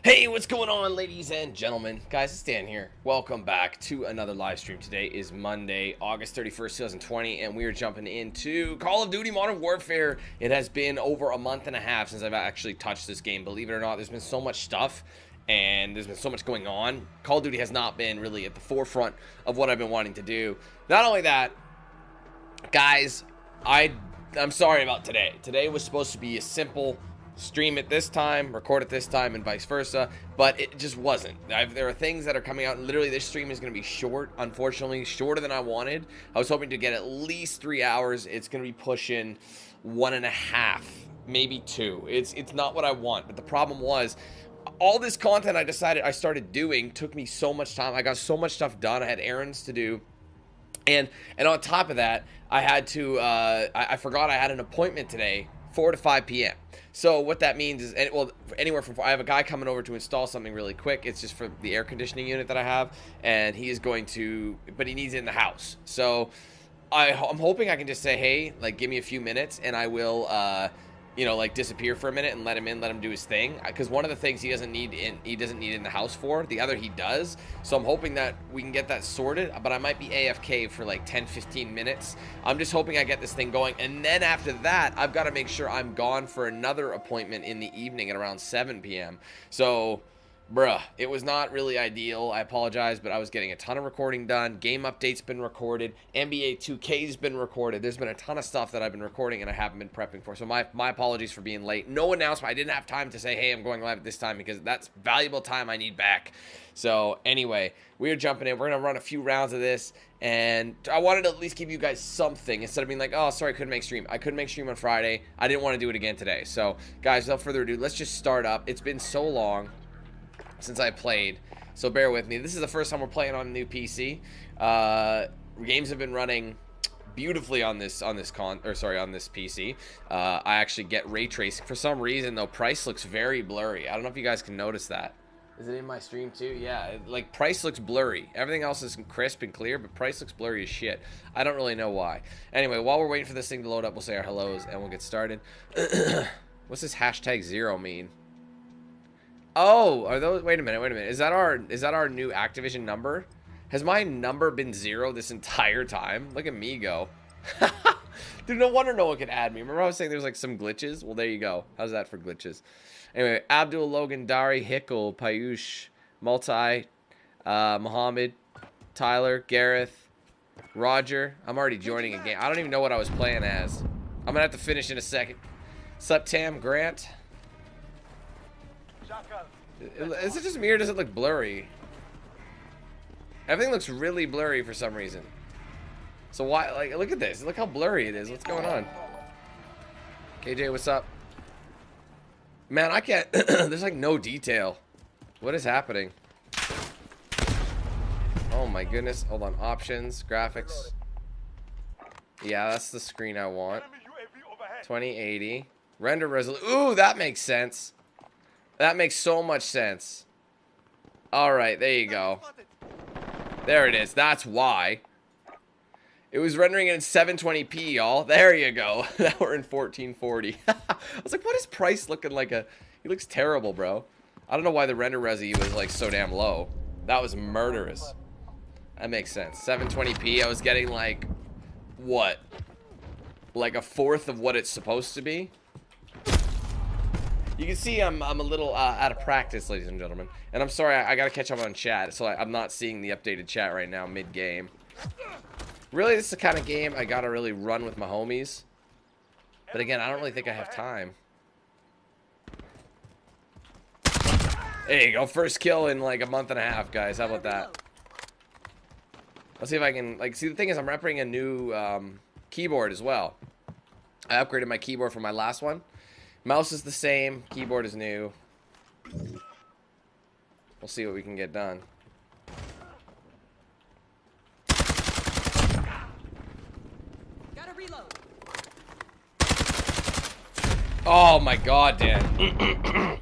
Hey, what's going on, ladies and gentlemen? Guys, it's Dan here. Welcome back to another live stream. Today is Monday, August 31st, 2020, and we are jumping into Call of Duty Modern Warfare. It has been over a month and a half since I've actually touched this game. Believe it or not, there's been so much stuff, and there's been so much going on. Call of Duty has not been really at the forefront of what I've been wanting to do. Not only that, guys, I'm sorry about today. Today was supposed to be a simple stream at this time, record at this time, and vice versa, but it just wasn't. There are things that are coming out, and literally this stream is going to be short, unfortunately, shorter than I wanted. I was hoping to get at least 3 hours. It's going to be pushing 1.5, maybe 2. It's not what I want, but the problem was, all this content I started doing took me so much time. I got so much stuff done. I had errands to do. And on top of that, I had to, I forgot I had an appointment today, 4 to 5 p.m. So what that means is, well, anywhere from, I have a guy coming over to install something really quick. It's just for the air conditioning unit that I have, and he is going to, but he needs it in the house. So I'm hoping I can just say, hey, like, give me a few minutes, and I will, you know, like, disappear for a minute and let him in, let him do his thing. Because one of the things he doesn't need in the house for, the other he does. So I'm hoping that we can get that sorted, but I might be AFK for like 10-15 minutes. I'm just hoping I get this thing going, and then after that, I've got to make sure I'm gone for another appointment in the evening at around 7 p.m. So, bruh, it was not really ideal. I apologize, but I was getting a ton of recording done. Game updates been recorded. NBA 2K's been recorded. There's been a ton of stuff that I've been recording and I haven't been prepping for. So my apologies for being late. No announcement. I didn't have time to say, hey, I'm going live at this time, because that's valuable time I need back. So anyway, we are jumping in. We're going to run a few rounds of this, and I wanted to at least give you guys something instead of being like, oh, sorry, I couldn't make stream. I couldn't make stream on Friday. I didn't want to do it again today. So guys, without further ado, let's just start up. It's been so long since I played, so bear with me. This is the first time we're playing on a new PC. Games have been running beautifully on this PC. I actually get ray tracing for some reason, though. Price looks very blurry. I don't know if you guys can notice that. Is it in my stream too? Yeah, like, Price looks blurry. Everything else is crisp and clear, but Price looks blurry as shit. I don't really know why. Anyway, while we're waiting for this thing to load up, we'll say our hellos and we'll get started. What's this #0 mean? Oh, are those? Wait a minute. Is that our new Activision number? Has my number been 0 this entire time? Look at me go. Dude, no wonder no one could add me. Remember I was saying there's like some glitches? Well, there you go. How's that for glitches? Anyway, Abdul, Logan, Dari, Hickle, Payush, Multi, Mohammed, Tyler, Gareth, Roger. I'm already joining a game. I don't even know what I was playing as. I'm gonna have to finish in a second. Sup, Tam, Grant? Is it just me, or does it look blurry? Everything looks really blurry for some reason. So why, like, look at this. Look how blurry it is. What's going on? KJ, what's up? Man, I can't, there's like no detail. What is happening? Oh my goodness. Hold on. Options, graphics. Yeah, that's the screen I want. 2080. Render resolution. Ooh, that makes sense. That makes so much sense. Alright, there you go. There it is. That's why. It was rendering in 720p, y'all. There you go. Now we're in 1440. I was like, what is Price looking like a... He looks terrible, bro. I don't know why the render resi was like so damn low. That was murderous. That makes sense. 720p, I was getting like... What? Like a fourth of what it's supposed to be? You can see I'm a little out of practice, ladies and gentlemen. And I'm sorry, I gotta catch up on chat, so I'm not seeing the updated chat right now mid-game. Really, this is the kind of game I gotta really run with my homies. But again, I don't really think I have time. There you go, first kill in like a month and a half, guys. How about that? Let's see if I can, like, see, the thing is, I'm repping a new keyboard as well. I upgraded my keyboard from my last one. Mouse is the same, keyboard is new. We'll see what we can get done. Gotta reload. Oh my god, Dan.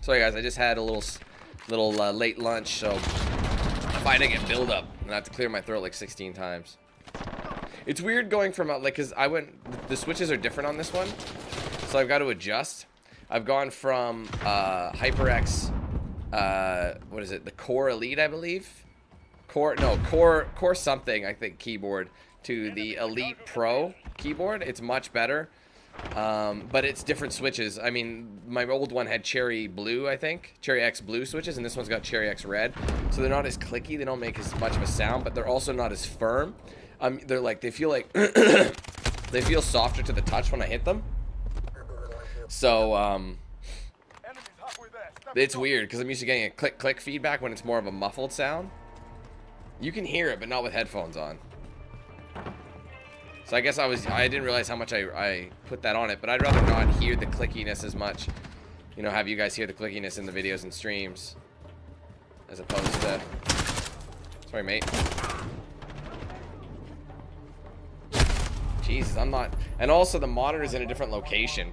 Sorry guys, I just had a little late lunch, so I'm fighting a build up and I have to clear my throat like 16 times. It's weird going from like, cause the switches are different on this one. So I've got to adjust. I've gone from HyperX what is it? The Core Elite, I believe. Core something, I think, keyboard to the Elite Pro keyboard. It's much better. But it's different switches. I mean, my old one had Cherry Blue, I think. Cherry X Blue switches, and this one's got Cherry X Red. So they're not as clicky. They don't make as much of a sound, but they're also not as firm. They're like, they feel like, they feel softer to the touch when I hit them. So, it's weird, because I'm used to getting a click-click feedback when it's more of a muffled sound. You can hear it, but not with headphones on. So I guess I didn't realize how much I put that on it, but I'd rather not hear the clickiness as much. You know, have you guys hear the clickiness in the videos and streams. As opposed to... Sorry, mate. Jesus, I'm not... And also the monitor's in a different location.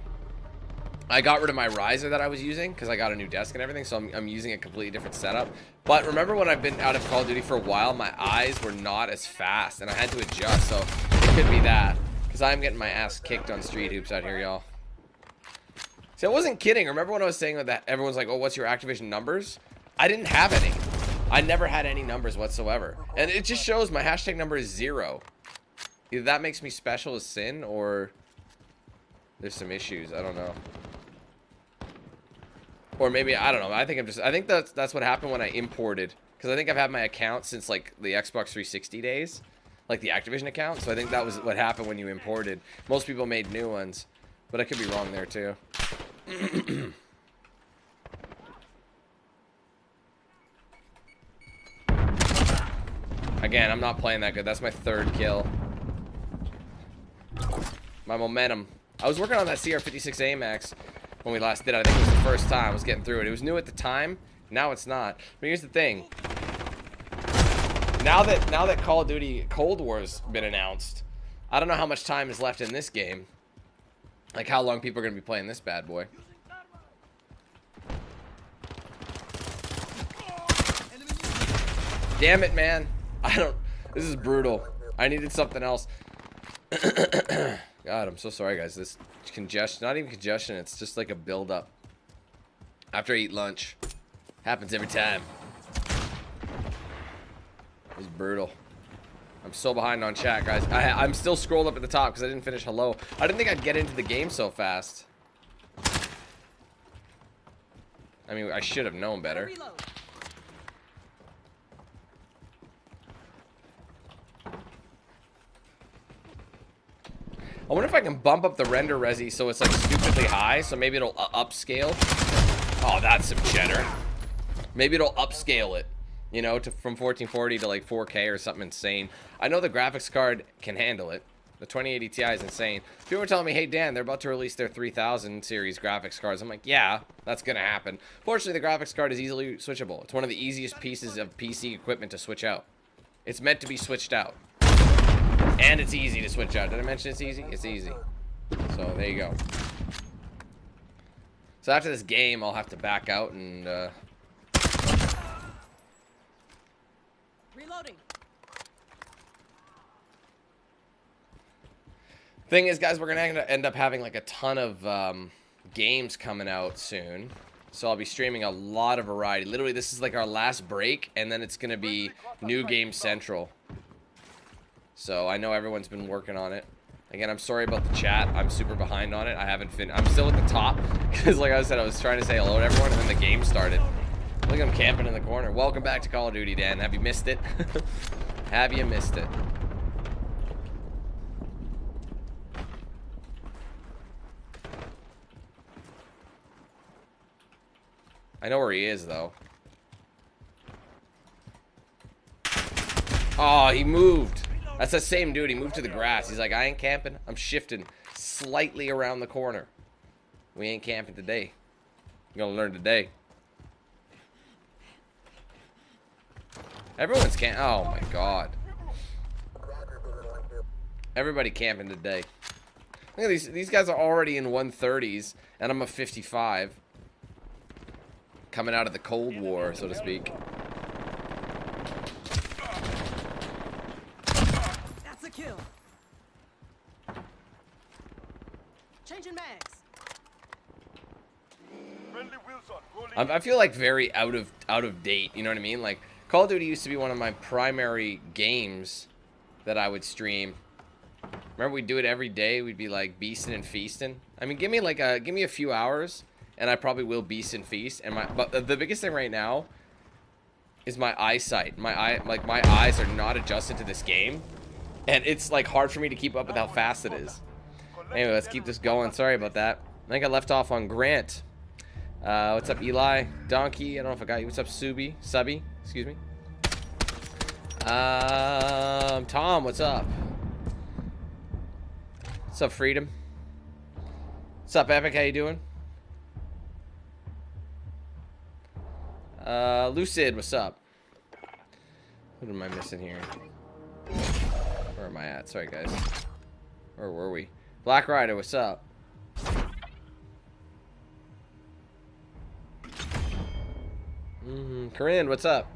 I got rid of my riser that I was using because I got a new desk and everything, so I'm using a completely different setup. But remember when I've been out of Call of Duty for a while, my eyes were not as fast, and I had to adjust, so it could be that. Because I'm getting my ass kicked on Street Hoops out here, y'all. See, I wasn't kidding. Remember when I was saying that everyone's like, oh, what's your Activision numbers? I didn't have any. I never had any numbers whatsoever. And it just shows my hashtag number is 0. Either that makes me special as sin, or there's some issues. I don't know. Or maybe, I don't know. I think that's what happened when I imported. Because I think I've had my account since, like, the Xbox 360 days. Like, the Activision account. So I think that was what happened when you imported. Most people made new ones. But I could be wrong there, too. Again, I'm not playing that good. That's my 3rd kill. My momentum. I was working on that CR56 AMAX when we last did it. I think it was the first time I was getting through it. It was new at the time. Now it's not. But here's the thing. Now that Call of Duty Cold War's been announced, I don't know how much time is left in this game. Like how long people are going to be playing this bad boy. Damn it, man. This is brutal. I needed something else. God, I'm so sorry, guys. This congestion, not even congestion, it's just like a build-up. After I eat lunch. Happens every time. It's brutal. I'm so behind on chat, guys. I'm still scrolled up at the top because I didn't finish hello. I didn't think I'd get into the game so fast. I mean, I should have known better. I wonder if I can bump up the render resi so it's like stupidly high, so maybe it'll upscale. Oh, that's some cheddar. Maybe it'll upscale it, you know, from 1440 to like 4K or something insane. I know the graphics card can handle it. The 2080 Ti is insane. People were telling me, hey, Dan, they're about to release their 3000 series graphics cards. I'm like, yeah, that's going to happen. Fortunately, the graphics card is easily switchable. It's one of the easiest pieces of PC equipment to switch out. It's meant to be switched out. And it's easy to switch out. Did I mention it's easy? It's easy. So, there you go. So, after this game, I'll have to back out and, Reloading. Thing is, guys, we're going to end up having, like, a ton of, games coming out soon. So, I'll be streaming a lot of variety. Literally, this is, like, our last break, and then it's going to be New Game Central. So, I know everyone's been working on it. Again, I'm sorry about the chat. I'm super behind on it. I haven't finished. I'm still at the top. Because, like I said, I was trying to say hello to everyone, and then the game started. Look at him camping in the corner. Welcome back to Call of Duty, Dan. Have you missed it? Have you missed it? I know where he is, though. Oh, he moved. That's the same dude. He moved to the grass. He's like, I ain't camping. I'm shifting slightly around the corner. We ain't camping today. You're gonna learn today. Everyone's camping. Oh my god. Everybody camping today. Look at these guys are already in 130s, and I'm a 55. Coming out of the Cold War, so to speak. That's a kill. Changing mags. I feel like very out of date. You know what I mean? Like Call of Duty used to be one of my primary games that I would stream. Remember, we'd do it every day. We'd be like beasting and feasting. I mean, give me a few hours, and I probably will beast and feast. And but the biggest thing right now is my eyesight. My eyes are not adjusted to this game, and it's like hard for me to keep up with how fast it is. Anyway, let's keep this going. Sorry about that. I think I left off on Grant. What's up, Eli? Donkey? I don't know if I got you. What's up, Subby? Excuse me. Tom, what's up? What's up, Freedom? What's up, Epic? How you doing? Lucid, what's up? What am I missing here? Where am I at? Sorry, guys. Where were we? Black Rider, what's up? Corinne, what's up?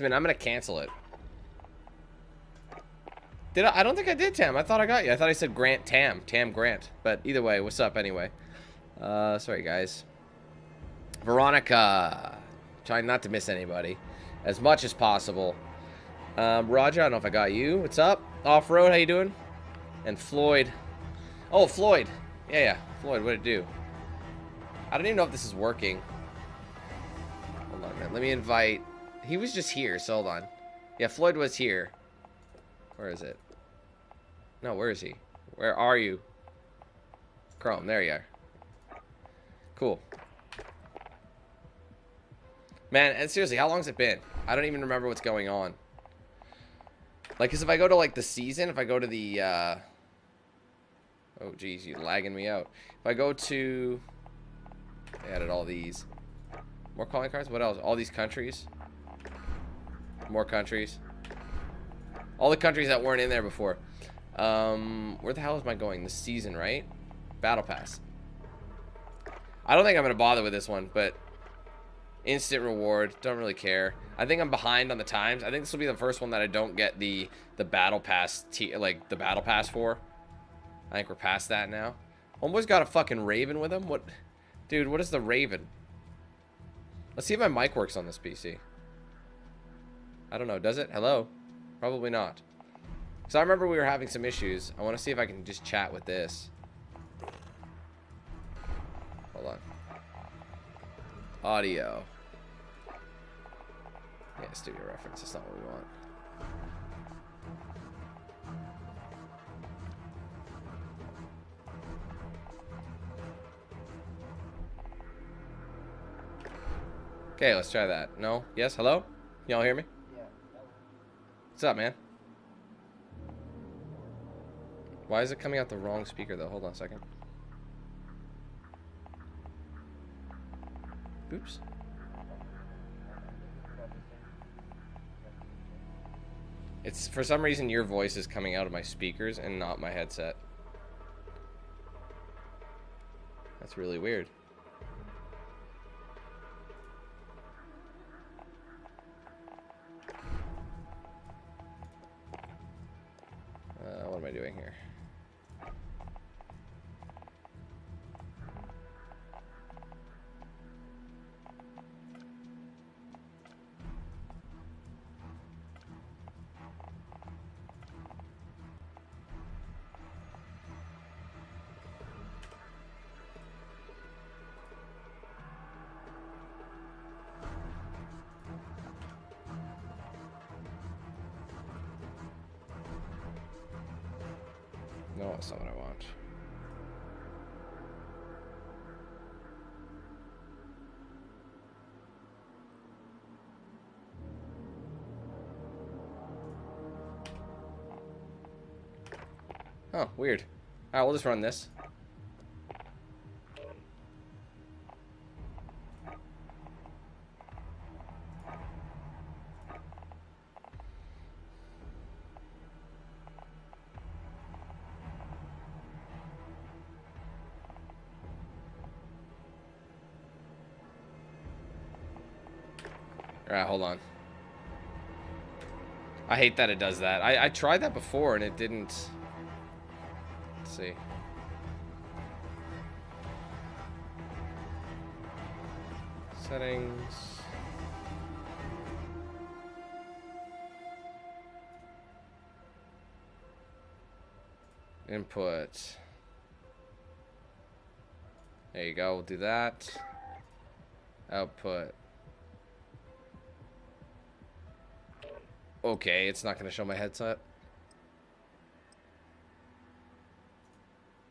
I'm gonna cancel it. Did I don't think I did, Tam. I thought I got you. I thought I said Grant Tam. Tam Grant. But either way, what's up anyway? Sorry, guys. Veronica. Trying not to miss anybody as much as possible. Roger, I don't know if I got you. What's up? Off-road, how you doing? And Floyd. Oh, Floyd. Yeah. Floyd, what'd it do? I don't even know if this is working. Hold on a minute. Let me invite... He was just here, so hold on. Yeah, Floyd was here. Where is it? No, where is he? Where are you? Chrome, there you are. Cool. Man, and seriously, how long's it been? I don't even remember what's going on. Like, cause if I go to, like, the season, if I go to the, oh, geez, you're lagging me out. If I go to... I added all these. More calling cards? What else? All these countries. More countries. All the countries that weren't in there before. Where the hell am I going? This season, right? Battle Pass. I don't think I'm going to bother with this one, but... Instant reward. Don't really care. I think I'm behind on the times. I think this will be the first one that I don't get the Battle Pass, like, the Battle Pass for. I think we're past that now. Homeboy's got a fucking Raven with him? What? Dude, what is the Raven? Let's see if my mic works on this PC. I don't know. Does it? Hello? Probably not. So I remember we were having some issues. I want to see if I can just chat with this. Hold on. Audio. Yeah, studio reference. That's not what we want. Okay, let's try that. No? Yes? Hello? Y'all hear me? Yeah. What's up, man? Why is it coming out the wrong speaker, though? Hold on a second. Oops. It's, for some reason, your voice is coming out of my speakers and not my headset. That's really weird. What am I doing here? No, that's not what I want. Oh, weird. Alright, we'll just run this. Alright, hold on. I hate that it does that. I tried that before and it didn't... Let's see. Settings. Input. There you go. We'll do that. Output. Okay, it's not going to show my headset.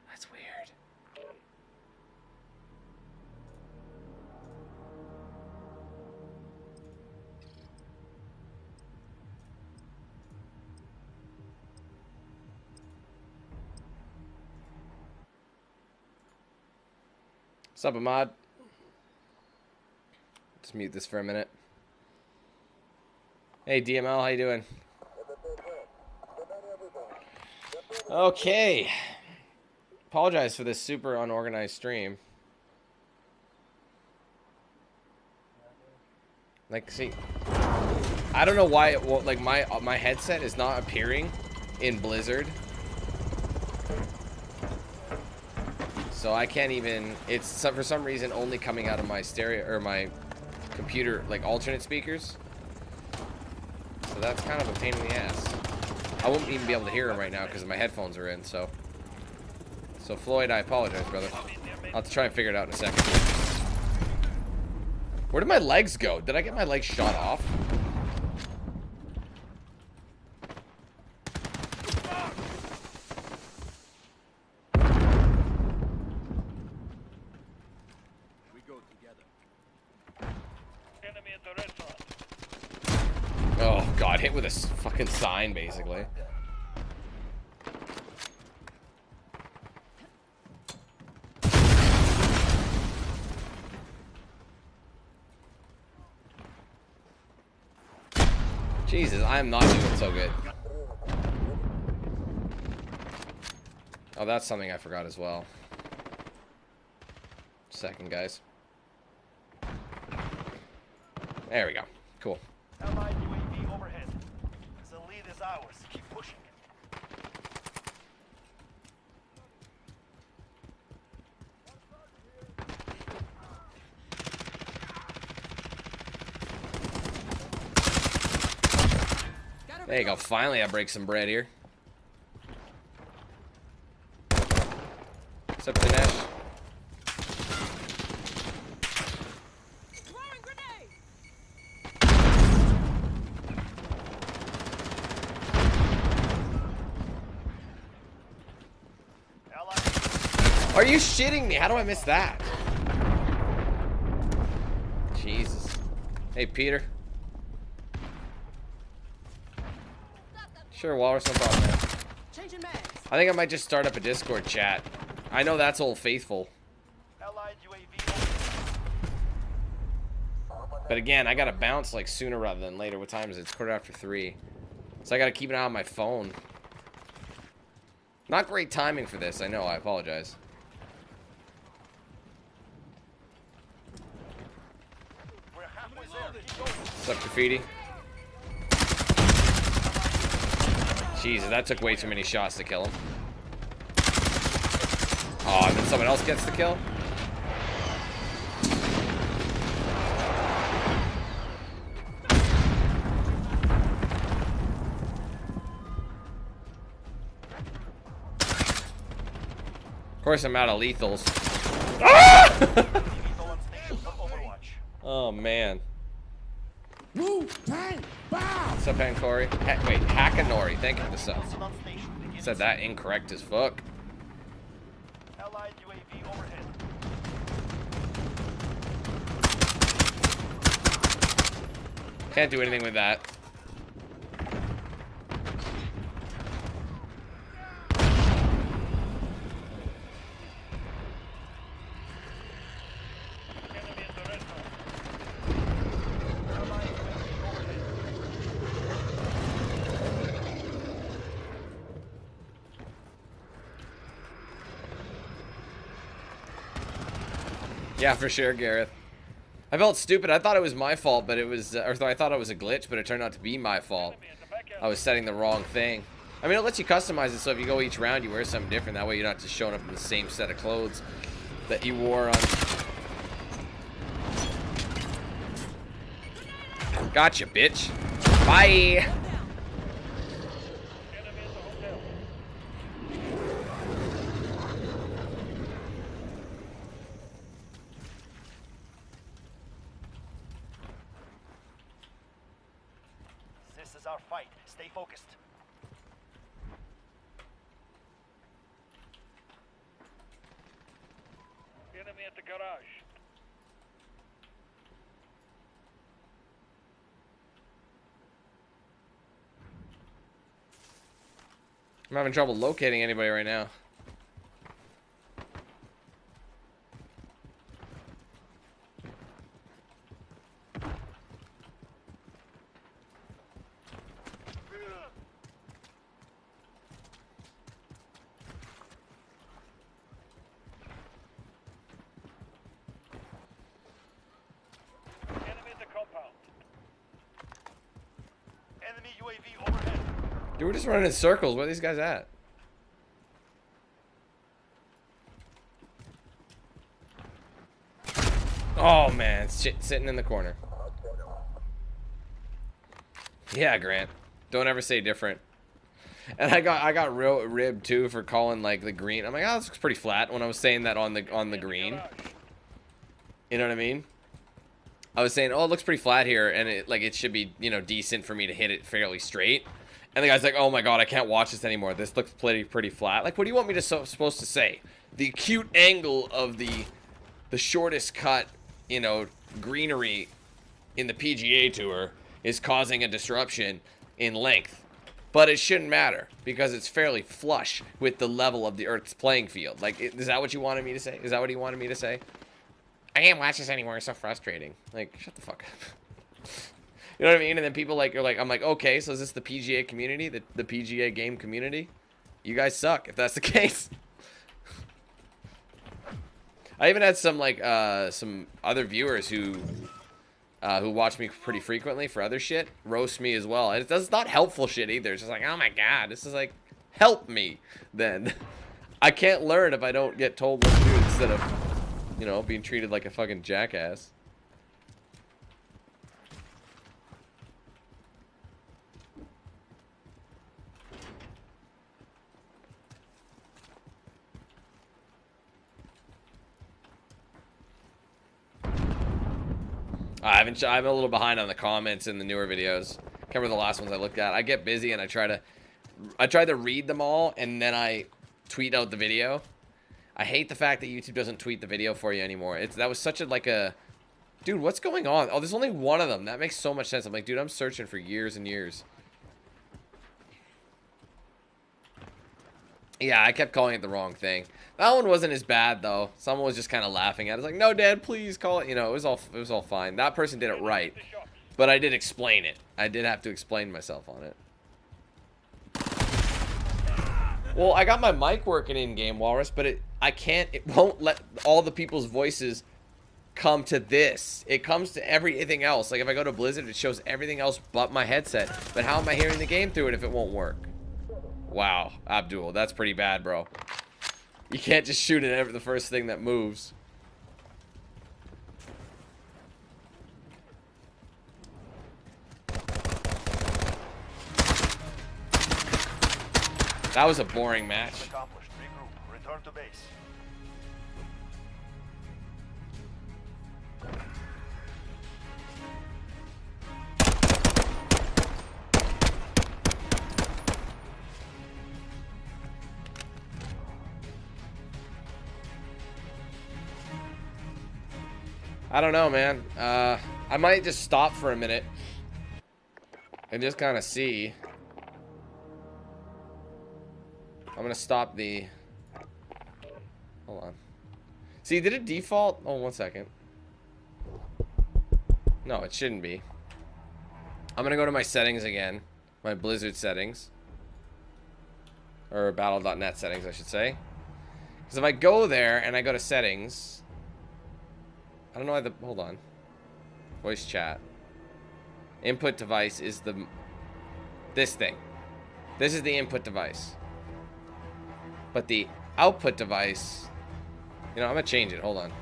That's weird. What's up, Ahmad? Just mute this for a minute. Hey, DML, how you doing? Okay. Apologize for this super unorganized stream. Like, see, I don't know why it won't, like, my headset is not appearing in Blizzard. So I can't even, it's for some reason only coming out of my stereo, or my computer, like, alternate speakers. So that's kind of a pain in the ass. I won't even be able to hear him right now because my headphones are in, so. So Floyd, I apologize, brother. I'll have to try and figure it out in a second. Where did my legs go? Did I get my legs shot off? We go together. Enemy at the restaurant. Oh god, hit with a fucking sign, basically. Jesus, I am not doing so good. Oh, that's something I forgot as well. Second, guys. There we go. Cool. Allied UAV overhead. The lead is ours. Keep pushing. There you go. Finally, I break some bread here. What's up, Dinesh? Throwing grenade. Allied. Are you shitting me? How do I miss that? Jesus. Hey, Peter. Sure, Walrus, no problem, man. Changing mags. I think I might just start up a Discord chat. I know that's Old Faithful. Allied UAV overhead. But again, I gotta bounce like sooner rather than later. What time is it? It's 3:15. So I gotta keep an eye on my phone. Not great timing for this, I know, I apologize. We're halfway there. Keep going. What's up, Graffiti? Jesus, that took way too many shots to kill him. Oh, and then someone else gets the kill? Of course, I'm out of lethals. Ah! Lethal on station for Overwatch. Oh, man. Move, tank, bow! What's up, Pankori? Wait, Hakanori. Thank you for the sub. Listen on station. Begin Said that incorrect as fuck. Allied UAV overhead. Can't do anything with that. Enemy at the restaurant. Allied UAV overhead. Yeah, for sure, Gareth. I felt stupid. I thought it was my fault, but it was, or I thought it was a glitch, but it turned out to be my fault. Enemy at the back I was setting the wrong thing. I mean, it lets you customize it, so if you go each round, you wear something different. That way you're not just showing up in the same set of clothes that you wore on... Gotcha, bitch. Bye. Enemy at the hotel. This is our fight. Stay focused. Enemy at the garage. I'm having trouble locating anybody right now. Enemy at the compound. Enemy UAV overhead. Dude, we're just running in circles. Where are these guys at? Oh, man. Shit, sitting in the corner. Yeah, Grant. Don't ever say different. And I got real ribbed, too, for calling, like, the green. I'm like, oh, this looks pretty flat when I was saying that on the green. You know what I mean? I was saying, oh, it looks pretty flat here, and it should be, you know, decent for me to hit it fairly straight. And the guy's like, oh my god, I can't watch this anymore. This looks pretty flat. Like, what do you want me to supposed to say? The acute angle of the shortest cut, you know, greenery in the PGA Tour is causing a disruption in length. But it shouldn't matter, because it's fairly flush with the level of the Earth's playing field. Like, is that what you wanted me to say? Is that what he wanted me to say? I can't watch this anymore. It's so frustrating. Like, shut the fuck up. You know what I mean? And then people are like, I'm like, okay, so is this the PGA community? The PGA game community? You guys suck, if that's the case. I even had some, like, some other viewers who watch me pretty frequently for other shit roast me as well. And it's not helpful shit either. It's just like, oh my god, this is like, help me, then. I can't learn if I don't get told what to do instead of, you know, being treated like a fucking jackass. I'm a little behind on the comments in the newer videos. Can't remember the last ones I looked at. I get busy and I try to read them all and then I tweet out the video. I hate the fact that YouTube doesn't tweet the video for you anymore. That was such a dude, what's going on? Oh, there's only one of them. That makes so much sense. I'm like, dude, I'm searching for years and years. Yeah, I kept calling it the wrong thing. That one wasn't as bad though. Someone was just kind of laughing at it. I was like, "No, Dad, please call it." You know, it was all fine. That person did it right, but I did explain it. I did have to explain myself on it. Well, I got my mic working in game, Walrus, but it won't let all the people's voices come to this. It comes to everything else. Like if I go to Blizzard, it shows everything else but my headset. But how am I hearing the game through it if it won't work? Wow, Abdul, that's pretty bad, bro. You can't just shoot at the first thing that moves. That was a boring match. Accomplished. Regroup. Return to base. I don't know, man. I might just stop for a minute and just kind of see. I'm gonna stop the. Hold on. See, did it default? Oh, 1 second. No, it shouldn't be. I'm gonna go to my settings again, my Blizzard settings, or Battle.net settings, I should say. Because if I go there and I go to settings. I don't know why hold on. Voice chat. Input device is this thing. This is the input device. But the output device, you know, I'm gonna change it, hold on.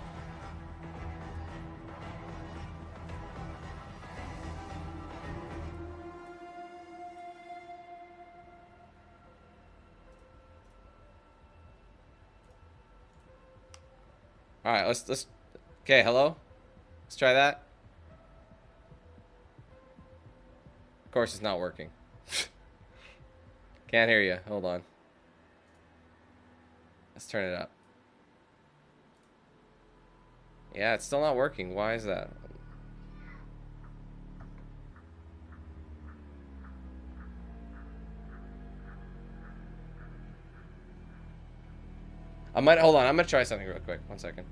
All right, let's. Okay, hello. Let's try that. Of course, it's not working. Can't hear you. Hold on. Let's turn it up. Yeah, it's still not working. Why is that? Hold on. I'm gonna try something real quick. 1 second.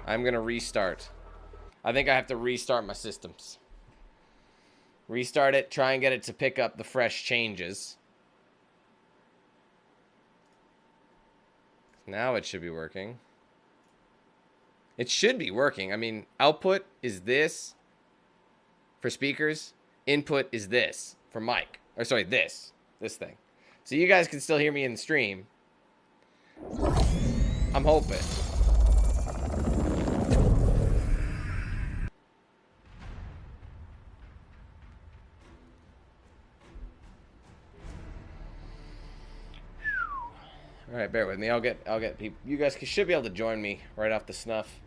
I'm gonna restart. I think I have to restart my systems. Restart it. Try and get it to pick up the fresh changes. Now it should be working. It should be working. I mean, output is this for speakers. Input is this for mic. Or sorry, this thing. So you guys can still hear me in the stream. I'm hoping. All right, bear with me. I'll get people. You guys should be able to join me right off the snuff.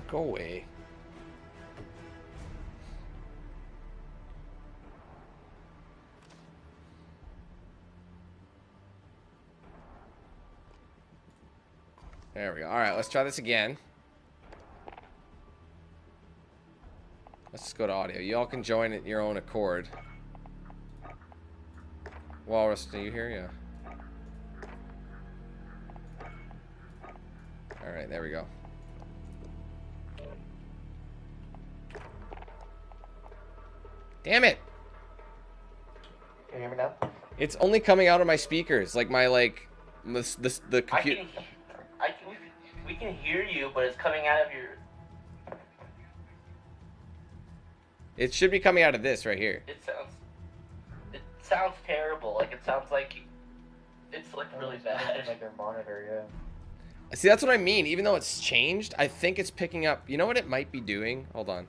Go away. There we go. All right, let's try this again. Let's just go to audio. Y'all can join at your own accord. Walrus, do you hear? Yeah. All right, there we go. Damn it! Can you hear me now? It's only coming out of my speakers, like my the computer. We can hear you, but it's coming out of your. It should be coming out of this right here. It sounds terrible. Like it sounds like it's like really bad. Like your monitor, yeah. See, that's what I mean. Even though it's changed, I think it's picking up. You know what it might be doing? Hold on.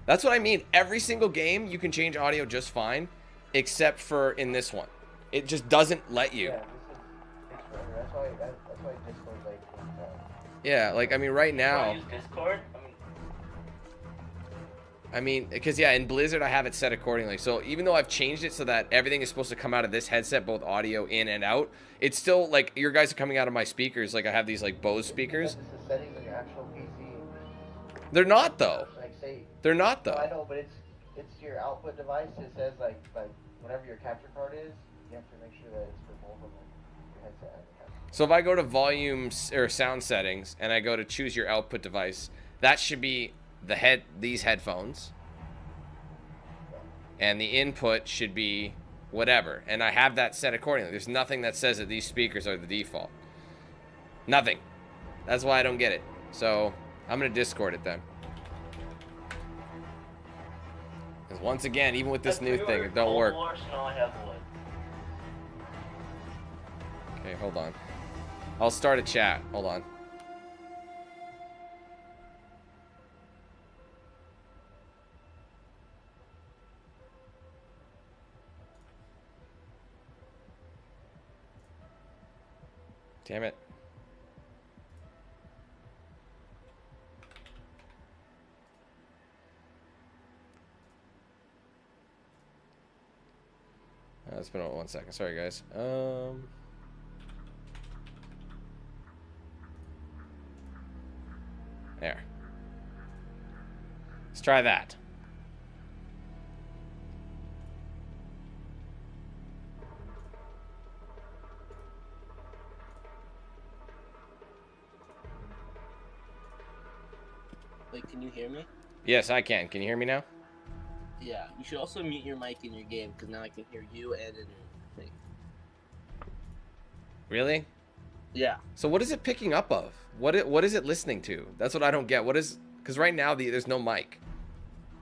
That's what I mean. Every single game you can change audio just fine, except for in this one. It just doesn't let you. Yeah, that's why Discord's like. Yeah, like I mean, right now. Use Discord? I mean, because yeah, in Blizzard I have it set accordingly. So even though I've changed it so that everything is supposed to come out of this headset, both audio in and out, it's still like your guys are coming out of my speakers. Like I have these like Bose speakers. This is settings on your actual PC. They're not though. Like say. They're not though. No, I know, but it's your output device. It says like whatever your capture card is, you have to make sure that it's for both of them. Your headset and the capture. So if I go to volume or sound settings and I go to choose your output device, that should be these headphones, and the input should be whatever, and I have that set accordingly. There's nothing that says that these speakers are the default. Nothing. That's why I don't get it. So I'm gonna Discord it then, because once again, even with this new thing, it don't work. Okay, hold on. I'll start a chat. Hold on. Damn it. It's been 1 second. Sorry, guys. There. Let's try that. Wait, can you hear me? Yes, I can. Can you hear me now? Yeah, you should also mute your mic in your game, because now I can hear you and in your thing. Really? Yeah. So what is it picking up of? What is it listening to? That's what I don't get. What is... Because right now, there's no mic.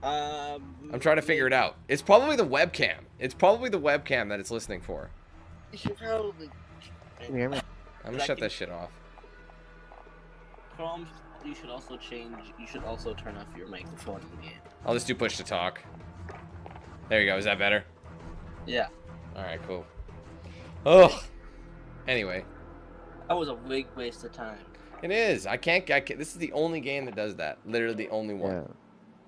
I'm trying to figure it out. It's probably the webcam. It's probably the webcam that it's listening for. You should probably... Can you hear me? I'm gonna shut that shit off. Chrome, you should also turn off your microphone in the game. I'll just do push to talk. There you go. Is that better? Yeah. All right, cool. Oh. Anyway. That was a big waste of time. It is. I can't. This is the only game that does that. Literally the only one. Yeah.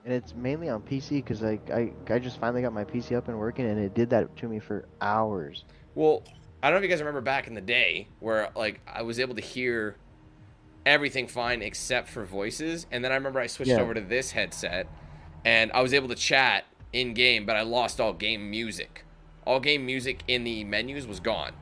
And it's mainly on PC because like I just finally got my PC up and working, and it did that to me for hours. Well, I don't know if you guys remember back in the day where like I was able to hear everything fine except for voices, and then I remember I switched over to this headset, and I was able to chat in game, but I lost all game music. All game music in the menus was gone.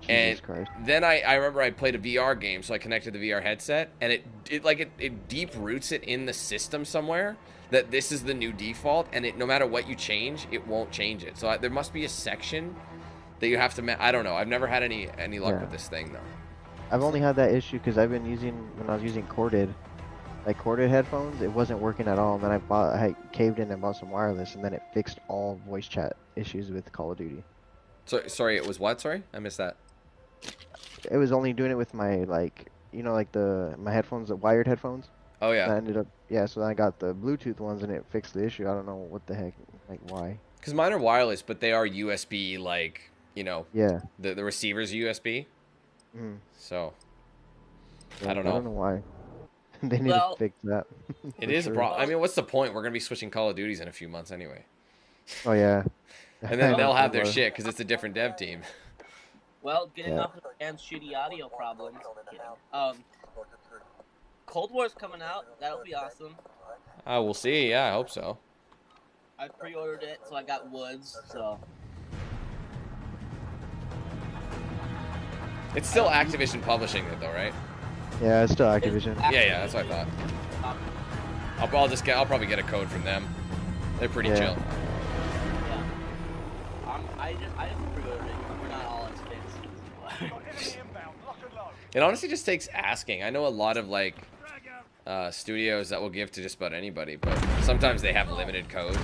Jesus Christ. Then I remember I played a VR game, so I connected the VR headset, and it deep roots it in the system somewhere that this is the new default, and no matter what you change, it won't change it. So there must be a section that you have to. I don't know. I've never had any luck with this thing though. I've only had that issue because I've been using when I was using corded headphones. It wasn't working at all, and then I caved in and bought some wireless, and then it fixed all voice chat issues with Call of Duty. So sorry, it was what? Sorry, I missed that. It was only doing it with my my headphones, the wired headphones. Oh yeah. And I ended up so I got the Bluetooth ones and it fixed the issue. I don't know what the heck, like why. Because mine are wireless, but they are USB, like Yeah. The receiver's USB. Mm. So Yeah, I don't know. I don't know why. They need to fix that. It is a problem. I mean, what's the point? We're gonna be switching Call of Duties in a few months anyway. Oh yeah. And then they'll have their shit because it's a different dev team. Well, getting off of Dan's shitty audio problems. Cold War's coming out. That'll be awesome. We'll see. Yeah, I hope so. I pre-ordered it, so I got Woods. So it's still Activision publishing it, though, right? Yeah, it's still Activision. Yeah, that's what I thought. I'll probably get a code from them. They're pretty chill. Yeah. I just pre-ordered it. We're not all expensive. It honestly just takes asking. I know a lot of like studios that will give to just about anybody, but sometimes they have limited codes.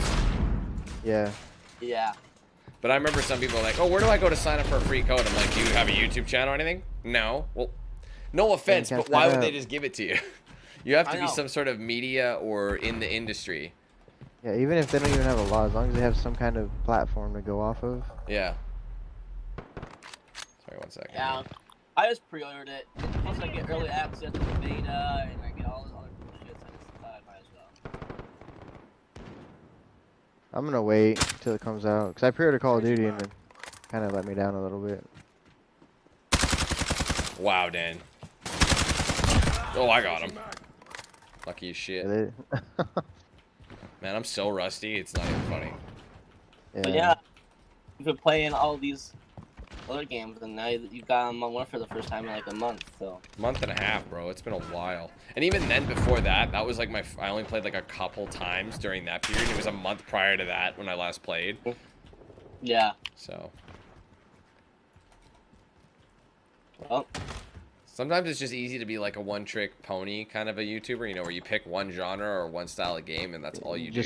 Yeah. Yeah. But I remember some people are like, oh, where do I go to sign up for a free code? I'm like, do you have a YouTube channel or anything? No. Well, no offense, but why would they just give it to you? You have to be some sort of media or in the industry. Yeah, even if they don't even have a law, as long as they have some kind of platform to go off of. Yeah. Sorry, 1 second. Yeah. I just pre-ordered it. Once I get early access to the beta and I get all this other shit, I might as well. I'm gonna wait till it comes out because I pre-ordered Call of Duty and it kind of let me down a little bit. Wow, Dan. Oh, I got him. Lucky as shit. Man, I'm so rusty. It's not even funny. But yeah, you've been playing all these other games, and now you've got them on one for the first time in like a month. So month and a half, bro. It's been a while. And even then, before that, that was like I only played like a couple times during that period. It was a month prior to that when I last played. Yeah. So. Well. Sometimes it's just easy to be like a one-trick pony kind of a YouTuber, you know, where you pick one genre or one style of game and that's all you do.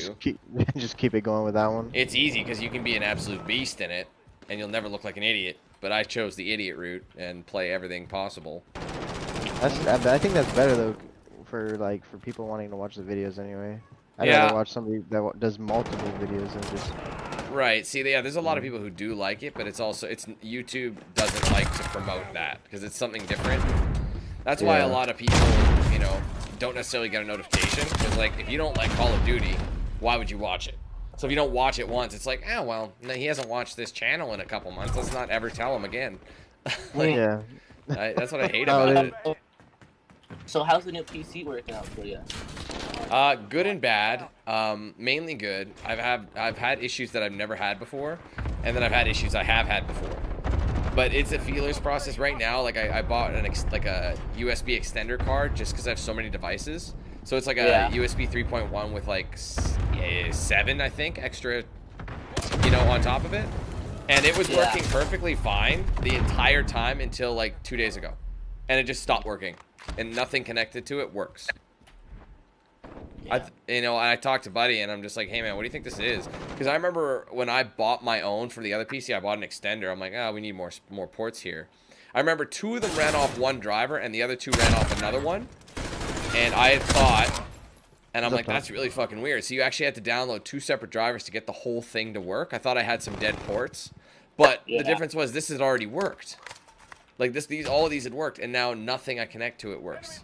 Just keep it going with that one. It's easy because you can be an absolute beast in it and you'll never look like an idiot. But I chose the idiot route and play everything possible. I think that's better though, for people wanting to watch the videos anyway. I'd rather watch somebody that does multiple videos and just. Right. See, yeah, there's a lot of people who do like it, but it's YouTube doesn't like to promote that because it's something different. That's why a lot of people, you know, don't necessarily get a notification because, like, if you don't like Call of Duty, why would you watch it? So if you don't watch it once, it's like, oh, well, he hasn't watched this channel in a couple months. Let's not ever tell him again. Yeah. That's what I hate about it. So how's the new PC working out for you? Good and bad. Mainly good. I've had issues that I've never had before, and then I've had issues I have had before. But it's a feelers process right now. Like I bought a USB extender card just because I have so many devices. So it's like a USB 3.1 with like 7, I think, extra, you know, on top of it. And it was working perfectly fine the entire time until like 2 days ago, and it just stopped working, and nothing connected to it works. I talked to Buddy and I'm just like, hey man, what do you think this is? Because I remember when I bought my own for the other PC, I bought an extender. I'm like, we need more ports here. I remember 2 of them ran off one driver and the other 2 ran off another one. And I had thought And I'm What's like, up, Tom? that's really fucking weird. So you actually had to download 2 separate drivers to get the whole thing to work. I thought I had some dead ports, but the difference was this had already worked. Like all of these had worked, and now nothing I connect to it works.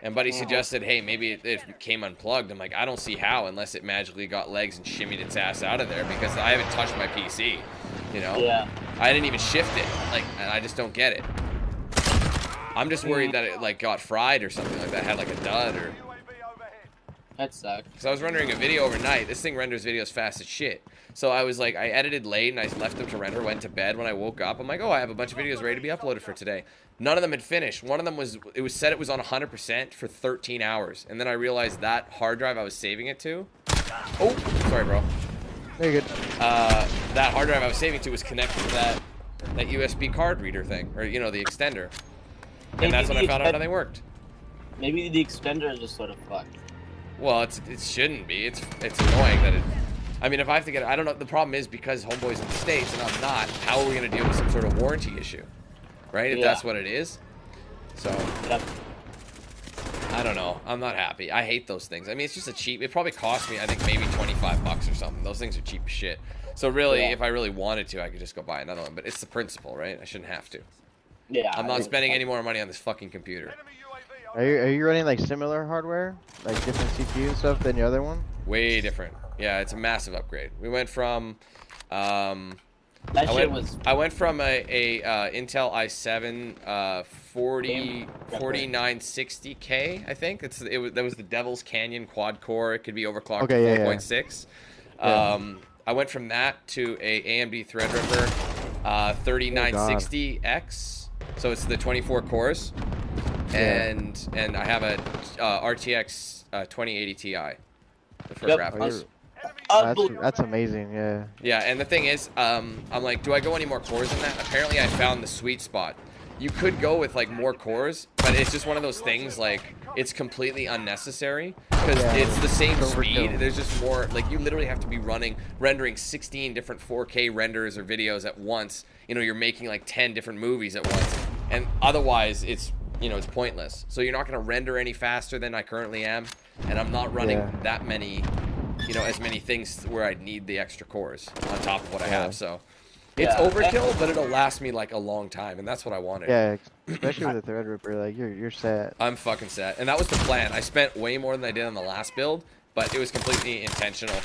And Buddy suggested, hey, maybe it came unplugged. I'm like, I don't see how unless it magically got legs and shimmied its ass out of there because I haven't touched my PC. You know? Yeah. I didn't even shift it. Like, and I just don't get it. I'm just worried that it like got fried or something like that. Had like a dud or. That sucks. Because I was rendering a video overnight. This thing renders videos fast as shit. So I was like, I edited late and I left them to render, went to bed. When I woke up, I'm like, oh, I have a bunch of videos ready to be uploaded for today. None of them had finished. One of them was, it was said it was on 100% for 13 hours. And then I realized that hard drive I was saving it to. Oh, sorry, bro. Very good. That hard drive I was saving to was connected to that USB card reader thing, or, you know, the extender. And that's when I found out nothing worked. Maybe the extender is just sort of fucked. Well, it shouldn't be. It's annoying that it. I mean, if I have to get it, I don't know. The problem is because Homeboy's in the States and I'm not. How are we gonna deal with some sort of warranty issue, right? If that's what it is. So. Yep. I don't know. I'm not happy. I hate those things. I mean, it's just a cheap. It probably cost me, I think, maybe 25 bucks or something. Those things are cheap as shit. So really, if I really wanted to, I could just go buy another one. But it's the principle, right? I shouldn't have to. Yeah. I'm not spending any more money on this fucking computer. Are you running like similar hardware, like different CPU and stuff than the other one? Way different. Yeah, it's a massive upgrade. We went from, I went from a Intel i7 4960K, I think. That was the Devil's Canyon quad core. It could be overclocked to 4.6. I went from that to a AMD Threadripper 3960X. So it's the 24 cores. And I have a RTX 2080 Ti for graphics. That's amazing, yeah. Yeah, and the thing is, I'm like, do I go any more cores than that? Apparently, I found the sweet spot. You could go with like more cores, but it's just one of those things like it's completely unnecessary because it's the same speed. There's just more. Like you literally have to be rendering 16 different 4K renders or videos at once. You know, you're making like 10 different movies at once, and otherwise it's. You know, it's pointless. So you're not going to render any faster than I currently am. And I'm not running that many, you know, as many things where I'd need the extra cores on top of what I have. So it's overkill, but it'll last me like a long time. And that's what I wanted. Yeah, especially with the Threadripper, like you're set. I'm fucking set. And that was the plan. I spent way more than I did on the last build, but it was completely intentional.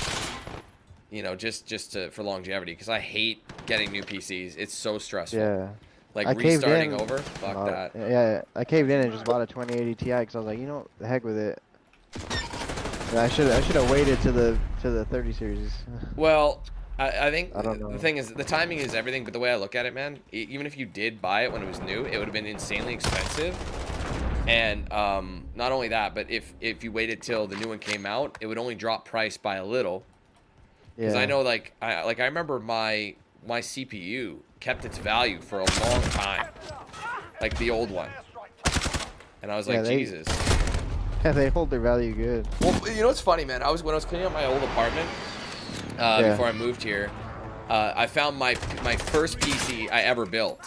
You know, just for longevity. Because I hate getting new PCs. It's so stressful. Yeah. Like restarting over? Fuck that. Yeah, I caved in and just bought a 2080 Ti because I was like, you know, the heck with it. And I should have waited to the 30 series. Well, I think the thing is the timing is everything. But the way I look at it, man, even if you did buy it when it was new, it would have been insanely expensive. And not only that, but if you waited till the new one came out, it would only drop price by a little. Because I know, like I remember my CPU kept its value for a long time, like the old one, and I was like, Jesus. Yeah, they hold their value good. Well, you know what's funny, man? When I was cleaning up my old apartment before I moved here, I found my first PC I ever built,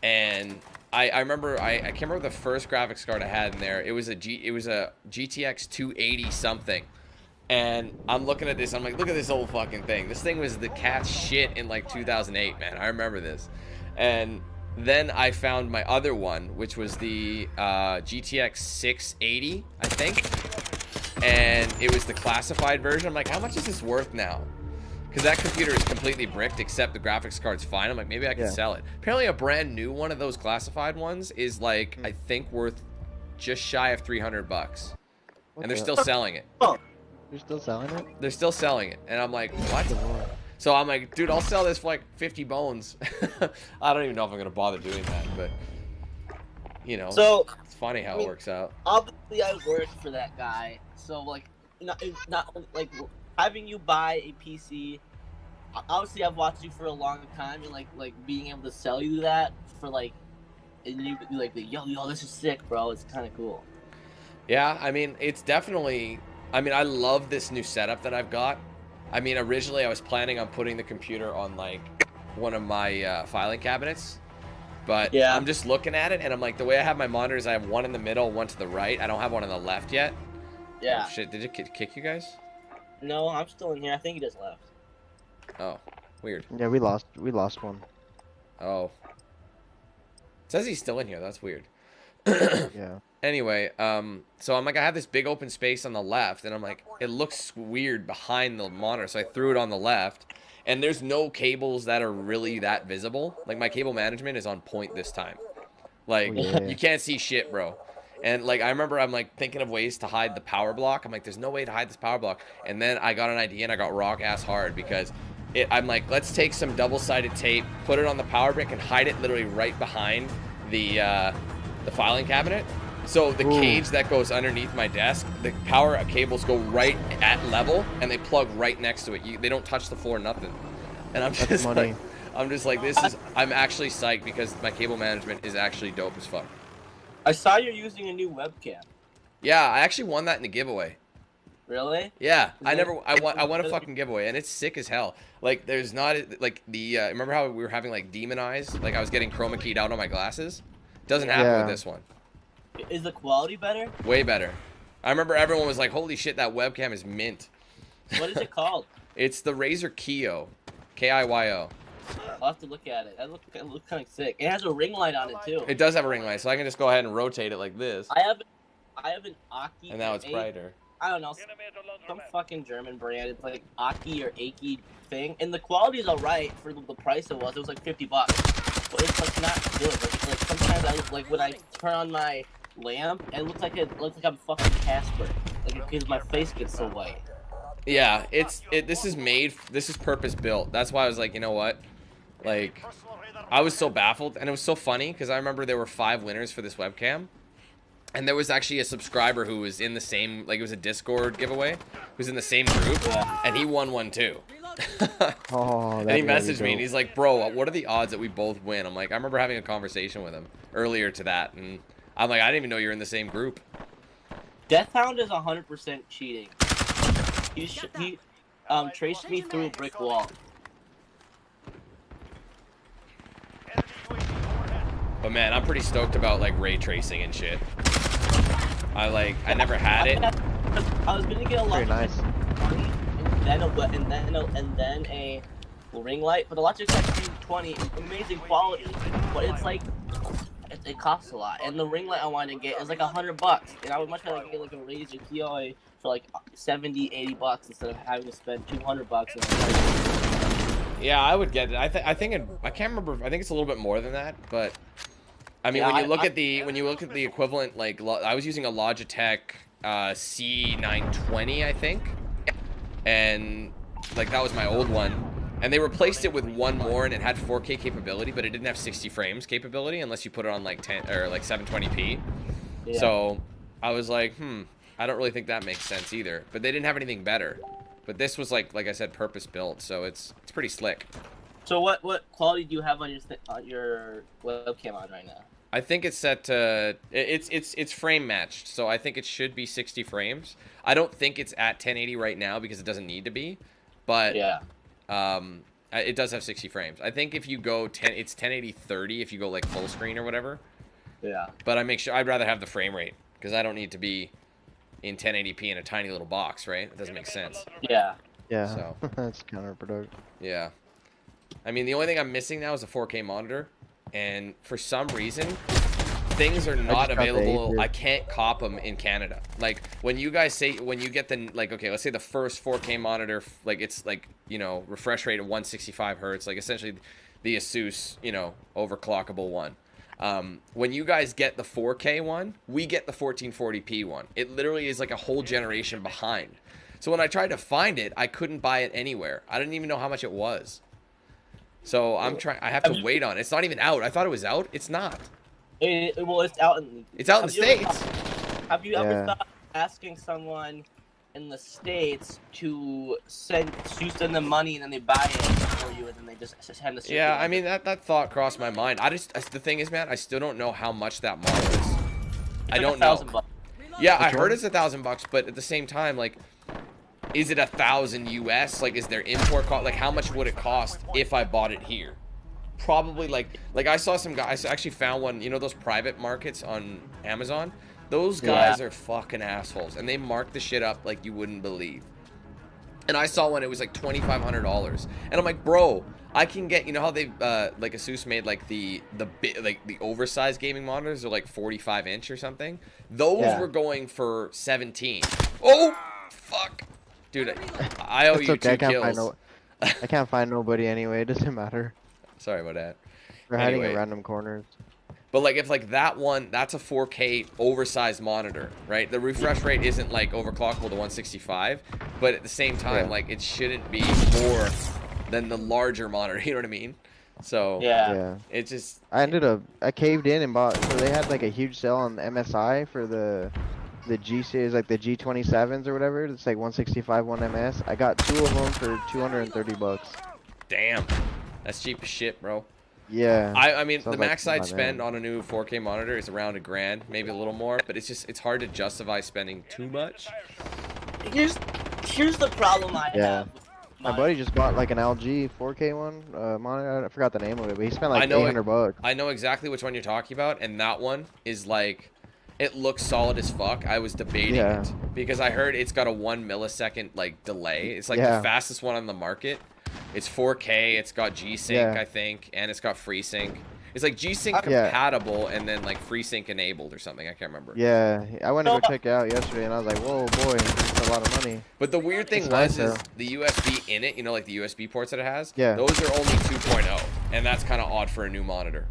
and I remember I can't remember the first graphics card I had in there. It was a GTX 280 something. And I'm looking at this, I'm like, look at this old fucking thing. This thing was the cat's shit in like 2008, man. I remember this. And then I found my other one, which was the GTX 680, I think. And it was the classified version. I'm like, how much is this worth now? Because that computer is completely bricked, except the graphics card's fine. I'm like, maybe I can sell it. Apparently a brand new one of those classified ones is like, I think worth just shy of 300 bucks. And they're still selling it. You're still selling it? They're still selling it. And I'm like, what? So I'm like, dude, I'll sell this for like 50 bones. I don't even know if I'm going to bother doing that, but, you know, so, it's funny how it works out. Obviously, I worked for that guy. So, like, not like, having you buy a PC, obviously, I've watched you for a long time, and, like being able to sell you that for, like, and you be like, yo, this is sick, bro. It's kind of cool. Yeah, I mean, it's definitely... I mean, I love this new setup that I've got. I mean, originally I was planning on putting the computer on like one of my filing cabinets, but I'm just looking at it and I'm like, the way I have my monitors, I have one in the middle, one to the right. I don't have one on the left yet. Yeah. Oh, shit, did it kick you guys? No, I'm still in here. I think he just left. Oh, weird. Yeah, we lost one. Oh. It says he's still in here. That's weird. Yeah. Anyway, so I'm like, I have this big open space on the left, and I'm like, it looks weird behind the monitor, so I threw it on the left, and there's no cables that are really that visible. Like, my cable management is on point this time. Like, Oh, yeah. you can't see shit, bro. And, like, I remember I'm, like, thinking of ways to hide the power block. I'm like, there's no way to hide this power block. And then I got an idea, and I got rock-ass hard, because I'm like, let's take some double-sided tape, put it on the power brick, and hide it literally right behind the filing cabinet. So the cage that goes underneath my desk, the power cables go right at level, and they plug right next to it. They don't touch the floor, nothing. And I'm just like, I'm actually psyched because my cable management is actually dope as fuck. I saw you're using a new webcam. Yeah, I actually won that in a giveaway. Really? Yeah, I won a fucking giveaway, and it's sick as hell. Like, there's not like the remember how we were having like demonized, like I was getting chroma keyed out on my glasses. Doesn't happen with this one. Is the quality better? Way better. I remember everyone was like, holy shit, that webcam is mint. What is it called? It's the Razer Kiyo. K-I-Y-O. I'll have to look at it. That looks kind of sick. It has a ring light on it too. It does have a ring light, so I can just go ahead and rotate it like this. I have an Aki. And now it's brighter. I don't know, some fucking German brand. It's like Aki or Aki thing, and the quality is alright for the price it was. It was like $50, but it's like not good. Like sometimes when I turn on my lamp, it looks like I'm fucking Casper, like because my face gets so white. Yeah, this is purpose built. That's why I was like, you know what, like, I was so baffled, and it was so funny because I remember there were 5 winners for this webcam, and there was actually a subscriber who was in the same, like, it was a Discord giveaway, who was in the same group, and he won one too. Oh, and he messaged me and he's like, bro, what are the odds that we both win? I'm like, I remember having a conversation with him earlier to that, and I'm like, I didn't even know you were in the same group. Deathhound is 100% cheating. He traced me through a brick wall. But man, I'm pretty stoked about like ray tracing and shit. I never had it. I was gonna get a lot nice. money and then a ring light, but the Logitech G20 amazing quality, but it's like it costs a lot, and the ring light I wanted to get is like $100, and I would much rather get like a Razer Kiyo for like $70-80 instead of having to spend $200. Yeah, I would get it. I think I can't remember. I think it's a little bit more than that, but I mean, when you look at the equivalent, like I was using a Logitech C920, I think, and like that was my old one. And they replaced it with one more, and it had 4K capability, but it didn't have 60 frames capability unless you put it on like 10 or like 720p. Yeah. So I was like, I don't really think that makes sense either. But they didn't have anything better. But this was like I said, purpose built, so it's pretty slick. So what quality do you have on your webcam on right now? I think it's set to it's frame matched, so I think it should be 60 frames. I don't think it's at 1080 right now because it doesn't need to be, but yeah. It does have 60 frames. I think if you go it's 1080-30 if you go like full screen or whatever. Yeah. But I'd rather have the frame rate because I don't need to be in 1080p in a tiny little box, right? It doesn't make sense. Yeah. Yeah. So that's counterproductive. Yeah. I mean, the only thing I'm missing now is a 4K monitor, and for some reason, things are not available. I can't cop them in Canada. Like when you guys say when you get the okay, let's say the first 4K monitor, like it's like, you know, refresh rate of 165 hertz, like essentially the Asus, you know, overclockable one. When you guys get the 4K one, we get the 1440p one. It literally is like a whole generation behind. So when I tried to find it, I couldn't buy it anywhere. I didn't even know how much it was. So I have to wait on it. It's not even out. I thought it was out. It's not. Well, it's out in the States. Have you ever thought asking someone in the States to send them money and then they buy it for you and then they just send the Yeah, I mean that thought crossed my mind. The thing is, man, I still don't know how much that model is. I don't know. $1,000. Yeah, I heard it's $1,000, but at the same time, like, is it $1,000 US? Like, is there import cost? Like, how much would it cost if I bought it here? probably like I saw some guys actually found one, you know, those private markets on Amazon. Those guys are fucking assholes, and they mark the shit up like you wouldn't believe. And I saw one, it was like $2,500, and I'm like, bro, I can get, you know how they like Asus made like the oversized gaming monitors are like 45-inch or something. Those were going for 17. Oh, fuck, dude, I owe you 2 kills. I can't find nobody anyway. It doesn't matter. Sorry about that. We're hiding in random corners. But like if like that one, that's a 4K oversized monitor, right? The refresh rate isn't like overclockable to 165, but at the same time, like it shouldn't be more than the larger monitor. You know what I mean? So it just. I caved in and bought. So they had like a huge sale on MSI for the G series, like the G27s or whatever. It's like 165 one MS. I got 2 of them for $230. Damn, that's cheap as shit, bro. Yeah. I mean, Sounds the max like I'd spend on a new 4K monitor is around $1,000, maybe a little more, but it's hard to justify spending too much. Here's the problem I have. My buddy just bought like an LG 4K one monitor. I forgot the name of it, but he spent like $800. I know exactly which one you're talking about, and that one is like, it looks solid as fuck. I was debating it because I heard it's got a 1 millisecond like delay. It's like the fastest one on the market. It's 4K, it's got G-Sync, I think, and it's got FreeSync. It's like G-Sync compatible and then like FreeSync enabled or something. I can't remember. Yeah, I went to go check it out yesterday and I was like, whoa, boy, that's a lot of money. But the weird thing is the USB in it, you know, like the USB ports that it has, those are only 2.0, and that's kind of odd for a new monitor.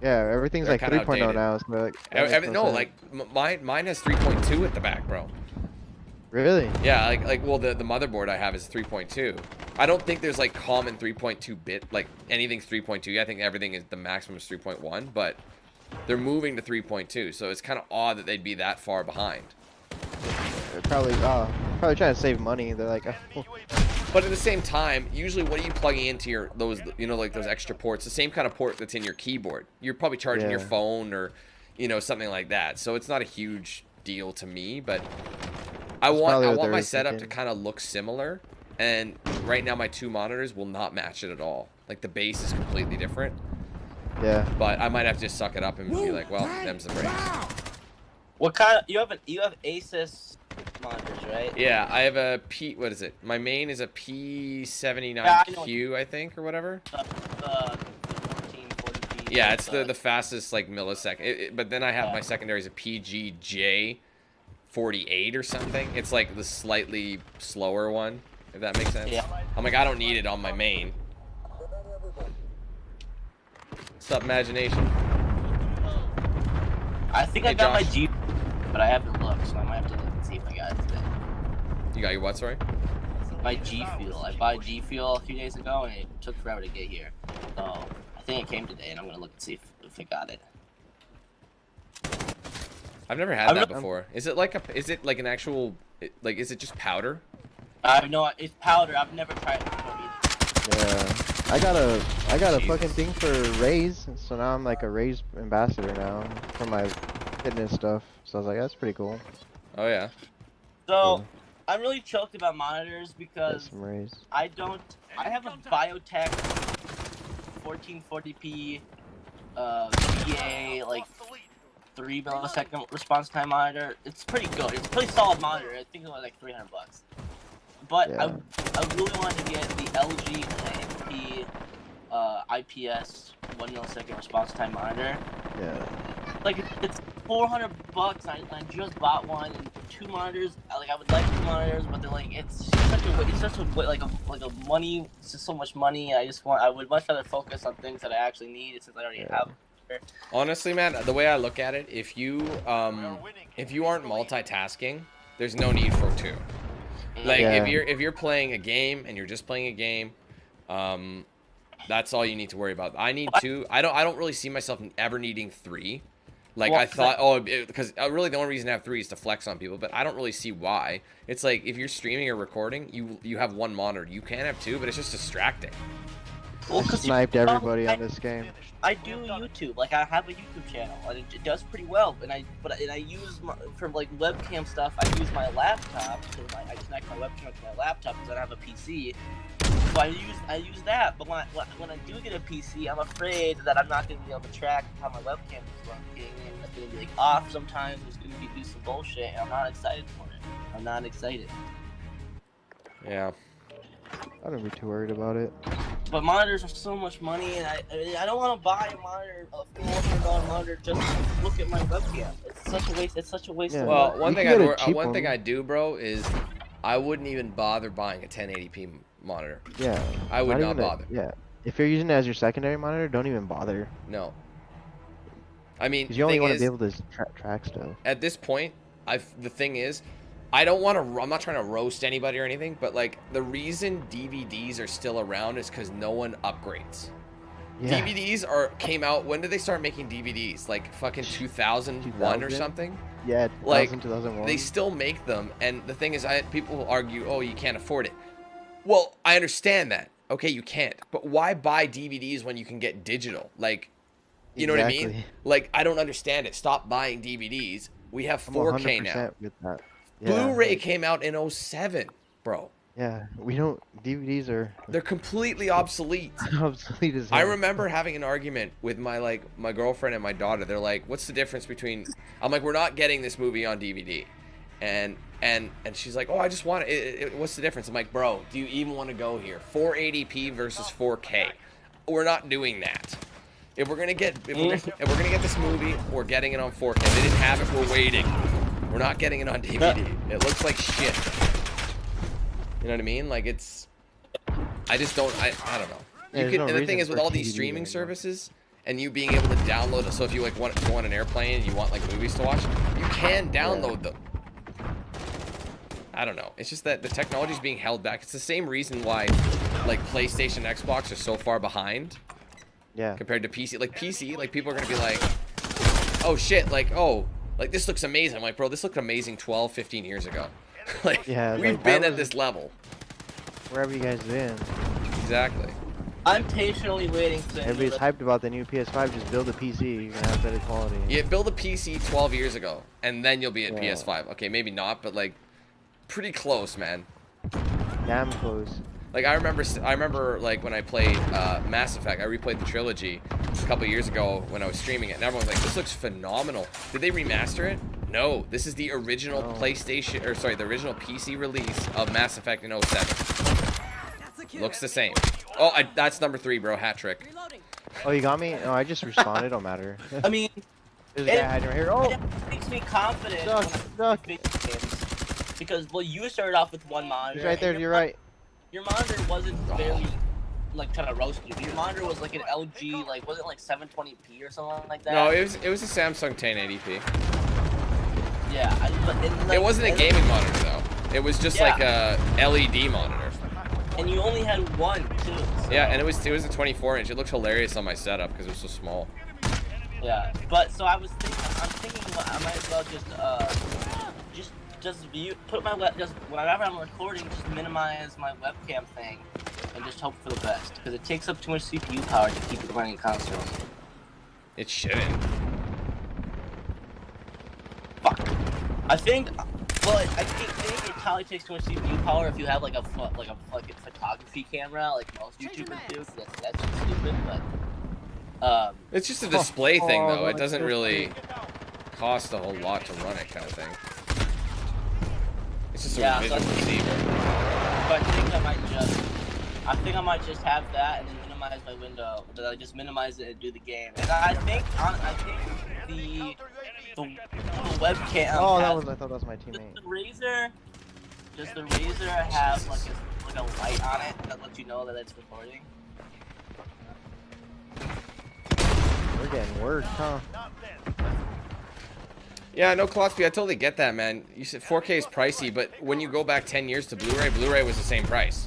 Yeah, everything's like 3.0 now. So like, mine has 3.2 at the back, bro. Really? Yeah, well, the motherboard I have is 3.2. I don't think there's like common 3.2 bit, like anything's 3.2. I think everything is the maximum is 3.1, but they're moving to 3.2, so it's kind of odd that they'd be that far behind. They're probably trying to save money. They're like, But at the same time, usually what are you plugging into those, you know, like those extra ports? The same kind of port that's in your keyboard. You're probably charging your phone or, you know, something like that. So it's not a huge deal to me, but I want my setup to kind of look similar, and right now my 2 monitors will not match it at all. Like the base is completely different. Yeah. But I might have to just suck it up and be like, well, them's the breaks. What kind of you have Asus monitors, right? Yeah, I have a what is it? My main is a P79Q, I think, or whatever. The 1440p. Yeah, it's the fastest like millisecond. But then I have my secondary is a PGJ 48 or something. It's like the slightly slower one, if that makes sense. Yeah. I'm like, I don't need it on my main. What's up, imagination? I think I got my G, but I haven't looked, so I might have to look and see if I got it today. You got your what, sorry? My G Fuel. I bought G Fuel a few days ago, and it took forever to get here. So I think it came today, and I'm gonna look and see if I got it. I've never had that before. Is it like an actual, like, is it just powder? No, it's powder. I've never tried it before either. Yeah, I got a fucking thing for Raze, so now I'm like a Raze ambassador now for my fitness stuff. So I was like, that's pretty cool. Oh yeah. So I'm really choked about monitors because I have a Biotech 1440p VA like 3 millisecond response time monitor. It's pretty good. It's a pretty solid monitor. I think it was like $300. But I really wanted to get the LG 1080p IPS 1 millisecond response time monitor. Yeah. Like it's $400. I just bought one and 2 monitors. Like I would like 2 monitors, but they're like it's such a money. It's just so much money. I would much rather focus on things that I actually need since I already have. Honestly, man, the way I look at it, if you aren't multitasking, there's no need for 2. Like if you're playing a game and you're just playing a game, that's all you need to worry about. I need 2. I don't really see myself ever needing 3. Like I thought, because really the only reason to have 3 is to flex on people, but I don't really see why. It's like if you're streaming or recording, you have 1 monitor. You can have 2, but it's just distracting. Well, I sniped everybody on this game. I do YouTube. Like I have a YouTube channel, and it does pretty well. And I use for like webcam stuff. I use my laptop. So I connect my webcam to my laptop because I don't have a PC. So I use that, but when I do get a PC, I'm afraid that I'm not going to be able to track how my webcam is working, and it's going to be like off sometimes. It's going to be do some bullshit, and I'm not excited for it. I'm not excited. Yeah. I don't be too worried about it. But monitors are so much money, and I don't want to buy a monitor, a $400 monitor, just to look at my webcam. It's such a waste. It's such a waste of Well, money. one thing I do, bro, is I wouldn't even bother buying a 1080p monitor. Yeah. I would not bother. Yeah. If you're using it as your secondary monitor, don't even bother. No. I mean, because you only want to be able to track stuff. At this point, the thing is, I don't want to. I'm not trying to roast anybody or anything, but like the reason DVDs are still around is because no one upgrades. Yeah. DVDs came out. When did they start making DVDs? Like fucking 2001 or something. Yeah, 2000, like 2001. They still make them, and the thing is, people will argue, oh, you can't afford it. Well, I understand that. Okay, you can't, but why buy DVDs when you can get digital? Like, you know what I mean? Like, I don't understand it. Stop buying DVDs. We have 4K now. With that. Yeah, Blu-ray came out in 07, bro. Yeah, we don't. DVDs are. They're completely obsolete. Obsolete as hell. I remember having an argument with my girlfriend and my daughter. They're like, "What's the difference between?" I'm like, "We're not getting this movie on DVD," and she's like, "Oh, I just want it. What's the difference?" I'm like, "Bro, do you even want to go here? 480p versus 4K. We're not doing that. If we're gonna get this movie, we're getting it on 4K. They didn't have it. We're waiting. We're not getting it on DVD. It looks like shit." You know what I mean? Like I just don't. I don't know. And the thing is, with all these streaming services and you being able to download it, so if you like want to go on an airplane and you want like movies to watch, you can download them. I don't know. It's just that the technology is being held back. It's the same reason why like PlayStation, Xbox are so far behind. Yeah. Compared to PC, like people are gonna be like, oh shit, like this looks amazing. I'm like, bro, this looked amazing 12, 15 years ago. Like, yeah, we've been at this level. Wherever you guys been. Exactly. I'm patiently waiting for everybody's hyped about the new PS5. Just build a PC. You're gonna have better quality. Yeah, build a PC 12 years ago, and then you'll be at PS5. Okay, maybe not, but like, pretty close, man. Damn close. Like I remember like when I played Mass Effect. I replayed the trilogy a couple years ago when I was streaming it, and everyone was like, "This looks phenomenal." Did they remaster it? No, this is the original PlayStation, or sorry, the original PC release of Mass Effect in 07. Looks the same. Oh, that's number 3, bro. Hat trick. Oh, you got me? No, I just responded. Don't matter. I mean, there's a guy hiding right here. Oh, it makes me confident when I play video games, because well, you started off with one monitor. He's right there. You're right. Your monitor wasn't very like trying to roast you. Your monitor was like an LG, like was it like 720p or something like that? No, it was a Samsung 1080p. Yeah, it wasn't a gaming monitor though. It was just like a LED monitor. And you only had one too. So. Yeah, and it was a 24-inch. It looked hilarious on my setup because it was so small. Yeah, but so I'm thinking I might as well just put my whenever I'm recording, just minimize my webcam thing and just hope for the best, because it takes up too much CPU power to keep it running constantly. It shouldn't. Fuck. I think it probably takes too much CPU power if you have like a fucking photography camera like most YouTubers do. That's just stupid, but it's just a display thing though. It doesn't really cost a whole lot to run it, kind of thing. It's just a visual receiver. But I think I might just have that and then minimize my window. That I just minimize it and do the game. And I think the webcam. Oh, I thought that was my teammate. Does the Razer have like a light on it that lets you know that it's recording? We're getting worked, huh? Yeah, no, Klotsky, I totally get that, man. You said 4K is pricey, but when you go back 10 years to Blu-ray was the same price.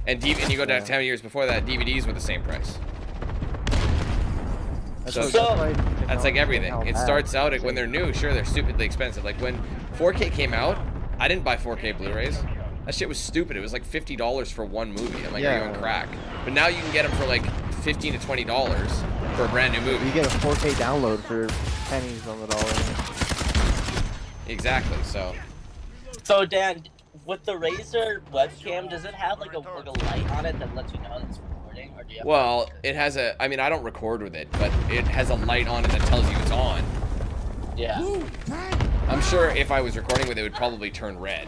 And you go down 10 years before that, DVDs were the same price. That's like everything. It starts out when they're new, sure, they're stupidly expensive. Like when 4K came out, I didn't buy 4K Blu-rays. That shit was stupid. It was like $50 for one movie. I'm like, are you on crack? But now you can get them for like $15 to $20 for a brand new movie. You get a 4K download for pennies on the dollar. Exactly. So Dan, with the Razer webcam, does it have like a light on it that lets you know it's recording, or do you have Well, it has a. I mean, I don't record with it, but it has a light on it that tells you it's on. Yeah. Move, tank, I'm sure if I was recording with it, it would probably turn red.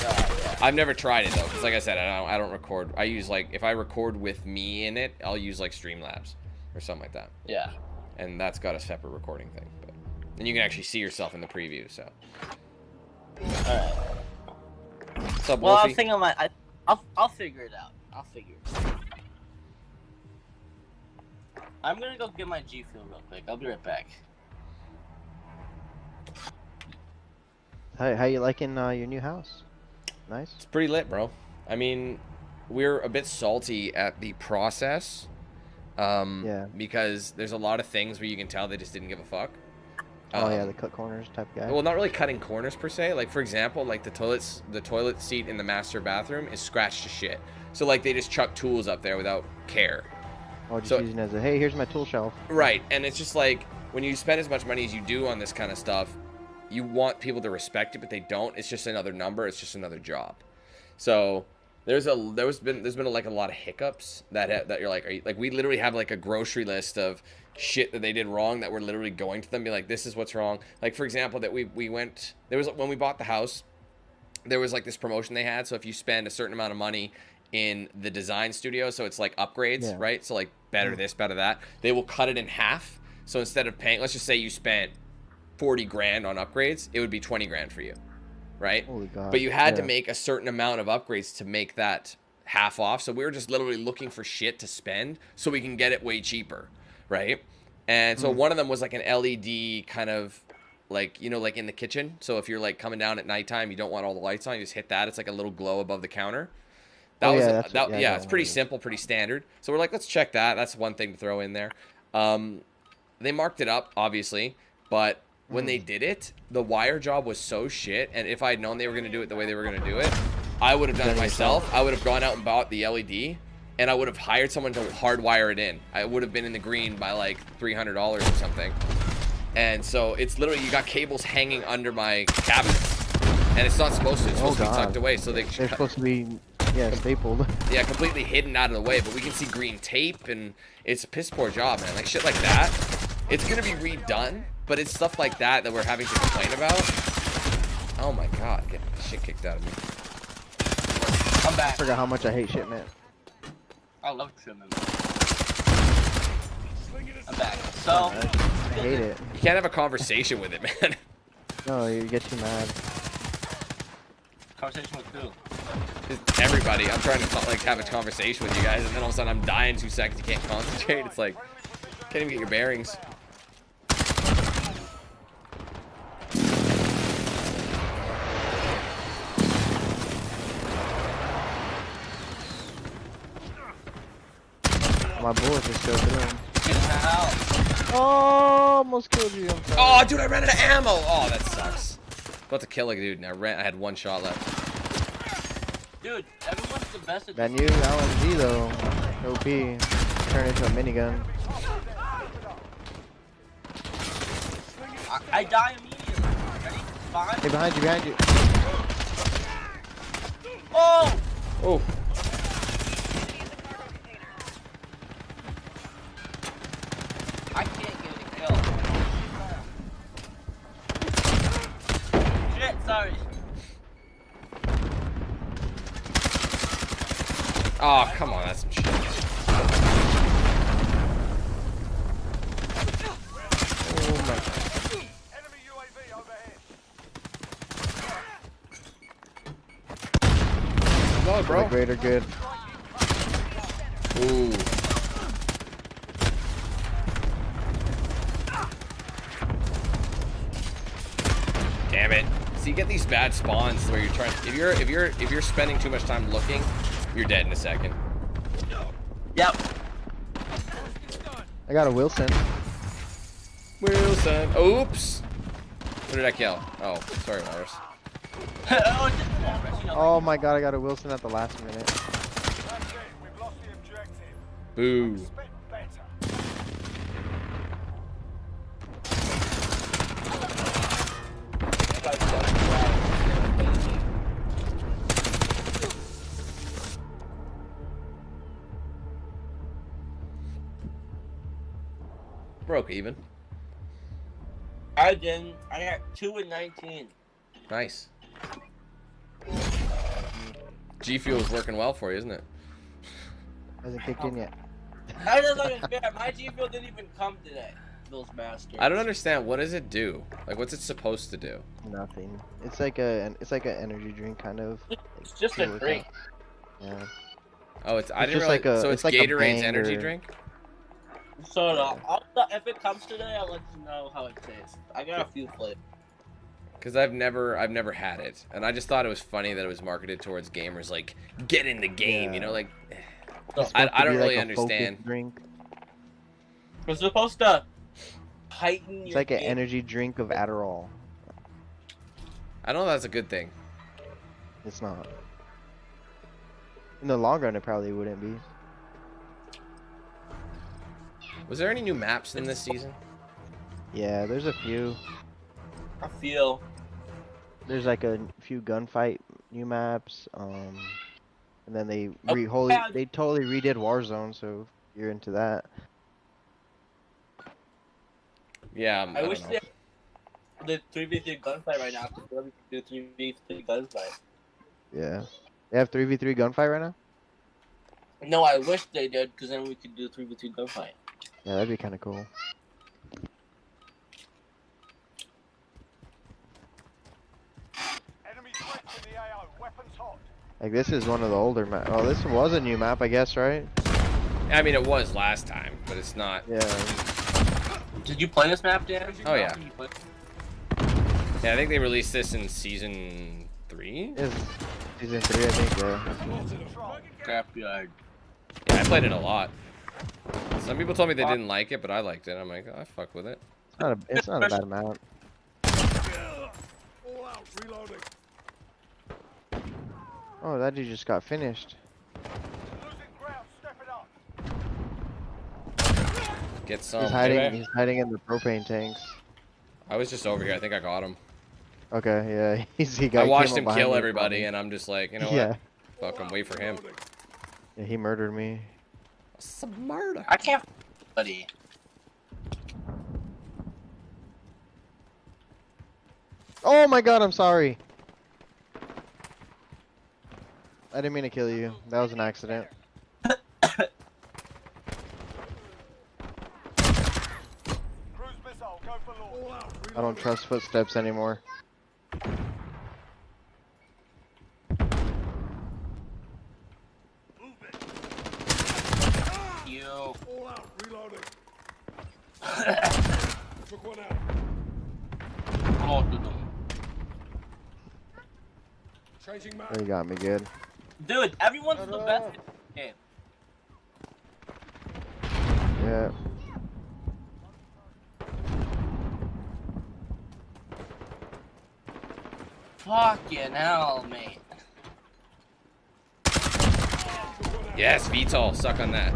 Yeah. I've never tried it though, because like I said, I don't record. I use like if I record with me in it, I'll use like Streamlabs or something like that. Yeah. And that's got a separate recording thing, but and you can actually see yourself in the preview. So. Alright. What's up, Well, I Wolfie? was thinking I'll figure it out. I'll figure it out. I'm gonna go get my G Fuel real quick. I'll be right back. How you liking your new house? Nice. It's pretty lit, bro. I mean, we're a bit salty at the process. Yeah. Because there's a lot of things where you can tell they just didn't give a fuck. Oh yeah, the cut corners type guy. Well, not really cutting corners per se. Like for example, like the toilet seat in the master bathroom is scratched to shit. So like they just chuck tools up there without care. Oh, just so- using it as a hey, here's my tool shelf. Right, and it's just like when you spend as much money as you do on this kind of stuff, you want people to respect it, but they don't. It's just another number. It's just another job. So there's been like a lot of hiccups that you're like, like we literally have like a grocery list of shit that they did wrong that we're literally going to them, be like, this is what's wrong. Like for example, that we went, there was when we bought the house, there was like this promotion they had. So if you spend a certain amount of money in the design studio, so it's like upgrades, Yeah. right? So like better this, better that, they will cut it in half. So instead of paying, let's just say you spent 40 grand on upgrades, it would be 20 grand for you, right? Holy God. But you had to Yeah. make a certain amount of upgrades to make that half off. So we were just literally looking for shit to spend so we can get it way cheaper, right? And so one of them was like an LED kind of like, you know, like in the kitchen. So if you're like coming down at nighttime, you don't want all the lights on, you just hit that. It's like a little glow above the counter. That Oh, was yeah, a- that's that, what- yeah, I yeah, got it's one pretty of those. simple, pretty standard. So we're like, let's check that. That's one thing to throw in there. They marked it up, obviously, but when they did it, the wire job was so shit. And if I had known they were going to do it the way they were going to do it, I would have done it myself. I would have gone out and bought the LED, and I would have hired someone to hardwire it in. I would have been in the green by like $300 or something. And so it's literally, you got cables hanging under my cabinets, and it's not supposed to. It's supposed to be God. tucked away. So They're supposed to be, yeah, stapled. yeah, completely hidden out of the way, but we can see green tape, and it's a piss poor job, man. Like shit like that, it's gonna be redone, but it's stuff like that that we're having to complain about. Oh my God, getting the shit kicked out of me. I'm I back. forgot how much I hate shipment. I love trimming. I'm back. So, I hate it. You can't have a conversation with it, man. No, you get too mad. conversation with who? Just everybody. I'm trying to like have a conversation with you guys, and then all of a sudden I'm dying 2 seconds. You can't concentrate. It's like can't even get your bearings. My bullets just go through him. Get out. Oh, almost killed you. I'm sorry. Oh, dude, I ran out of ammo. Oh, that sucks. About to kill a dude, and I had 1 shot left. Dude, everyone's the best at That new LMG though, OP, turned into a minigun. I die immediately. Ready? Fine. Hey, behind you, behind you. Oh! Oh. I can't get a kill. Shit, sorry. Oh, come on, that's some shit. Oh my. Enemy UAV overhead. Go, For bro. the greater good. Ooh. Damn it. So you get these bad spawns where you're trying if you're spending too much time looking, you're dead in a second. Yep. I got a Wilson. Wilson. Oops. Who did I kill? Oh, sorry, Morris. Oh, it's just, you know, Oh my god, I got a Wilson at the last minute. That's it. We've lost the objective. Boo. Expect better. Broke even. I didn't. I got 2 and 19. Nice. G Fuel is working well for you, isn't it? Hasn't kicked in yet. That doesn't even fair. My G Fuel didn't even come today. Those bastards. I don't understand. What does it do? Like, what's it supposed to do? Nothing. It's like an energy drink kind of. It's just a drink. Yeah. Oh, it's I didn't just realize. like a- So it's it's like a Gatorade's Bang energy or- drink. So if it comes today, I'll let you know how it tastes. I got a few flavors. Because I've never had it, and I just thought it was funny that it was marketed towards gamers, like get in the game, you know, like It's I supposed to don't be really like a focused understand. Drink. It's supposed to heighten It's your like an game. energy drink of Adderall. I don't know if that's a good thing. It's not. In the long run, it probably wouldn't be. Was there any new maps in this season? Yeah, there's a few. I feel. There's like a few gunfight new maps. And then they yeah. they totally redid Warzone. So if you're into that. Yeah, I don't wish know. they did 3v3 gunfight right now. Because we could do 3v3 gunfight. Yeah. They have 3v3 gunfight right now. No, I wish they did, because then we could do 3v2 gunfight. Yeah, that'd be kind of cool. Enemy threats in the AO. Weapons hot. Like this is one of the older maps. Oh, this was a new map, I guess, right? I mean, it was last time, but it's not. Yeah. Did you play this map, Dan? Oh, yeah. You played- Yeah, I think they released this in season 3. It's season 3, I think. Yeah. Scrapyard. Yeah, I played it a lot. Some people told me they didn't like it, but I liked it. I'm like, oh, I fuck with it. It's not a bad map. All out, reloading. Oh, that dude just got finished. Losing ground. Step it up. Get some. He's hiding. baby. He's hiding in the propane tanks. I was just over here. I think I got him. Okay, yeah. He I got. watched him kill everybody, and I'm just like, you know Yeah. what? Fuck him. Wait for him. Yeah, he murdered me. Some murder. I can't. Buddy. Oh my god, I'm sorry. I didn't mean to kill you. That was an accident. Cruise missile. Go for launch. All out, I don't trust footsteps anymore. Move it. You. All out, reloading. Took one out. Both of them. Changing map. Oh, you got me good. Dude, everyone's the best in the game. Yeah. Fucking hell, mate. Yes, VTOL. Suck on that.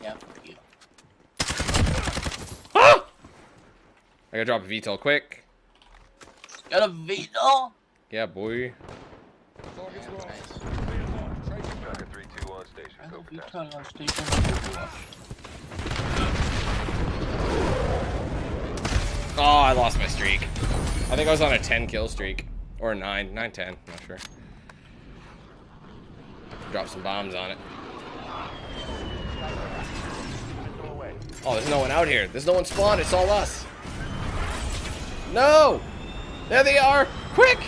Yeah, fuck you. Ah! I gotta drop a VTOL quick. Got a veto? Yeah, boy. Target's lost. Nice. Being locked. Changing map. Tracker 3-2 on station. I hope Copy you that. turn on station. Oh, I lost my streak. I think I was on a 10 kill streak. Or 9, 10, not sure. Drop some bombs on it. Oh, there's no one out here. There's no one spawned. It's all us. No! There they are! Quick!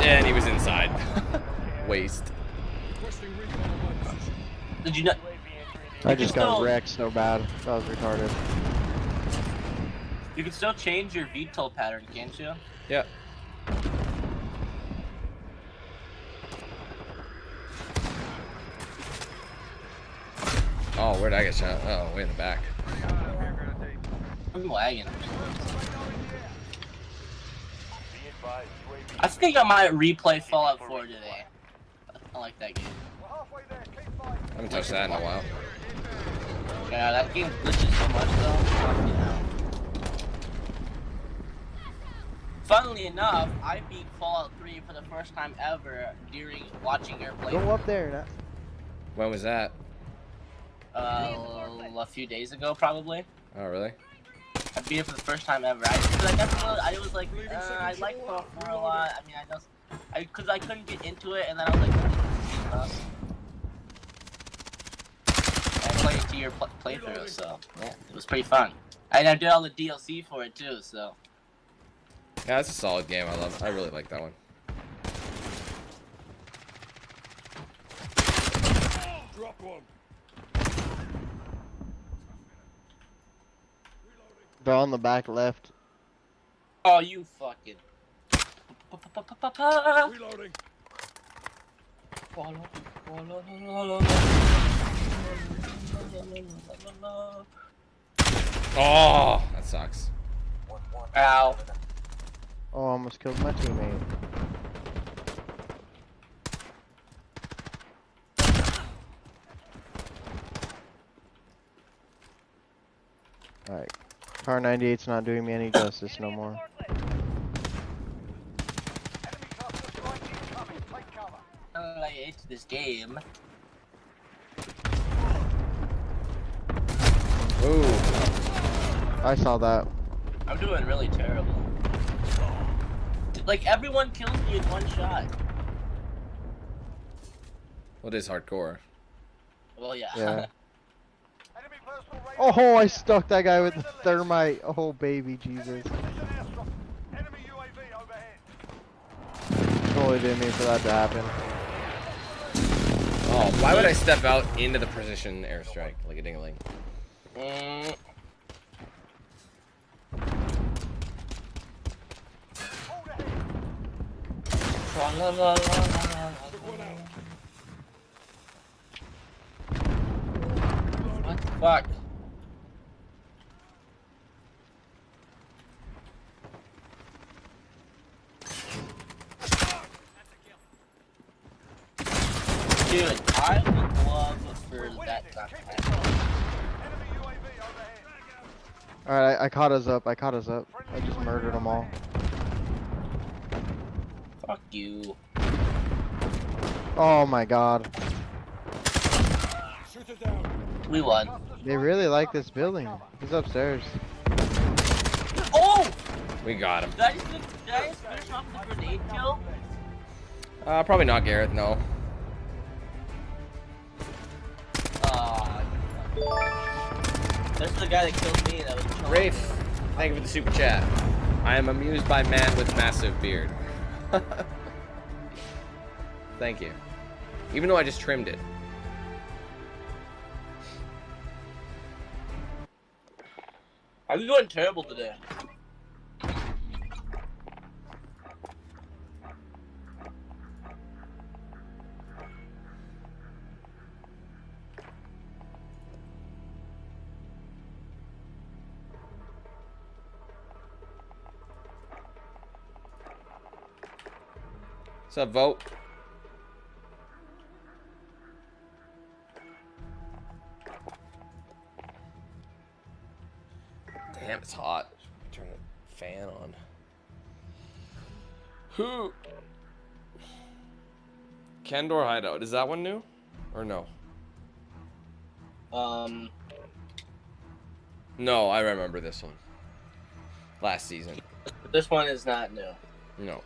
And he was inside. Waste. Requesting recon on my position. Did you not? I just got still- wrecked so bad. That was retarded. You can still change your VTOL pattern, can't you? Yeah. Oh, where'd I get shot? Oh, way in the back. I'm lagging. I think I might replay Fallout 4 today. I like that game. I haven't touched that in a while. Yeah, that game glitches so much though. Fucking hell. Funnily enough, I beat Fallout 3 for the first time ever during watching your Go playthrough. up there. When was that? A few days ago, probably. Oh, really? I beat it for the first time ever. I was like, I like Pro 4 a lot. I mean, because I couldn't get into it, and then I was like, I played a 2-year playthrough, so yeah, it was pretty fun. And I did all the DLC for it too, so. Yeah, it's a solid game. I really like that one. Drop one. They're on the back left. Oh, you fucking. Reloading. Oh, that sucks. Ow. Oh, I almost killed my teammate. Alright. Car 98's not doing me any justice no more. I hate this game. Ooh. I saw that. I'm doing really terrible. Like, everyone kills me in one shot. Well, it is hardcore. Well, yeah. Yeah. Oh, I stuck that guy with the thermite. Oh, baby Jesus. Totally didn't mean for that to happen. Oh, why would I step out into the precision airstrike like a ding-a-ling? What the fuck? Dude, I would love for that to happen. Alright, I caught us up. I just murdered them all. Fuck you. Oh my god. Shoot it down. We won. They really like this building. He's upstairs. Oh! We got him. Did I just finish off the grenade kill? Probably not Gareth, no. This is the guy that killed me. That was Rafe, thank you for the super chat. I am amused by man with massive beard. Thank you. Even though I just trimmed it. I'm doing terrible today. What's up, Vote? Damn, it's hot. Turn the fan on. Who? Kendor Hideout. Is that one new? Or no? No, I remember this one. Last season. This one is not new. No.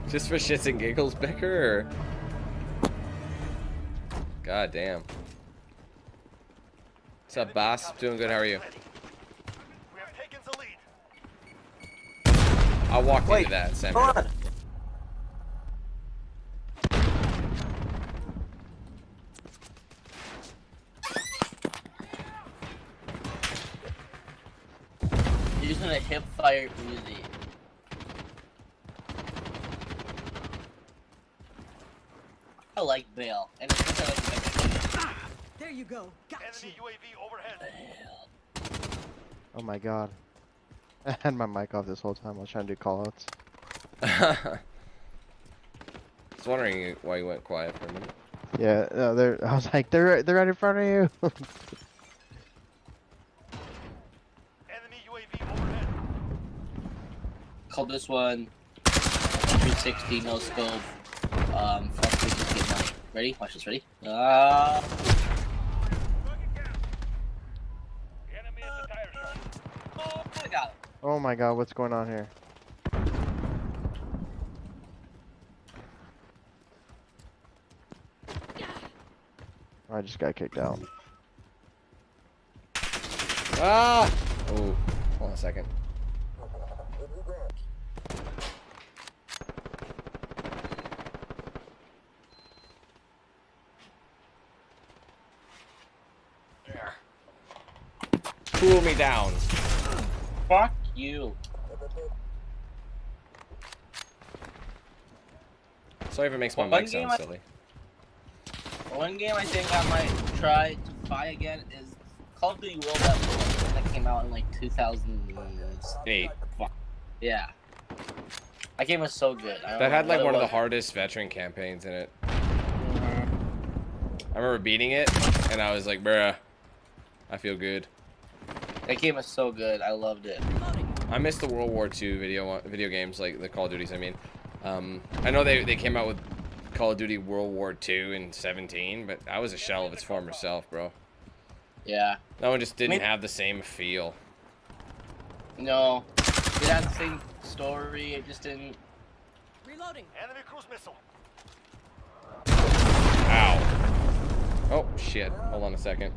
Just for shits and giggles, Becker? Or... God damn. What's up, boss? Doing good, how are you? We have taken the lead. I walked into that, Sam. Come on. You're just to hip fire Uzi. I like Bale, and it's because I like the There you go. Gotcha. Enemy UAV overhead. Bale. Oh my god. I had my mic off this whole time. I was trying to do callouts. I was wondering why you went quiet for a minute. Yeah, no, I was like, they're right in front of you. Enemy UAV overhead. Called this one 360 no scope. Fuck, we just get money. Ready? Watch this. Ready? Enemy at the tire shop. Oh, I got it. Oh my god, what's going on here? I just got kicked out. Ah! Oh, hold on a second. There. Cool me down. Fuck you. Sorry if it makes my Well, mic sound one game silly. One game I think I might try to buy again is Call of Duty World at War that came out in like 2008. Yeah. That game was so good. That had like one of the hardest veteran campaigns in it. I remember beating it, and I was like, bruh, I feel good. That game was so good. I loved it. I miss the World War II video games, like the Call of Duties, I mean. I know they came out with Call of Duty World War II in 17, but that was a shell of its former self, bro. Yeah. That one just didn't have the same feel. No. It had the same story, it just didn't... Reloading. Enemy cruise missile. Ow. Oh, shit. Hold on a second.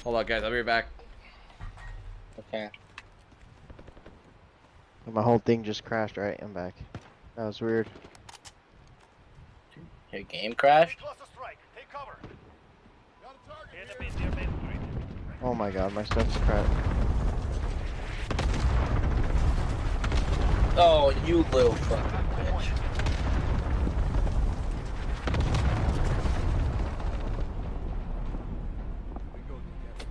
Hold on, guys. I'll be right back. Okay. My whole thing just crashed, right? I'm back. That was weird. Your game crashed? Cluster strike. Take cover. Enemy near Main Street. Oh my god, my stuff's crashed. Oh, you little fucking bitch. We go together.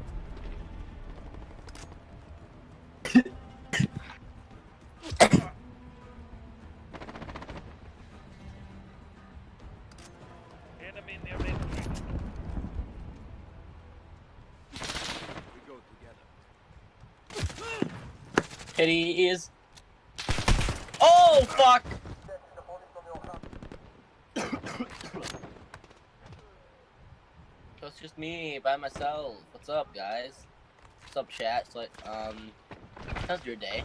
Enemy near Main Street. We go together. Pity is... Oh, fuck! So it's just me by myself. What's up, guys? What's up, chat? So, how's your day?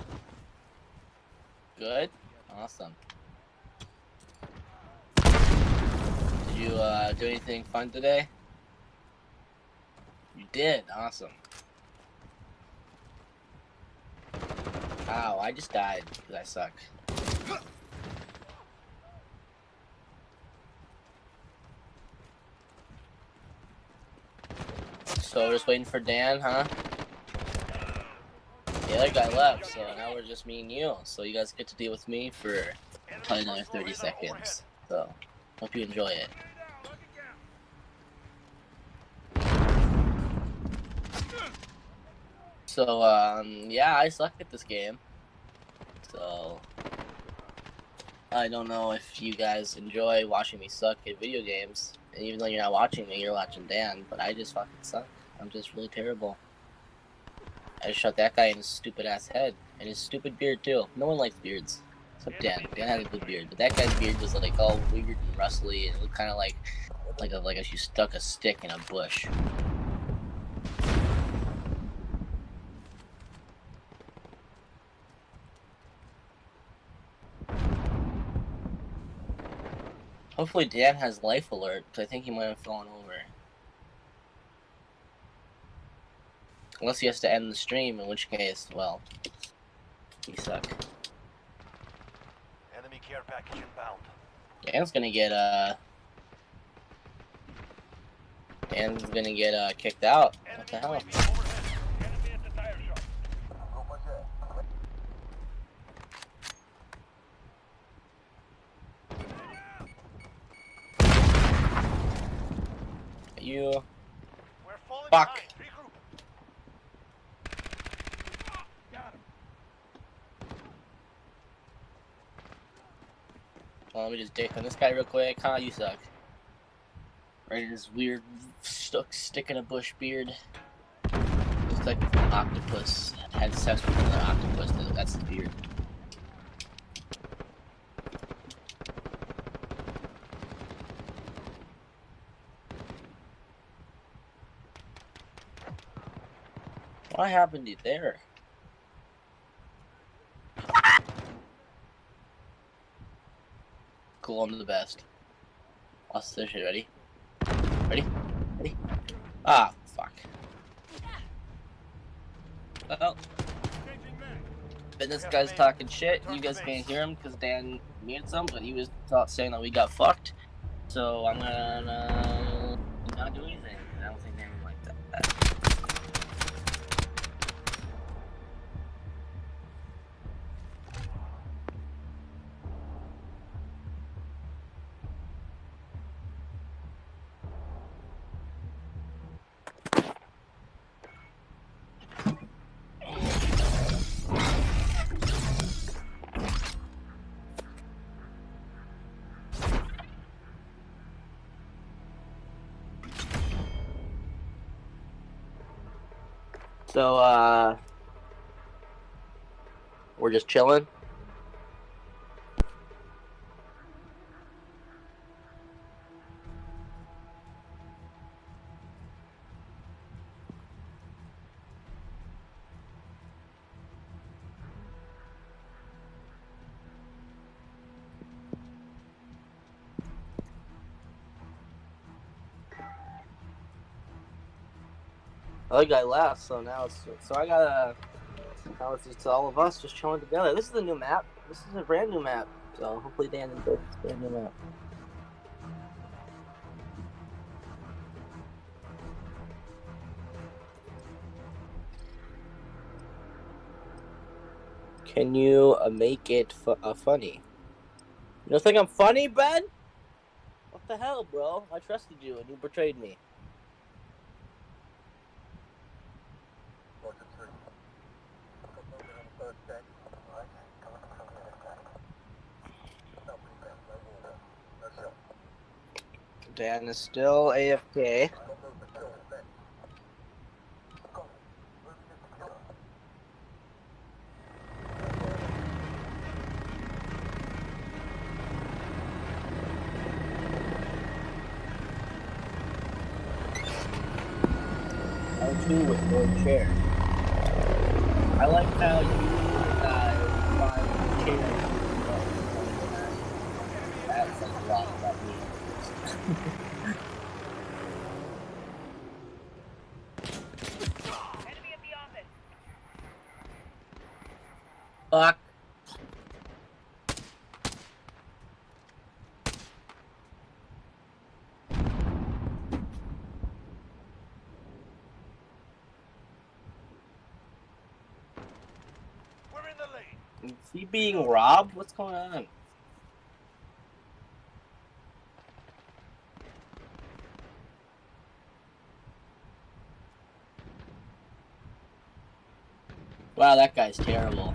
Good? Awesome. Did you, do anything fun today? You did? Awesome. Wow, I just died because I suck. So we're just waiting for Dan, huh? The other guy left, so now we're just me and you. So you guys get to deal with me for probably another 30 seconds. So, hope you enjoy it. So, yeah, I suck at this game. So, I don't know if you guys enjoy watching me suck at video games. And even though you're not watching me, you're watching Dan, but I just fucking suck. I'm just really terrible. I just shot that guy in his stupid ass head. And his stupid beard, too. No one likes beards. Except Dan. Dan had a good beard. But that guy's beard was like all weird and rustly. And it looked kind of like if you stuck a stick in a bush. Hopefully Dan has life alert, because I think he might have fallen over. Unless he has to end the stream, in which case, well, he suck. Enemy care package inbound. Dan's gonna get kicked out. What the hell? Enemy at the tire shop. you? We're falling Fuck. behind. Regroup. Got him. Let me just dick on this guy real quick. Huh, you suck. Right in his weird stick in a bush beard. Looks like an octopus had sex with another octopus. That's the beard. What happened to you there? Cool, I'm the best. Watch this shit. Ready? Ready? Ready? Ah, fuck. Well, and this guy's talking shit. You guys can't hear him because Dan muted some, but he was saying that we got fucked. So I'm gonna not do anything. I don't think anything like that. So, we're just chilling. Other guy left, so now now it's just all of us just chilling together. This is the new map. This is a brand new map. So hopefully Dan enjoys this brand new map. Can you make it funny? You don't think I'm funny, Ben? What the hell, bro? I trusted you and you betrayed me. Dan is still AFK. How to with your chair. I like how you find chairs. That's like a lot about me. Enemy at the office. Fuck. We're in the lead. Is he being robbed? What's going on? Wow, that guy's terrible.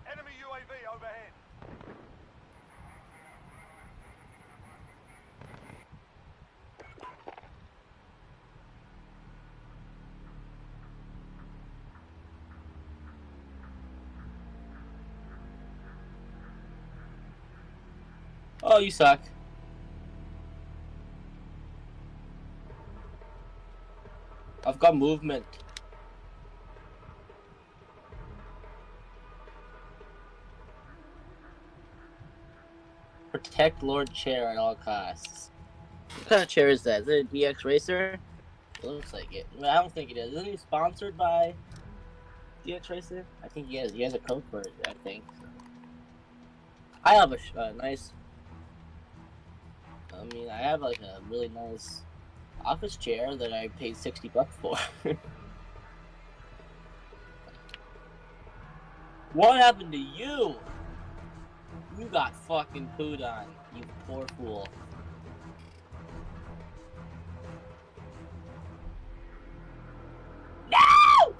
Enemy UAV overhead. Oh, you suck. I've got movement. Protect Lord Chair at all costs. What kind of chair is that? Is it a DX Racer? It looks like it. I don't think it is. Isn't he sponsored by DX Racer? I think he is. He has a code for it, I think. I have a nice... I mean, I have like a really nice office chair that I paid $60 for. What happened to you? You got fucking pooed on, you poor fool. No!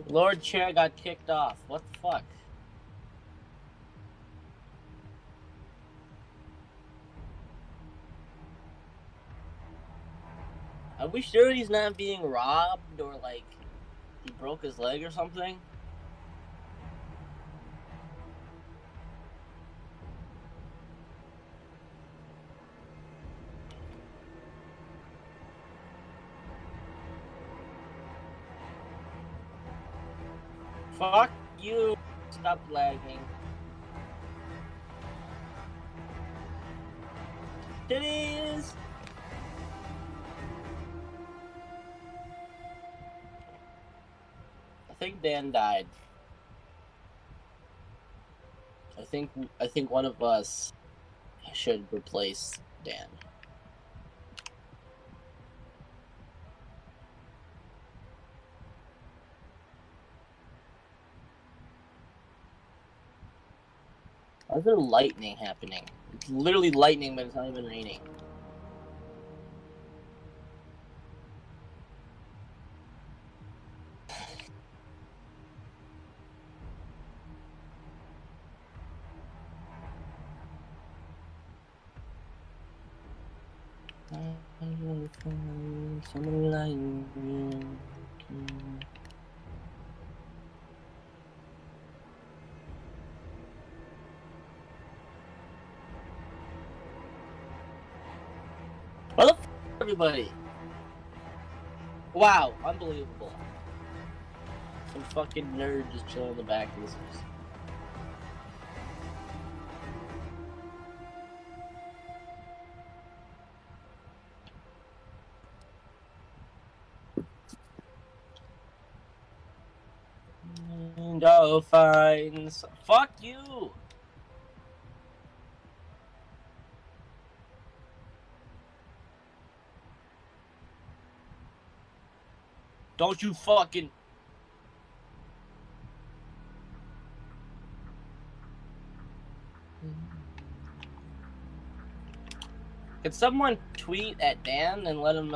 Lord Chair got kicked off. What the fuck? Are we sure he's not being robbed or like he broke his leg or something? Fuck you. Stop lagging. Titties! I think Dan died. I think one of us should replace Dan. Why is there lightning happening? It's literally lightning, but it's not even raining. Somebody like you. What the f, everybody? Wow, unbelievable. Some fucking nerd just chilling in the back of this. Dolphins. Fuck you! Don't you fucking... Can someone tweet at Dan and let him,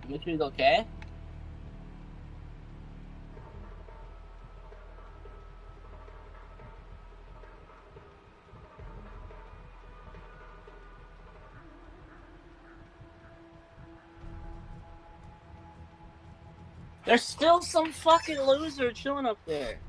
make sure he's okay? There's still some fucking loser chilling up there.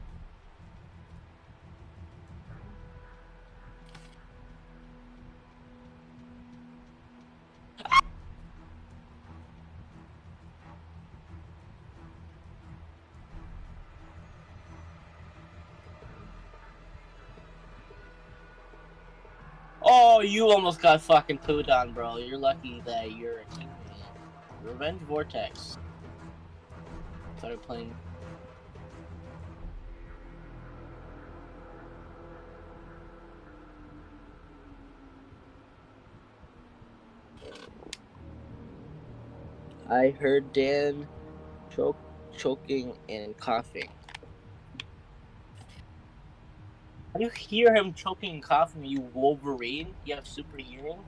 Oh, you almost got fucking pooed on, bro. You're lucky that you're a teammate. Revenge Vortex. Started playing. I heard Dan choking and coughing. How do you hear him choking and coughing? You Wolverine? You have super hearing?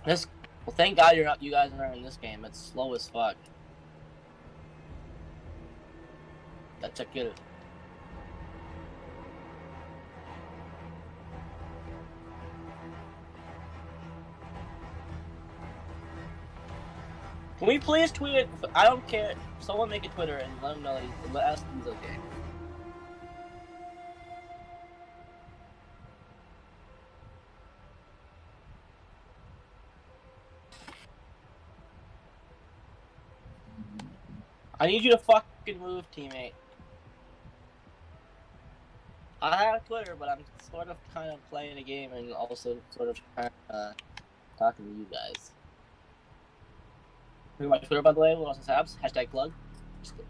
This. Well, thank God you guys are in this game. It's slow as fuck. That's a good. Can we please tweet it? I don't care. Someone make a Twitter and let him know. Let us he's okay. I need you to fucking move, teammate. I have Twitter, but I'm sort of kind of playing a game and also sort of talking to you guys. Who my Twitter, by the way? What else is #? Hashtag plug. Just kidding.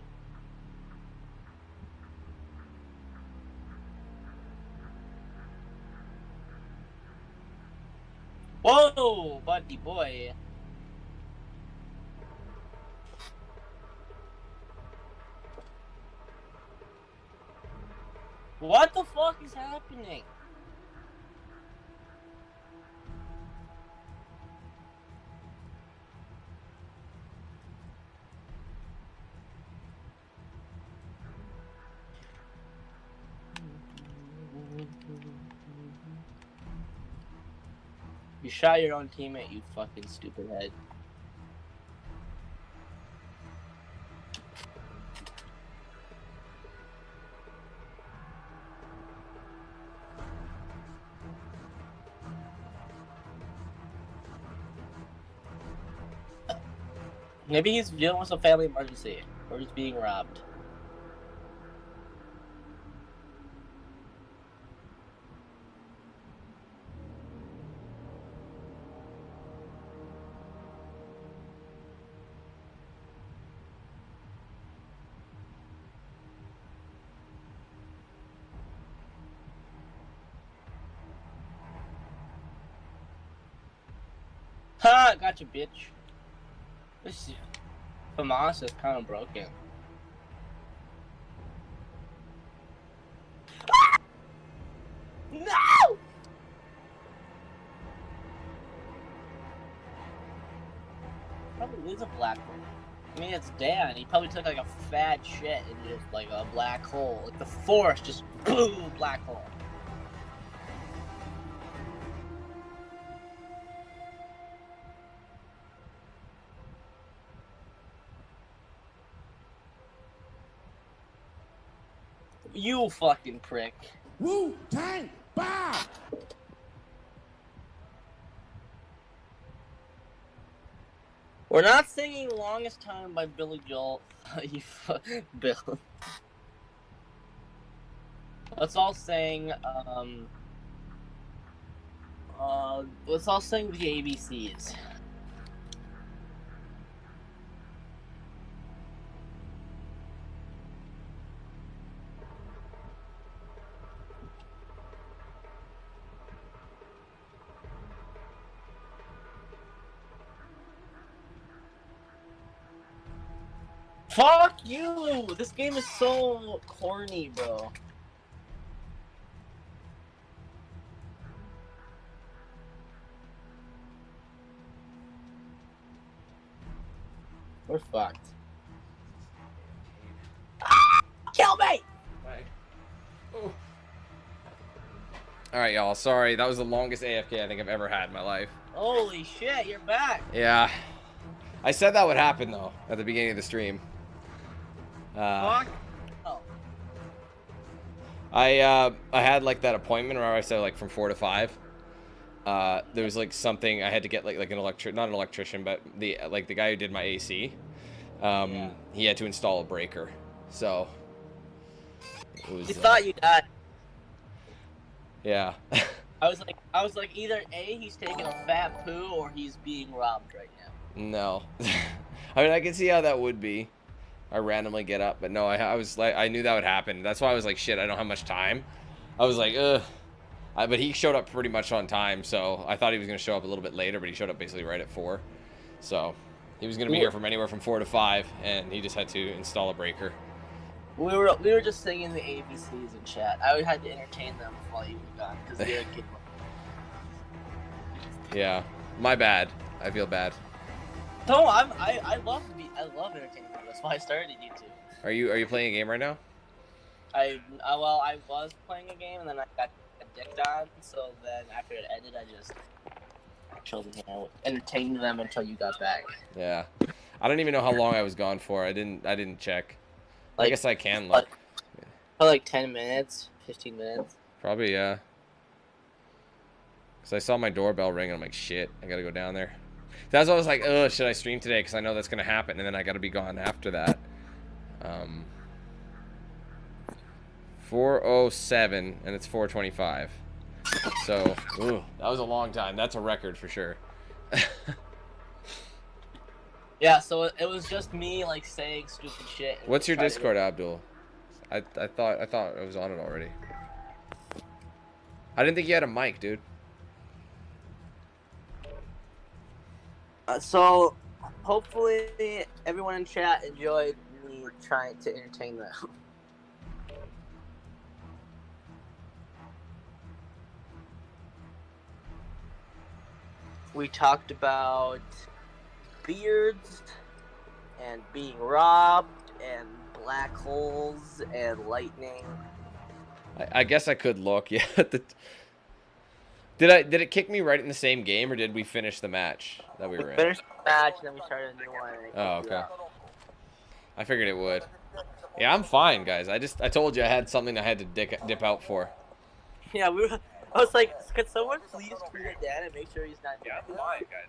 Whoa, buddy boy. What the fuck is happening? You shot your own teammate, you fucking stupid head. Maybe he's dealing with a family emergency, or he's being robbed. Ha! Gotcha, bitch. This FAMAS is kind of broken. Ah! No! Probably is a black hole. I mean, it's Dan. He probably took like a fat shit and just like a black hole. Like the force just boom, black hole. You fucking prick. Wu-Tang, bow! We're not singing Longest Time by Billy Joel. Bill. Let's all sing, let's all sing the ABCs. Fuck you! This game is so corny, bro. We're fucked. Ah! Kill me! Alright, y'all. Sorry. That was the longest AFK I think I've ever had in my life. Holy shit, you're back. Yeah. I said that would happen, though, at the beginning of the stream. Fuck. Oh. I had, like, that appointment where I said, like, from 4 to 5. There was, like, something I had to get, like an not an electrician, but the guy who did my AC. Yeah. He had to install a breaker. So, it was... You thought you died. Yeah. I was like, either A, he's taking a fat poo, or he's being robbed right now. No. I mean, I can see how that would be. I randomly get up, but no, I was like, I knew that would happen. That's why I was like, shit, I don't have much time. I was like, ugh. But he showed up pretty much on time, so I thought he was going to show up a little bit later, but he showed up basically right at 4. So, he was going to be here from anywhere from 4 to 5, and he just had to install a breaker. We were just singing the ABCs in chat. I had to entertain them while you were gone, because they're a kid. Yeah, my bad. I feel bad. No, I love entertaining them. That's why I started YouTube. Are you playing a game right now? I was playing a game, and then I got dicked on, so then after it ended, I just chilled in here, entertained them until you got back. Yeah. I don't even know how long I was gone for. I didn't check. Like, I guess I can look. Probably like 10 minutes, 15 minutes. Probably, yeah. Because I saw my doorbell ring, and I'm like, shit, I gotta go down there. That's why I was like, oh, should I stream today? Because I know that's going to happen, and then I got to be gone after that. 4:07, and it's 4:25. So, ooh, that was a long time. That's a record for sure. Yeah, so it was just me like saying stupid shit. And What's your trying to- Discord, Abdul? I thought I was on it already. I didn't think you had a mic, dude. So hopefully everyone in chat enjoyed me trying to entertain them. We talked about beards and being robbed and black holes and lightning. I guess I could look. Yeah. Did it kick me right in the same game, or did we finish the match that we We were in? finished the match and then we started a new one. And it Oh, kicked you okay. out. I figured it would. Yeah, I'm fine, guys. I told you I had something I had to dip out for. Yeah, I was like, could someone please tweet at Dan and make sure he's not dead? Yeah, I'm fine, guys.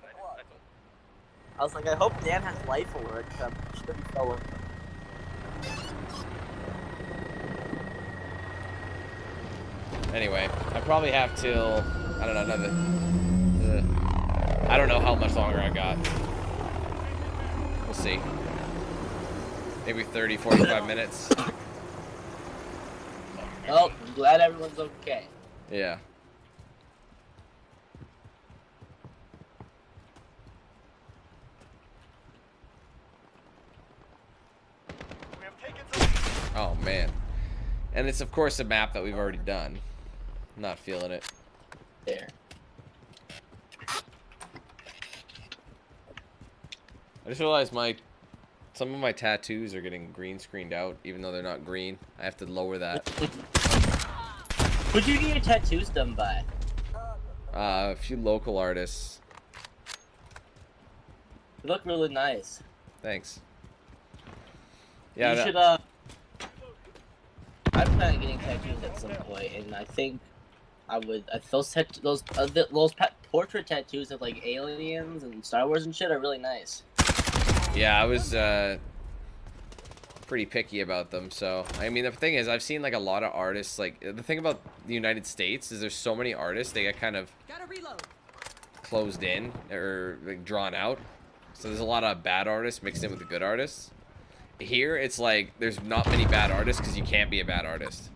I was like, I hope Dan has life alert. I'm sure he's so. Anyway, I probably have till, I don't know, I don't know how much longer I got. We'll see. Maybe 30, 45 minutes. Well, I'm glad everyone's okay. Yeah. We have taken some. Oh, man. And it's, of course, a map that we've already done. Not feeling it. There. I just realized some of my tattoos are getting green screened out, even though they're not green. I have to lower that. Who'd you get your tattoos done by? A few local artists. They look really nice. Thanks. Yeah, You that- should, I'm planning on getting tattoos at some point, and I think I would. Those portrait tattoos of like aliens and Star Wars and shit are really nice. Yeah, I was pretty picky about them. So, I mean, the thing is, I've seen like a lot of artists. Like, the thing about the United States is there's so many artists, they get kind of Gotta reload. closed in or like drawn out. So there's a lot of bad artists mixed in with the good artists. Here, it's like there's not many bad artists because you can't be a bad artist.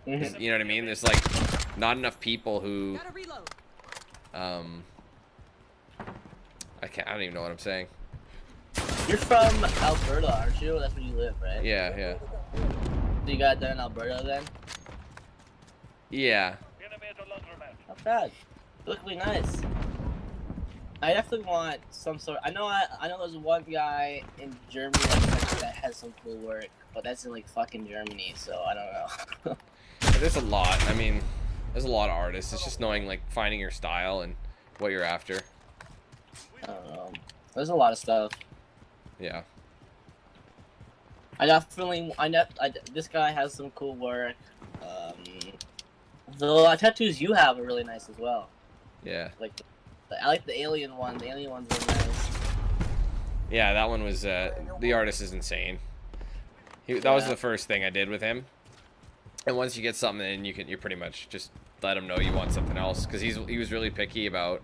You know what I mean? There's like not enough people who Gotta reload. I don't even know what I'm saying. You're from Alberta, aren't you? That's where you live, right? Yeah, yeah. So you got done in Alberta then? Yeah. Enemy at the laundromat. Not bad. You look really nice. I definitely want some sort. I know there's one guy in Germany that has some cool work, but that's in like fucking Germany, so I don't know. There's a lot. I mean, there's a lot of artists. It's just knowing, like, finding your style and what you're after. I don't know. There's a lot of stuff. Yeah. This guy has some cool work. The tattoos you have are really nice as well. Yeah. I like the alien one. The alien one's really nice. Yeah, that one was, the artist is insane. That was the first thing I did with him. And once you get something in, you pretty much just let him know you want something else. Because he was really picky about,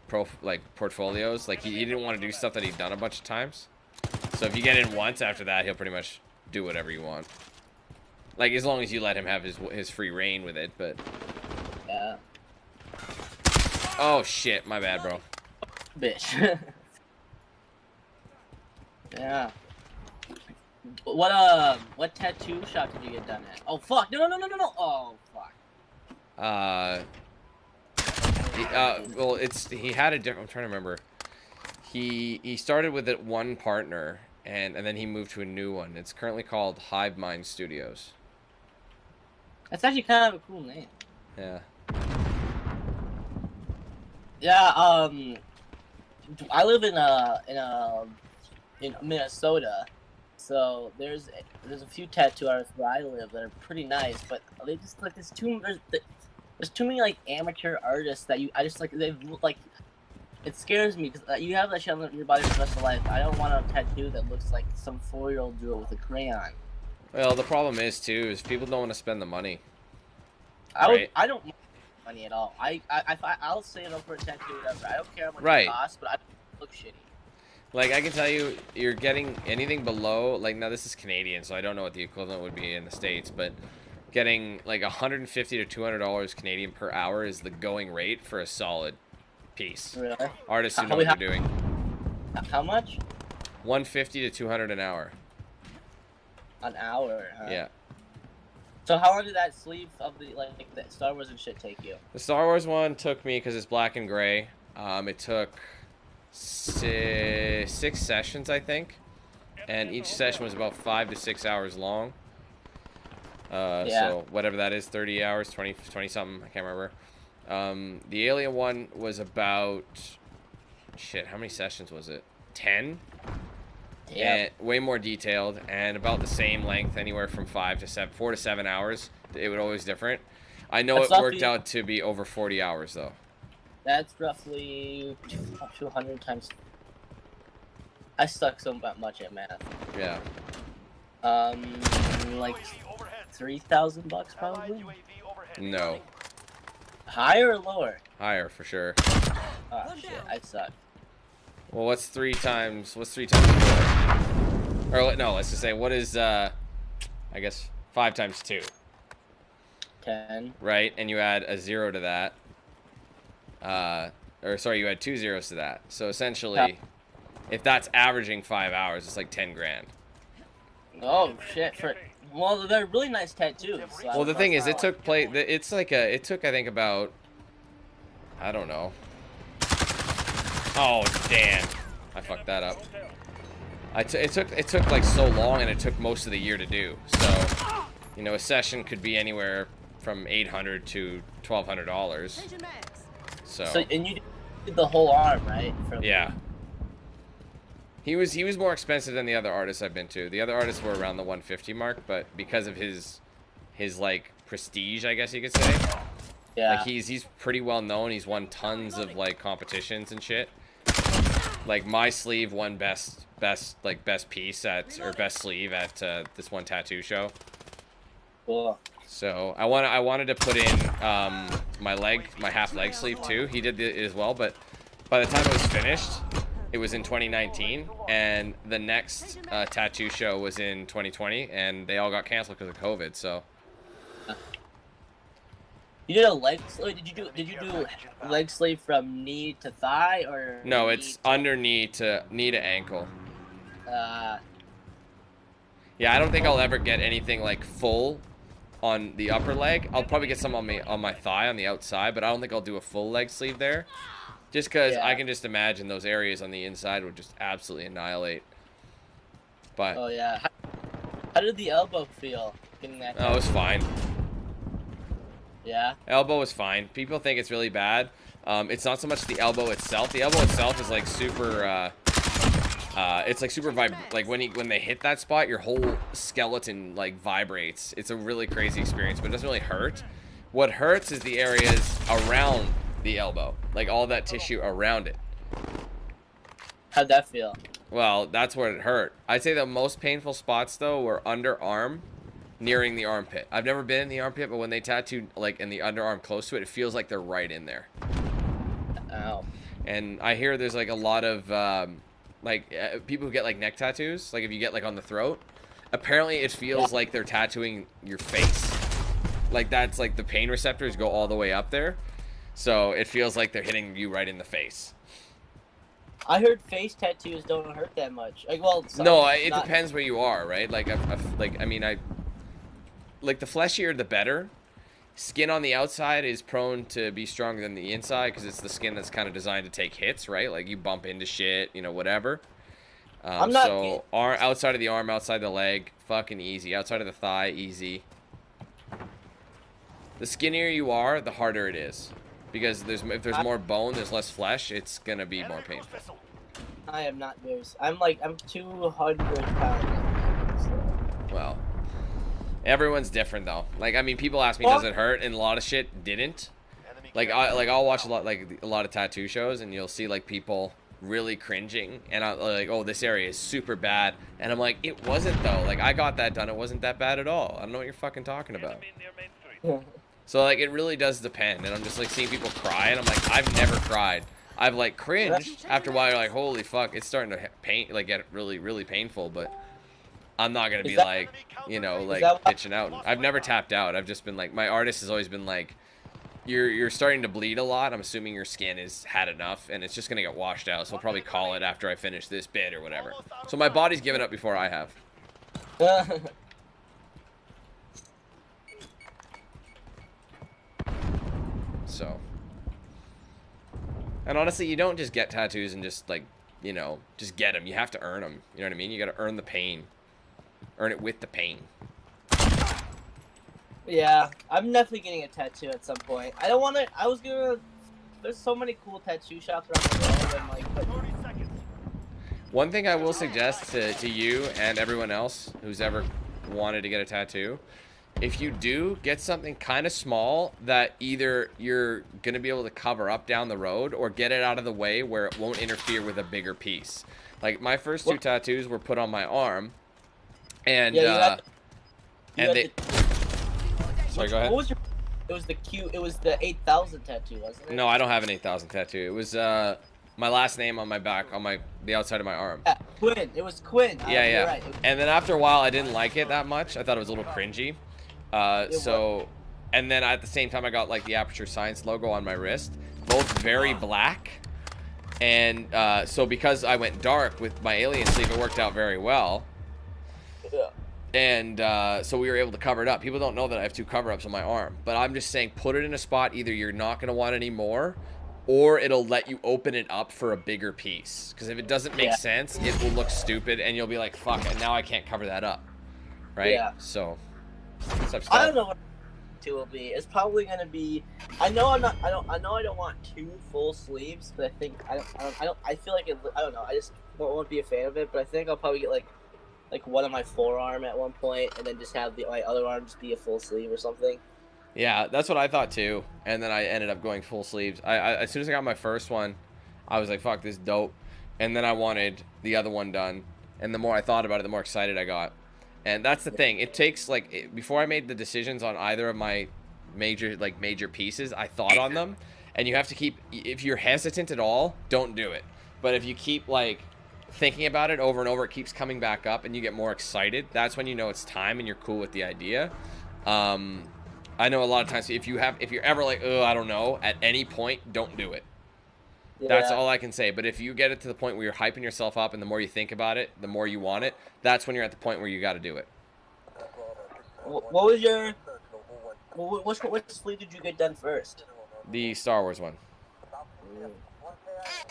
portfolios. Like, he didn't want to do stuff that he'd done a bunch of times. So if you get in once, after that, he'll pretty much do whatever you want. Like, as long as you let him have his free reign with it, but... Yeah. Oh, shit. My bad, bro. Bitch. Yeah. What tattoo shop did you get done at? Oh, fuck. No. Oh, fuck. Well, he had a different... I'm trying to remember. He started with it one partner, and then he moved to a new one. It's currently called Hive Mind Studios. That's actually kind of a cool name. Yeah. Yeah, I live in Minnesota, so there's a few tattoo artists where I live that are pretty nice, but they just like there's too many like amateur artists that they look like. It scares me because you have that shit on your body for the rest of life. I don't want a tattoo that looks like some 4-year-old drew it with a crayon. Well, the problem is too is people don't want to spend the money. I don't want money at all. I'll save up for a tattoo, whatever. I don't care how much it costs, but I don't look shitty. Like, I can tell you, you're getting anything below, like, now this is Canadian, so I don't know what the equivalent would be in the States, but getting, like, $150 to $200 Canadian per hour is the going rate for a solid piece. Really? Artists who know what they're doing. How much? 150 to 200 an hour. An hour, huh? Yeah. So how long did that sleeve of the Star Wars and shit take you? The Star Wars one took me, because it's black and gray, it took 6 sessions, I think. And each session was about 5 to 6 hours long. So whatever that is, 30 hours, 20 something, I can't remember. The Alien one was about, shit, how many sessions was it? 10? Yeah. And way more detailed and about the same length, anywhere from 4 to 7 hours. It would always different. I know it worked out to be over 40 hours though. That's roughly 200 times. I suck so much at math. Yeah. Like $3,000 probably. No. Higher or lower? Higher for sure. Oh shit, I suck. Well, what's 3 times 4? Or no, let's just say what is I guess 5 times 2. 10. Right, and you add a 0 to that. Or sorry, you add 2 zeros to that. So essentially, if that's averaging 5 hours, it's like 10 grand. Oh shit! Well, they're really nice tattoos. So well, the thing is, it took place. It's like it took, I think, about, I don't know. Oh damn! I fucked that up. It took like so long, and it took most of the year to do. So, you know, a session could be anywhere from $800 to $1,200. So and you did the whole arm, right? Yeah. He was more expensive than the other artists I've been to. The other artists were around the 150 mark, but because of his like prestige, I guess you could say. Yeah. Like he's pretty well known. He's won tons of like competitions and shit. Like my sleeve won best piece at, or best sleeve at this one tattoo show. Cool. So I wanted to put in my half leg sleeve too. He did it as well, but by the time it was finished, it was in 2019, and the next tattoo show was in 2020, and they all got canceled because of COVID. So you did a leg sleeve? Did you do leg sleeve from knee to thigh, or no? It's under knee to ankle. Yeah, I don't think I'll ever get anything like full on the upper leg. I'll probably get some on my thigh on the outside, but I don't think I'll do a full leg sleeve there. Just because I can just imagine those areas on the inside would just absolutely annihilate. But oh yeah, how did the elbow feel getting that? Oh, it was fine. Yeah. Elbow was fine. People think it's really bad. It's not so much the elbow itself. The elbow itself is like super. It's like super like when they hit that spot, your whole skeleton like vibrates. It's a really crazy experience, but it doesn't really hurt. What hurts is the areas around the elbow, like all that tissue around it. How'd that feel? Well, that's where it hurt. I'd say the most painful spots though were underarm, nearing the armpit. I've never been in the armpit, but when they tattoo like in the underarm close to it, it feels like they're right in there. Ow. And I hear there's like a lot of people who get like neck tattoos, like if you get like on the throat, apparently it feels like they're tattooing your face. Like that's like the pain receptors go all the way up there. So it feels like they're hitting you right in the face. I heard face tattoos don't hurt that much. Like, well, no, it depends where you are, right? Like, the fleshier the better. Skin on the outside is prone to be stronger than the inside because it's the skin that's kind of designed to take hits, right? Like you bump into shit, you know, whatever. So outside of the arm, outside the leg, fucking easy. Outside of the thigh, easy. The skinnier you are, the harder it is. Because if there's more bone, there's less flesh, it's gonna be more painful. I am not very. I'm 200 pounds. So. Well, everyone's different though. Like I mean, people ask me, does it hurt? And a lot of shit didn't. I'll watch a lot of tattoo shows, and you'll see like people really cringing, and I'm like, oh, this area is super bad, and I'm like, it wasn't though. Like I got that done, it wasn't that bad at all. I don't know what you're fucking talking about. So like it really does depend, and I'm just like seeing people cry, and I'm like, I've never cried I've like cringed after a while. You're like, holy fuck, it's starting to get really, really painful. But I'm not gonna be like, you know, like pitching out. I've never tapped out. I've just been like, my artist has always been like, you're starting to bleed a lot. I'm assuming your skin has had enough, and it's just gonna get washed out. So I'll probably call it after I finish this bit or whatever. So my body's given up before I have. So. And honestly, you don't just get tattoos and just, like, you know, just get them. You have to earn them. You know what I mean? You got to earn the pain. Earn it with the pain. Yeah, I'm definitely getting a tattoo at some point. I don't want to. I was gonna. There's so many cool tattoo shops around the world, and like. But... 30 seconds. One thing I will suggest to you and everyone else who's ever wanted to get a tattoo, if you do, get something kind of small that either you're going to be able to cover up down the road or get it out of the way where it won't interfere with a bigger piece. Like, my first two tattoos were put on my arm, and, yeah, and they... Sorry, go ahead. What was your... It was the 8,000 tattoo, wasn't it? No, I don't have an 8,000 tattoo. It was, my last name on my back, on the outside of my arm. Yeah, Quinn. It was Quinn. Yeah, yeah. Right. And then after a while, I didn't like it that much. I thought it was a little cringy. And then at the same time, I got like the Aperture Science logo on my wrist, both very black. And so because I went dark with my alien sleeve, it worked out very well. Yeah. And so we were able to cover it up. People don't know that I have 2 cover-ups on my arm, but I'm just saying, put it in a spot either you're not going to want any more, or it'll let you open it up for a bigger piece. Because if it doesn't make sense, it will look stupid, and you'll be like, fuck, and now I can't cover that up. Right? Yeah. So, I don't know what it will be. It's probably gonna be. I know I don't want 2 full sleeves, but I think I feel like it. I don't know. I just won't be a fan of it. But I think I'll probably get like one on my forearm at one point, and then just have my other arm just be a full sleeve or something. Yeah, that's what I thought too. And then I ended up going full sleeves. I as soon as I got my first one, I was like, fuck, this is dope. And then I wanted the other one done. And the more I thought about it, the more excited I got. And that's the thing. It takes, like, before I made the decisions on either of my major pieces, I thought on them. And you have to keep, if you're hesitant at all, don't do it. But if you keep, like, thinking about it over and over, it keeps coming back up and you get more excited. That's when you know it's time and you're cool with the idea. I know a lot of times if you're ever like, oh, I don't know, at any point, don't do it. Yeah. That's all I can say. But if you get it to the point where you're hyping yourself up and the more you think about it, the more you want it, that's when you're at the point where you got to do it. What was your... Which sleeve did you get done first? The Star Wars one.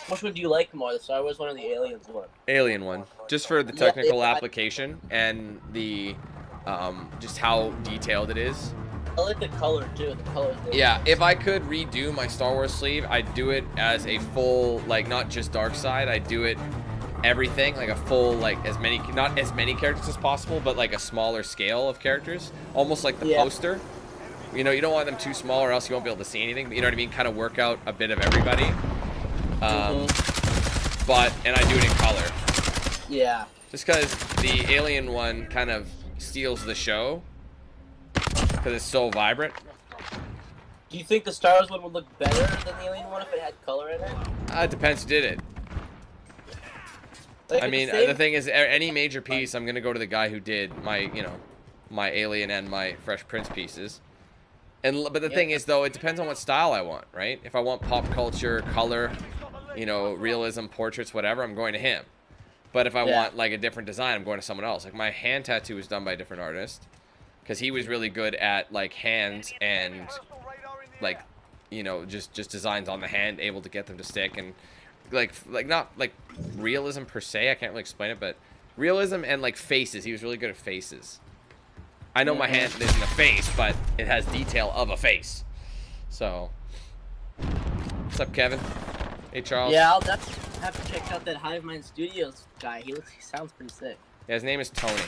Which one do you like more, the Star Wars one or the Aliens one? Alien one. Just for the technical application and the... just how detailed it is. I like the color too. The color. Yeah, if I could redo my Star Wars sleeve, I'd do it as a full, like, not just dark side. I'd do it everything, like a full, like, not as many characters as possible, but like a smaller scale of characters, almost like the poster. You know, you don't want them too small, or else you won't be able to see anything. But you know what I mean? Kind of work out a bit of everybody. And I do it in color. Yeah. Just because the Alien one kind of steals the show. Because it's so vibrant. Do you think the Star Wars one would look better than the Alien one if it had color in it? It depends who did it. Like, I mean, the thing is, any major piece, I'm going to go to the guy who did my, my Alien and my Fresh Prince pieces. But the thing is, though, it depends on what style I want, right? If I want pop culture, color, realism, portraits, whatever, I'm going to him. But if I want, like, a different design, I'm going to someone else. Like, my hand tattoo was done by a different artist. Because he was really good at, like, hands and, like, just designs on the hand, able to get them to stick. And, like not, like, realism per se. I can't really explain it, but realism and, like, faces. He was really good at faces. I know my hand isn't a face, but it has detail of a face. So, what's up, Kevin? Hey, Charles. Yeah, I'll definitely have to check out that Hive Mind Studios guy. He sounds pretty sick. Yeah, his name is Tony.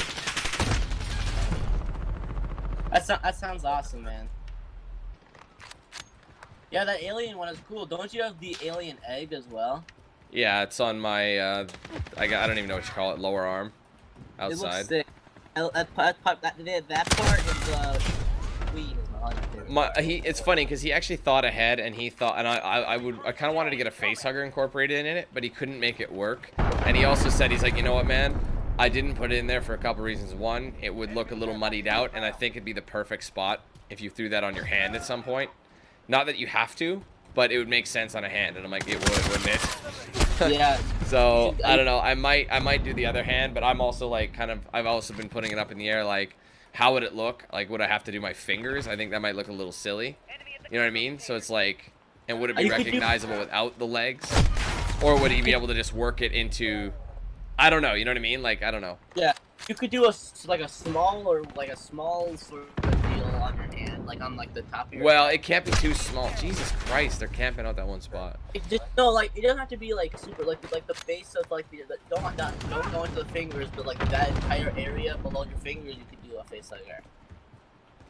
That sounds awesome, man. Yeah, that alien one is cool. Don't you have the alien egg as well? Yeah, it's on my, I don't even know what you call it, lower arm, outside. It looks sick. That part is queen is my favorite. It's funny because he actually thought ahead, and he thought, and I kind of wanted to get a face hugger incorporated in it, but he couldn't make it work. And he also said, he's like, you know what, man, I didn't put it in there for a couple reasons. One, it would look a little muddied out, and I think it'd be the perfect spot if you threw that on your hand at some point. Not that you have to, but it would make sense on a hand. And I'm like, it would, wouldn't it? Yeah. So I don't know. I might do the other hand, but I'm also like I've also been putting it up in the air, like, how would it look? Like, would I have to do my fingers? I think that might look a little silly. You know what I mean? So it's like, and would it be recognizable without the legs? Or would he be able to just work it into, I don't know, you know what I mean? Like, I don't know. Yeah, you could do a small sort of deal on your hand, like on like the top of your Well, it can't be too small. Jesus Christ, they're camping out that one spot. No, like, it doesn't have to be like super, like the base of like don't go into the fingers, but like that entire area below your fingers, you could do a face hugger.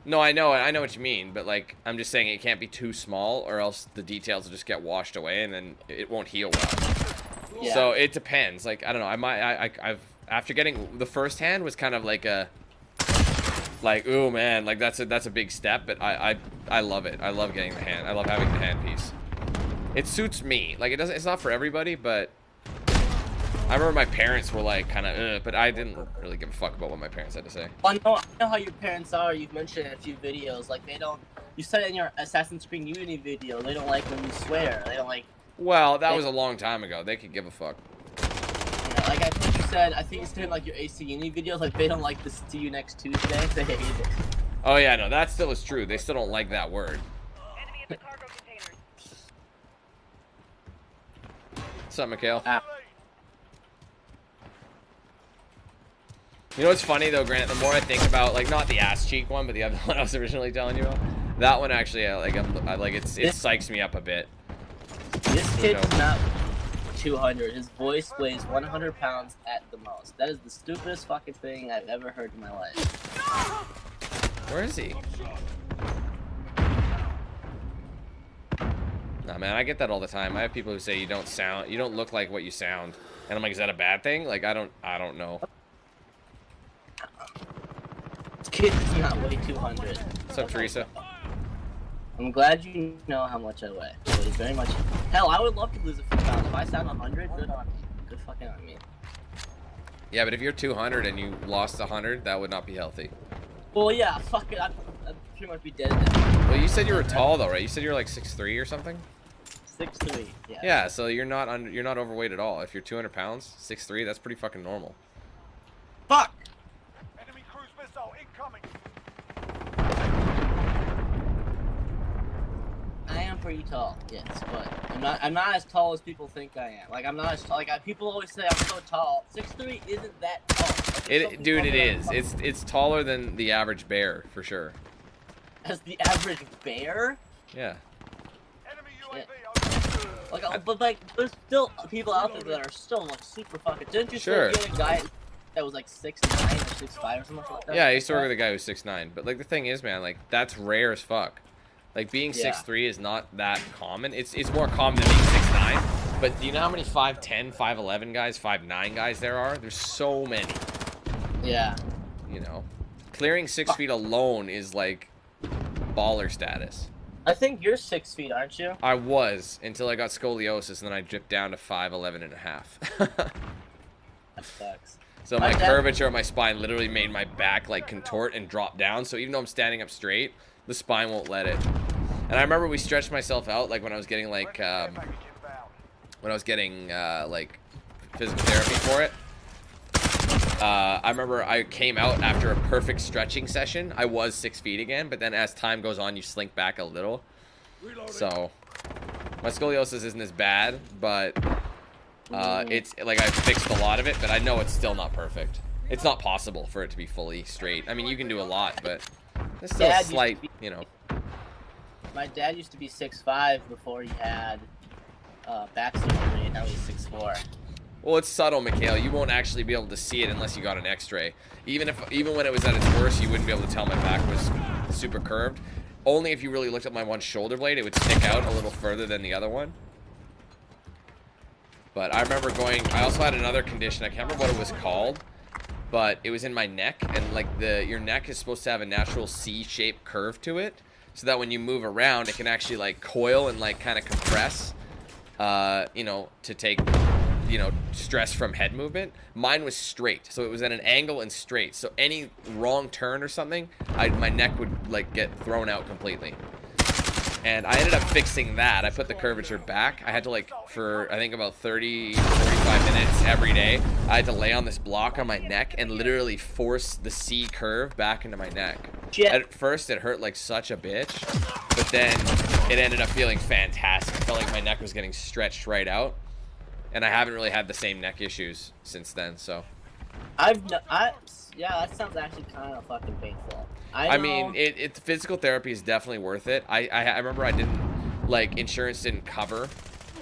No, I know what you mean, but like, I'm just saying it can't be too small, or else the details will just get washed away, and then it won't heal well. Yeah. So it depends. Like, I don't know. I've after getting the first hand was kind of like a, like, ooh man, like that's a big step, but I love it. I love getting the hand. I love having the hand piece. It suits me. Like, it's not for everybody, but I remember my parents were like kind of, but I didn't really give a fuck about what my parents had to say. I know how your parents are. You've mentioned in a few videos. Like, they don't. You said it in your Assassin's Creed Unity video. They don't like when you swear. They don't like. Well, that was a long time ago. They could give a fuck. Yeah, like I think you said in like your AC Unity videos, like they don't like to see you next Tuesday. They hate it. Oh yeah, no, that still is true. They still don't like that word. Enemy in the cargo containers. What's up, Mikhail? Ah. You know what's funny though, Grant? The more I think about, like, not the ass cheek one, but the other one I was originally telling you about, that one actually, it psychs me up a bit. This kid's not 200. His voice weighs 100 pounds at the most. That is the stupidest fucking thing I've ever heard in my life. Where is he? Nah, man, I get that all the time. I have people who say you don't look like what you sound, and I'm like, is that a bad thing? Like, I don't know. This kid does not weigh 200. What's up, Teresa? I'm glad you know how much I weigh. It is very much. Hell, I would love to lose a few pounds. If I sound 100, good on me. Good fucking on me. Yeah, but if you're 200 and you lost 100, that would not be healthy. Well, yeah, fuck it. I'd pretty much be dead now. Well, you said you were tall though, right? You said you were like 6'3" or something. 6'3". Yeah. Yeah, so you're not overweight at all. If you're 200 pounds, 6'3", that's pretty fucking normal. Fuck. Enemy cruise missile incoming. I am pretty tall, yes, but I'm not as tall as people think I am. Like, I'm not as tall. Like, people always say I'm so tall. 6'3" isn't that tall. Like, Dude, it is. It's taller than the average bear for sure. As the average bear? Yeah. Enemy Shit. UAV. Like, but like, there's still people out there that are still like super fucking. Didn't you Sure. say you had a guy that was like 6'9" or 6'5" or something like that? Yeah, I used to work with a guy who's 6'9", but like the thing is, man, like that's rare as fuck. Like being 6'3" is not that common. It's more common than being 6'9". But do you know how many 5'10", 5'11" guys, 5'9" guys there are? There's so many. Yeah. You know, clearing 6 feet alone is like baller status. I think you're 6 feet, aren't you? I was until I got scoliosis, and then I dipped down to 5'11" and a half. That sucks. So my curvature of my spine literally made my back like contort and drop down. So even though I'm standing up straight, the spine won't let it. And I remember we stretched myself out like when I was getting like like physical therapy for it. I remember I came out after a perfect stretching session. I was 6 feet again, but then as time goes on, you slink back a little. So my scoliosis isn't as bad, but it's like I fixed a lot of it, but I know it's still not perfect. It's not possible for it to be fully straight. I mean, you can do a lot, but it's still a slight, you know. My dad used to be 6'5" before he had back surgery, and now he's 6'4". Well, it's subtle, Mikhail. You won't actually be able to see it unless you got an X-ray. Even when it was at its worst, you wouldn't be able to tell my back was super curved. Only if you really looked at my one shoulder blade, it would stick out a little further than the other one. But I remember I also had another condition. I can't remember what it was called, but it was in my neck, and like your neck is supposed to have a natural C-shaped curve to it. so that when you move around, it can actually like coil and like kind of compress, you know, to take, you know, stress from head movement. Mine was straight, so it was at an angle and straight. So any wrong turn or something, my neck would like get thrown out completely. And I ended up fixing that. I put the curvature back. I had to like, for I think about 30, 45 minutes every day, I had to lay on this block on my neck and literally force the C curve back into my neck. Shit. At first it hurt like such a bitch, but then it ended up feeling fantastic. I felt like my neck was getting stretched right out. And I haven't really had the same neck issues since then, so. Yeah, that sounds actually kind of fucking painful. I mean, physical therapy is definitely worth it. I remember I didn't, like, insurance didn't cover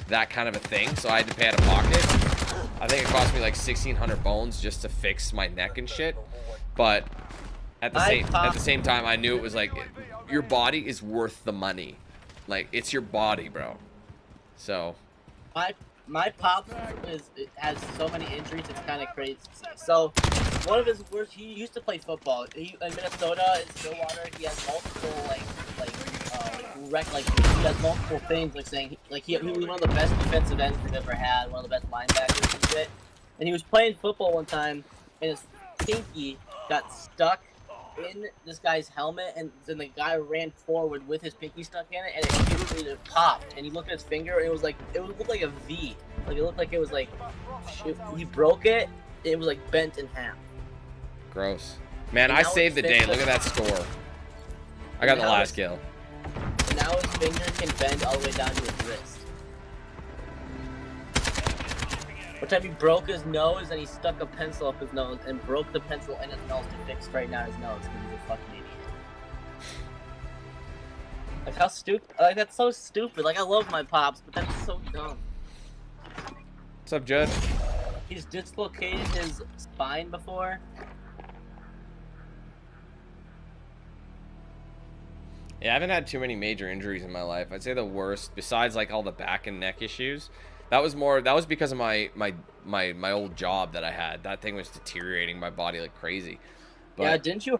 that kind of a thing, so I had to pay out of pocket. I think it cost me like 1,600 bones just to fix my neck and shit. But at the same time, I knew it was like, your body is worth the money. Like, it's your body, bro. So. My pop has so many injuries, it's kind of crazy. So, one of his worst, he used to play football. In Minnesota, in Stillwater, he has multiple, he has multiple things, like saying, like, he was one of the best defensive ends we've ever had, one of the best linebackers and shit. And he was playing football one time, and his pinky got stuck in this guy's helmet, and then the guy ran forward with his pinky stuck in it, and it popped. And he looked at his finger, and it looked like a V. Like, it looked like it was like, he broke it, and it was like bent in half. Gross. Man, I saved the day. Look at that score. I got the last kill. And now his finger can bend all the way down to his wrist. One time he broke his nose and he stuck a pencil up his nose and broke the pencil in his nose to fix straighten out his nose because he's a fucking idiot. Like, how stupid. Like, that's so stupid. Like, I love my pops, but that's so dumb. What's up, Judd? He's dislocated his spine before. Yeah, I haven't had too many major injuries in my life. I'd say the worst, besides like all the back and neck issues, that was because of my old job that I had. That thing was deteriorating my body like crazy. But, yeah, didn't you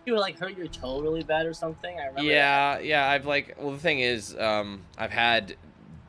like hurt your toe really bad or something? I remember. Yeah, I've like, well, the thing is, I've had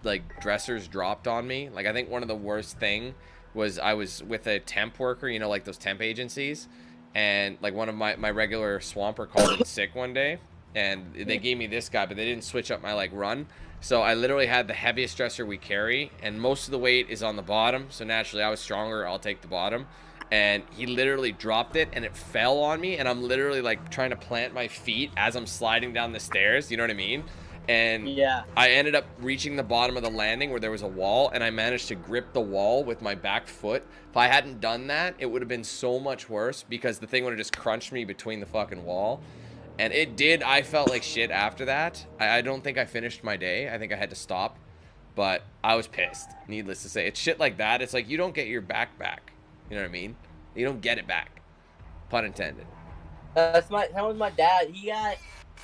like dressers dropped on me. Like, I think one of the worst thing was I was with a temp worker, you know, like those temp agencies, and like one of my regular swamper called in sick one day, and they gave me this guy, but they didn't switch up my like run. So I literally had the heaviest dresser we carry, and most of the weight is on the bottom. So naturally, I was stronger. I'll take the bottom. And he literally dropped it, and it fell on me. And I'm literally like trying to plant my feet as I'm sliding down the stairs. You know what I mean? And yeah, I ended up reaching the bottom of the landing where there was a wall, and I managed to grip the wall with my back foot. If I hadn't done that, it would have been so much worse because the thing would have just crunched me between the fucking wall. And it did. I felt like shit after that. I don't think I finished my day. I think I had to stop. But I was pissed, needless to say. It's shit like that. It's like you don't get your back back. You know what I mean? You don't get it back. Pun intended. That was my dad.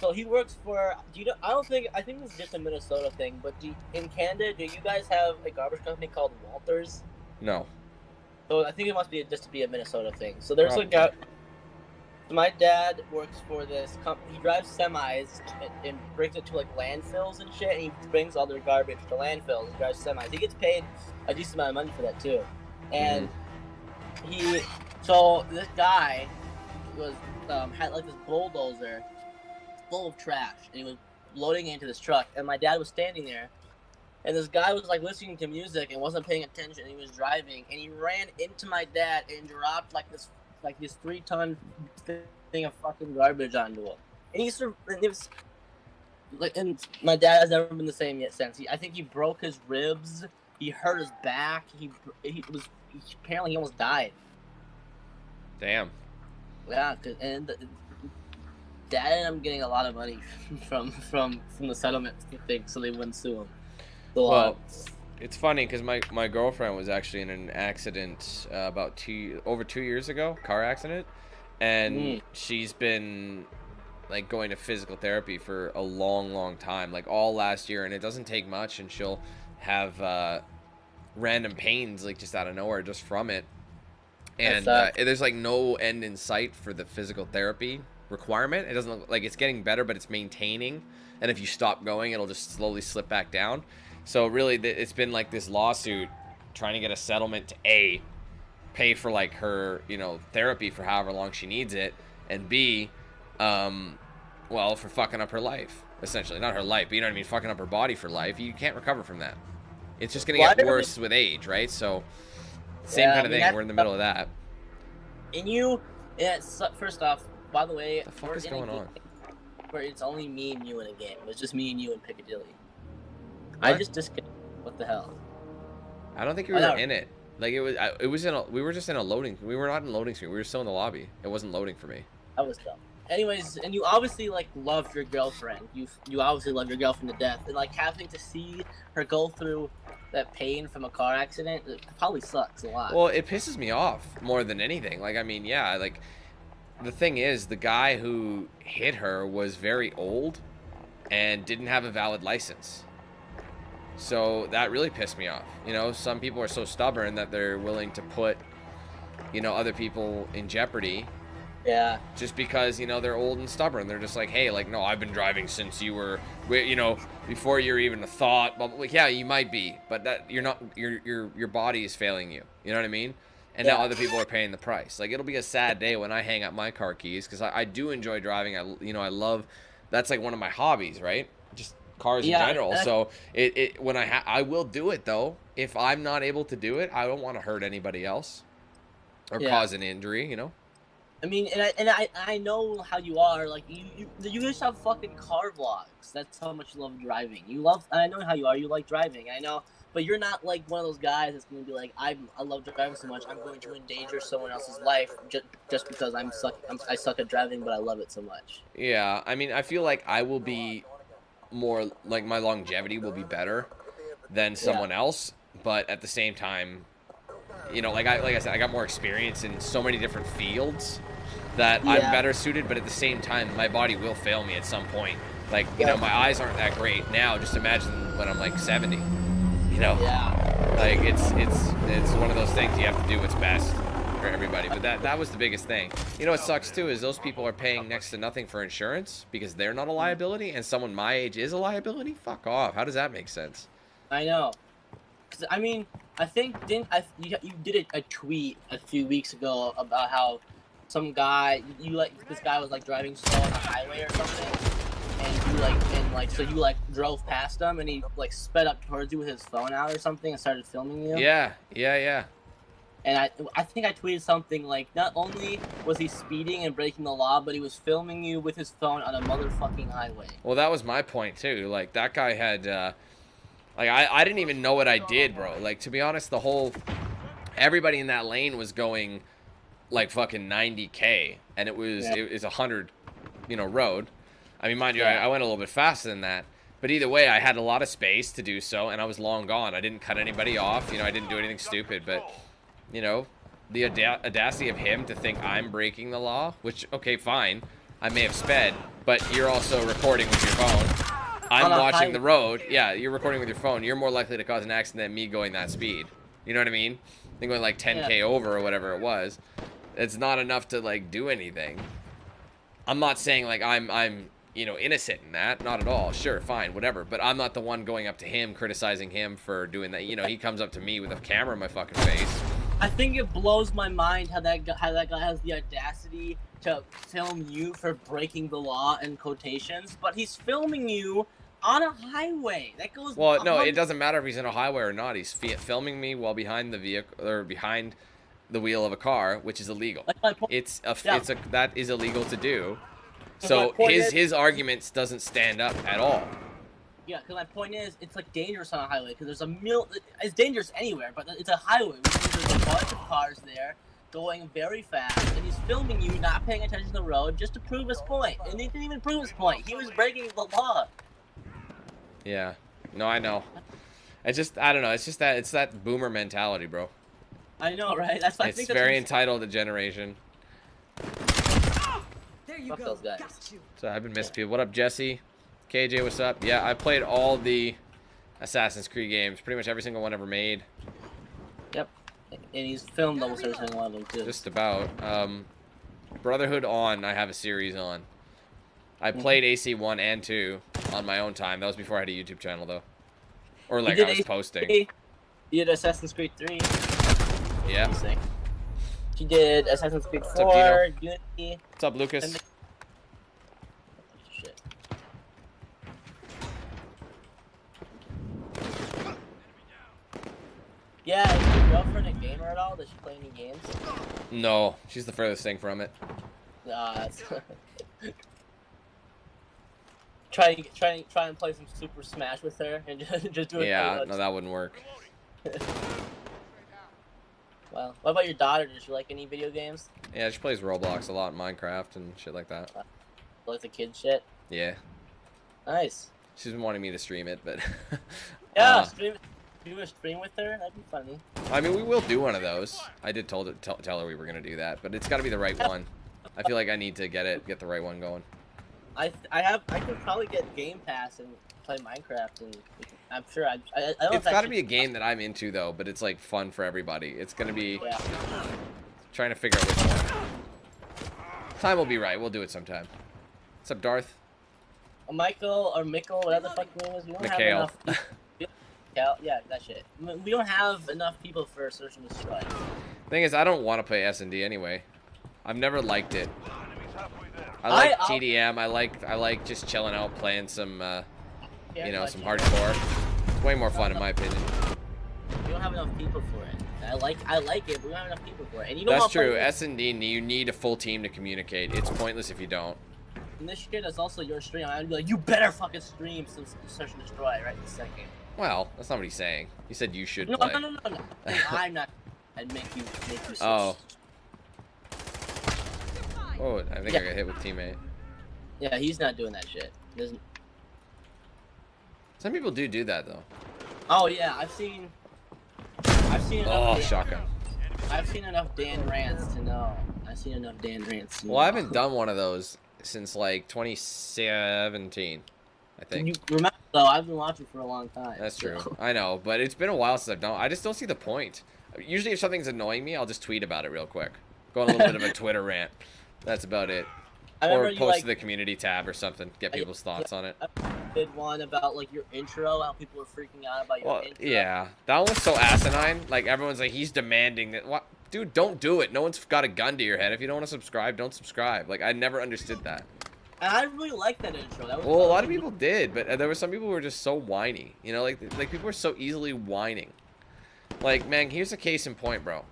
So he works for, I think it's just a Minnesota thing, but in Canada, do you guys have a garbage company called Walters? No. So I think it must be just a Minnesota thing. So there's like my dad works for this company. He drives semis and brings it to like landfills and shit, and he brings all their garbage to landfills and drives semis. He gets paid a decent amount of money for that too. And so this guy was had like this bulldozer full of trash, and he was loading it into this truck, and my dad was standing there, and this guy was like listening to music and wasn't paying attention. He was driving, and he ran into my dad and dropped like this 3-ton thing of fucking garbage onto him. And my dad has never been the same yet since. I think he broke his ribs. He hurt his back. Apparently he almost died. Damn. Yeah, and Dad ended up getting a lot of money from the settlement thing, so they wouldn't sue him. So, well, it's funny because my girlfriend was actually in an accident about over 2 years ago, car accident, and she's been like going to physical therapy for a long time, like all last year, and it doesn't take much, and she'll have random pains like just out of nowhere just from it, and there's like no end in sight for the physical therapy requirement. It doesn't look like it's getting better, but it's maintaining and if you stop going, it'll just slowly slip back down. So really, it's been like this lawsuit trying to get a settlement to A, pay for like her, you know, therapy for however long she needs it, and B, well, for fucking up her life, essentially. Not her life, but you know what I mean, fucking up her body for life. You can't recover from that. It's just gonna get worse with age, right? So same kind of thing. We're in the middle of that. And you, first off, by the way, What the fuck is going on? Where it's only me and you in a game. It was just me and you in Piccadilly. What? I just disconnected. What the hell? I don't think we were in it. Like it was in a, we were just in a loading. We were not in loading screen. We were still in the lobby. It wasn't loading for me. That was dumb. Anyways, and you obviously like love your girlfriend. You obviously love your girlfriend to death, and like having to see her go through that pain from a car accident, it probably sucks a lot. Well, it pisses me off more than anything. Like, I mean, yeah, like the thing is, the guy who hit her was very old and didn't have a valid license. So that really pissed me off. You know, some people are so stubborn that they're willing to put, you know, other people in jeopardy. Yeah. Just because, you know, they're old and stubborn. They're just like, hey, like, no, I've been driving since you were, you know, before you're even a thought. But like, yeah, you might be, but that you're not. Your body is failing you. You know what I mean? And now other people are paying the price. Like, it'll be a sad day when I hang up my car keys, because I do enjoy driving. I love. That's like one of my hobbies, right? Just cars in general. So when I will do it though. If I'm not able to do it, I don't want to hurt anybody else or cause an injury. You know. I mean, and I know how you are. Like you just have fucking car vlogs. That's how much you love driving. I know how you are. You like driving. I know, but you're not like one of those guys that's gonna be like, I love driving so much, I'm going to endanger someone else's life just because I suck at driving, but I love it so much. Yeah, I mean, I feel like I will be more like my longevity will be better than someone else, but at the same time, you know, like I said, I got more experience in so many different fields that I'm better suited, but at the same time, my body will fail me at some point. Like, you know, my eyes aren't that great now. Just imagine when I'm like 70. You know, like it's one of those things you have to do what's best for everybody. But that was the biggest thing. You know what sucks too is those people are paying next to nothing for insurance because they're not a liability, and someone my age is a liability. Fuck off. How does that make sense? I know. 'Cause, I mean, I think you did a tweet a few weeks ago about how some guy this guy was like driving slow on the highway or something, and so you drove past him and he like sped up towards you with his phone out or something and started filming you. Yeah. And I think I tweeted something like, not only was he speeding and breaking the law, but he was filming you with his phone on a motherfucking highway. Well, that was my point too. Like that guy had like I didn't even know what I did, bro. Like, to be honest, everybody in that lane was going like fucking 90K, and it was 100, you know, road. I mean, mind you, I went a little bit faster than that, but either way, I had a lot of space to do so, and I was long gone. I didn't cut anybody off, you know, I didn't do anything stupid, but you know, the audacity of him to think I'm breaking the law, which, okay, fine, I may have sped, but you're also recording with your phone. I'm watching the road. Yeah, you're recording with your phone. You're more likely to cause an accident than me going that speed. You know what I mean? I'm going like 10K over or whatever it was. It's not enough to like do anything. I'm not saying like I'm you know, innocent in that. Not at all. Sure, fine, whatever. But I'm not the one going up to him, criticizing him for doing that. You know, he comes up to me with a camera in my fucking face. I think it blows my mind how that guy has the audacity to film you for breaking the law in quotations, but he's filming you on a highway. That goes. Well, no, it doesn't matter if he's in a highway or not. He's filming me while behind the vehicle or behind the wheel of a car, which is illegal. That is illegal to do. So his arguments doesn't stand up at all. Yeah, because my point is, it's like dangerous on a highway because it's dangerous anywhere, but it's a highway, which means there's a bunch of cars there going very fast, and he's filming you not paying attention to the road just to prove his point. And he didn't even prove his point. He was breaking the law. Yeah. No, I know. I don't know. It's that boomer mentality, bro. I know, right? That's why I think it's very entitled to generation. There you go. Those guys. So I've been missing people. What up, Jesse? KJ, what's up? Yeah, I played all the Assassin's Creed games. Pretty much every single one ever made. Yep. And he's filmed almost every single one of them, too. Just about. Brotherhood on, I have a series on. I played AC1 and 2 on my own time. That was before I had a YouTube channel, though. Or, like, You I did was AC3? posting. You did Assassin's Creed 3. Yeah. She did Assassin's Creed up, 4, Unity. What's up, Lucas? Shit. Yeah, is your girlfriend a gamer at all? Does she play any games? No, she's the furthest thing from it. That's try and play some Super Smash with her and just do it. Yeah, no, that wouldn't work. Well, what about your daughter? Does she like any video games? Yeah, she plays Roblox a lot, Minecraft and shit like that. Like the kid shit? Yeah. Nice. She's been wanting me to stream it, but... Yeah, do a stream with her? That'd be funny. I mean, we will do one of those. I did tell her we were going to do that, but it's got to be the right one. I feel like I need to get the right one going. I could probably get Game Pass and play Minecraft, and I'm sure I don't know. It's got to be a game that I'm into, though, but it's, like, fun for everybody. It's going to be... Yeah. Trying to figure out which one. Time will be right. We'll do it sometime. What's up, Darth? Michael or Mikkel, whatever the fuck your name is. We don't have Mikhail. enough. Yeah, that shit. We don't have enough people for Search and Destroy. Thing is, I don't want to play S&D anyway. I've never liked it. I like TDM. I like just chilling out, playing some, you know, some hardcore. It's way more fun in my opinion. We don't have enough people for it. I like it, but we don't have enough people for it. And you don't That's want to true. play S&D, you need a full team to communicate. It's pointless if you don't. And this shit is also your stream. I'm gonna be like, you better fucking stream since Search and Destroy right this second. Well, that's not what he's saying. He said you should No, play. no. I'm not. I'd make you switch. Oh. Oh, I think I got hit with teammate. Yeah, he's not doing that shit. Some people do that though. Oh yeah, I've seen enough Shotgun. I've seen enough Dan rants to know. I've seen enough Dan rants to know. Well, I haven't done one of those since like 2017, I think. You remember though, I've been watching for a long time. That's true. So. I know, but it's been a while since I've done. I just don't see the point. Usually, if something's annoying me, I'll just tweet about it real quick. Go on a little bit of a Twitter rant. That's about it. Or post to the community tab or something. Get people's thoughts on it. I did one about like your intro, how people were freaking out about your intro. Yeah, that one was so asinine. Like everyone's like, he's demanding that. What, dude? Don't do it. No one's got a gun to your head. If you don't want to subscribe, don't subscribe. Like I never understood that. And I really liked that intro. That was well, a lot of people did, but there were some people who were just so whiny. You know, like people were so easily whining. Like, man, here's a case in point, bro.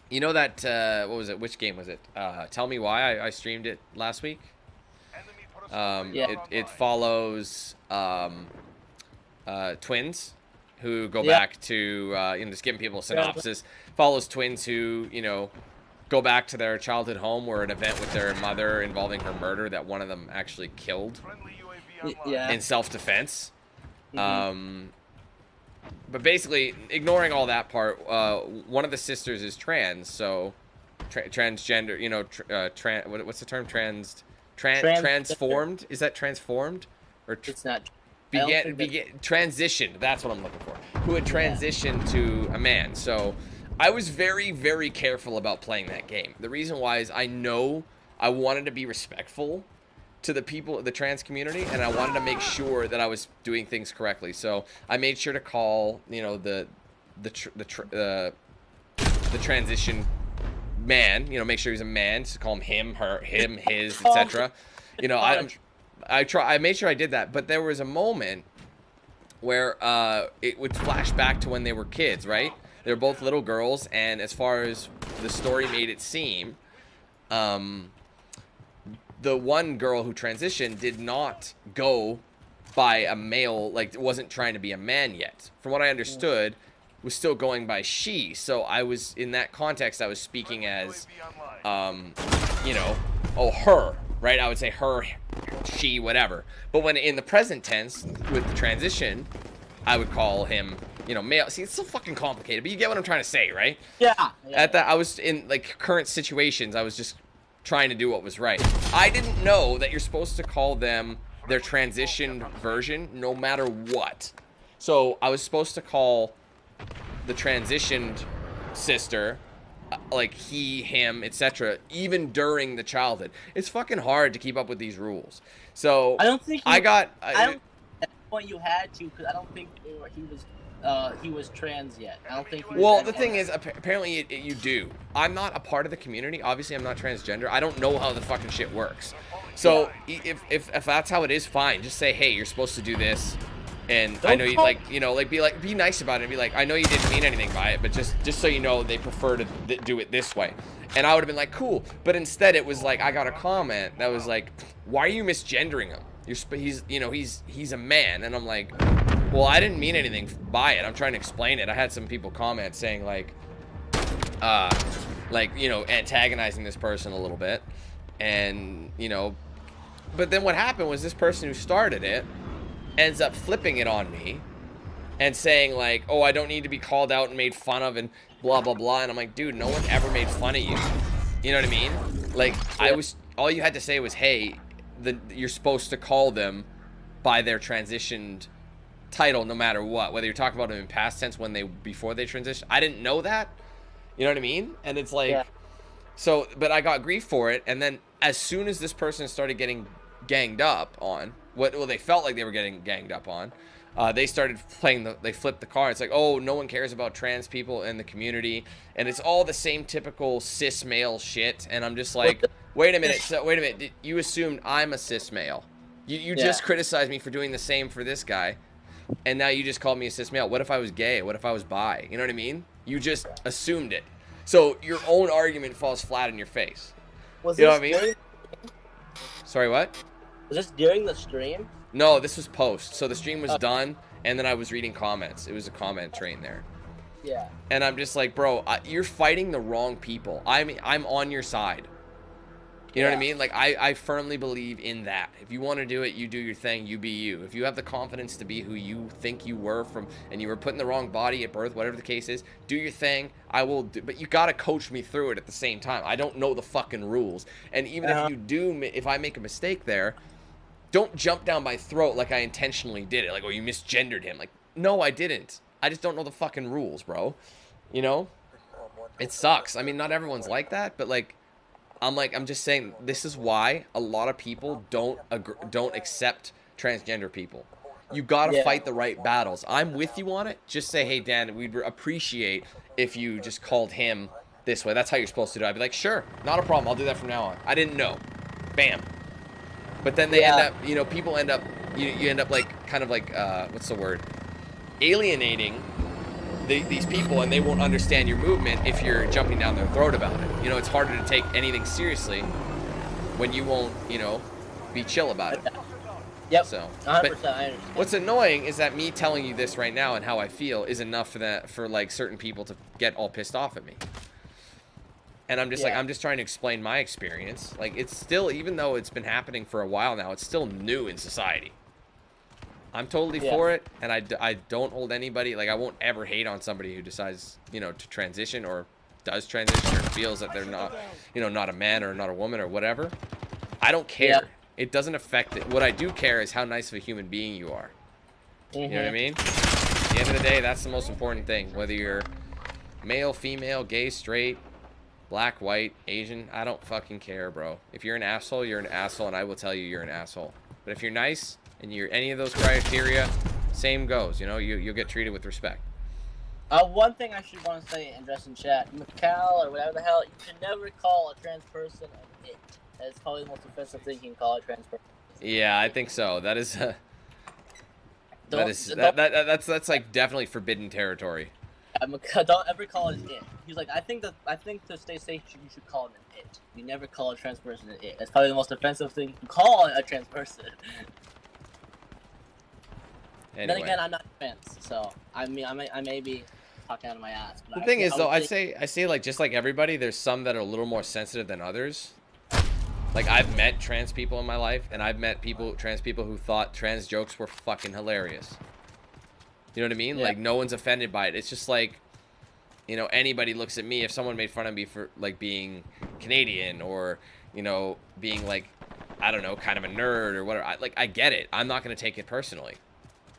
You know that, what was it? Which game was it? Tell Me Why. I streamed it last week. It follows twins who go back to, you know, just giving people a synopsis. Follows twins who, you know, go back to their childhood home where an event with their mother involving her murder that one of them actually killed in self-defense. But basically, ignoring all that part, one of the sisters is trans, so transgender, you know, what's the term? Transformed? Is that transformed? Or it's not. Transitioned. That's what I'm looking for. Who had transitioned to a man. So I was very, very careful about playing that game. The reason why is I know I wanted to be respectful to the people, the trans community, and I wanted to make sure that I was doing things correctly. So I made sure to call, you know, the transition man, you know, make sure he's a man, to call him him, her, him, his, etc. You know, I made sure I did that, but there was a moment where it would flash back to when they were kids, right? They were both little girls, and as far as the story made it seem, the one girl who transitioned did not go by a male, like wasn't trying to be a man yet. From what I understood, was still going by she. So I was, in that context, I was speaking as, you know, oh, her, right? I would say her, she, whatever. But when in the present tense, with the transition, I would call him, you know, male. See, it's so fucking complicated, but you get what I'm trying to say, right? Yeah. At that, I was in, like, current situations, I was just trying to do what was right. I didn't know that you're supposed to call them their transitioned version no matter what. So I was supposed to call the transitioned sister like he, him, etc. even during the childhood. It's fucking hard to keep up with these rules. So I don't think I got I don't at that point you had to, because I don't think he was trans yet. I don't think he was well, at the that thing point. is, apparently you do. I'm not a part of the community. Obviously, I'm not transgender. I don't know how the fucking shit works. So if that's how it is, fine. Just say, hey, you're supposed to do this, and I know you be nice about it and be like, I know you didn't mean anything by it, but just so you know, they prefer to do it this way. And I would have been like, cool. But instead, it was like I got a comment that was like, why are you misgendering him? He's a man, and I'm like, well, I didn't mean anything by it. I'm trying to explain it. I had some people comment saying like, antagonizing this person a little bit, and but then what happened was this person who started it ends up flipping it on me and saying like, oh, I don't need to be called out and made fun of and blah blah blah. And I'm like, dude, no one ever made fun of you. You know what I mean? Like, all you had to say was, hey, you're supposed to call them by their transitioned title no matter what, whether you're talking about them in past tense before they transitioned. I didn't know that. You know what I mean? And it's like, so, but I got grief for it. And then as soon as this person started getting ganged up on, they felt like they were getting ganged up on, they started they flipped the card. It's like, oh, no one cares about trans people in the community, and it's all the same typical cis male shit. And I'm just like, wait a minute, you assumed I'm a cis male. You just criticized me for doing the same for this guy, and now you just called me a cis male. What if I was gay? What if I was bi? You know what I mean? You just assumed it. So your own argument falls flat in your face. You know what I mean? Sorry, what? Was this during the stream? No, this was post. So the stream was done, and then I was reading comments. It was a comment train there. Yeah. And I'm just like, bro, you're fighting the wrong people. I'm on your side. You know what I mean? Like, I firmly believe in that. If you want to do it, you do your thing, you be you. If you have the confidence to be who you think you were and you were put in the wrong body at birth, whatever the case is, do your thing. I will do, but you got to coach me through it at the same time. I don't know the fucking rules. And even if I make a mistake there, don't jump down my throat like I intentionally did it. Like, oh, you misgendered him. Like, no, I didn't. I just don't know the fucking rules, bro. You know? It sucks. I mean, not everyone's like that, but like, I'm just saying, this is why a lot of people don't accept transgender people. You gotta fight the right battles. I'm with you on it. Just say, hey, Dan, we'd appreciate if you just called him this way. That's how you're supposed to do it. I'd be like, sure, not a problem. I'll do that from now on. I didn't know. Bam. But then they end up, people end up, you end up like, kind of like, what's the word? Alienating these people, and they won't understand your movement if you're jumping down their throat about it. You know, it's harder to take anything seriously when you won't, be chill about it. Yep. So, 100%, I but understand. what's annoying is that me telling you this right now and how I feel is enough for like certain people to get all pissed off at me. And I'm just like, I'm just trying to explain my experience. Like, it's still, even though it's been happening for a while now, it's still new in society. I'm totally for it, and I don't hold anybody, like, I won't ever hate on somebody who decides, to transition or does transition or feels that they're not, not a man or not a woman or whatever. I don't care. It doesn't affect it. What I do care is how nice of a human being you are. You know what I mean? At the end of the day, that's the most important thing. Whether you're male, female, gay, straight, black, white, Asian, I don't fucking care, bro. If you're an asshole, you're an asshole, and I will tell you you're an asshole. But if you're nice and you're any of those criteria, same goes. You'll get treated with respect. One thing I should want to say and address in chat, Macau or whatever the hell, you should never call a trans person an it. That's probably the most offensive thing you can call a trans person. Yeah, I think so. That is that's like definitely forbidden territory. Don't ever call it an it. He's like, I think to stay safe, you should call it an it. You never call a trans person an it. That's probably the most offensive thing you can call a trans person. Anyway. Then again, I'm not trans, so I may be talking out of my ass. But the thing is, though, I say like, just like everybody, there's some that are a little more sensitive than others. Like, I've met trans people in my life, and I've met trans people who thought trans jokes were fucking hilarious. You know what I mean? Like, no one's offended by it. It's just like, anybody looks at me, if someone made fun of me for, like, being Canadian or, being, like, I don't know, kind of a nerd or whatever. I get it. I'm not going to take it personally.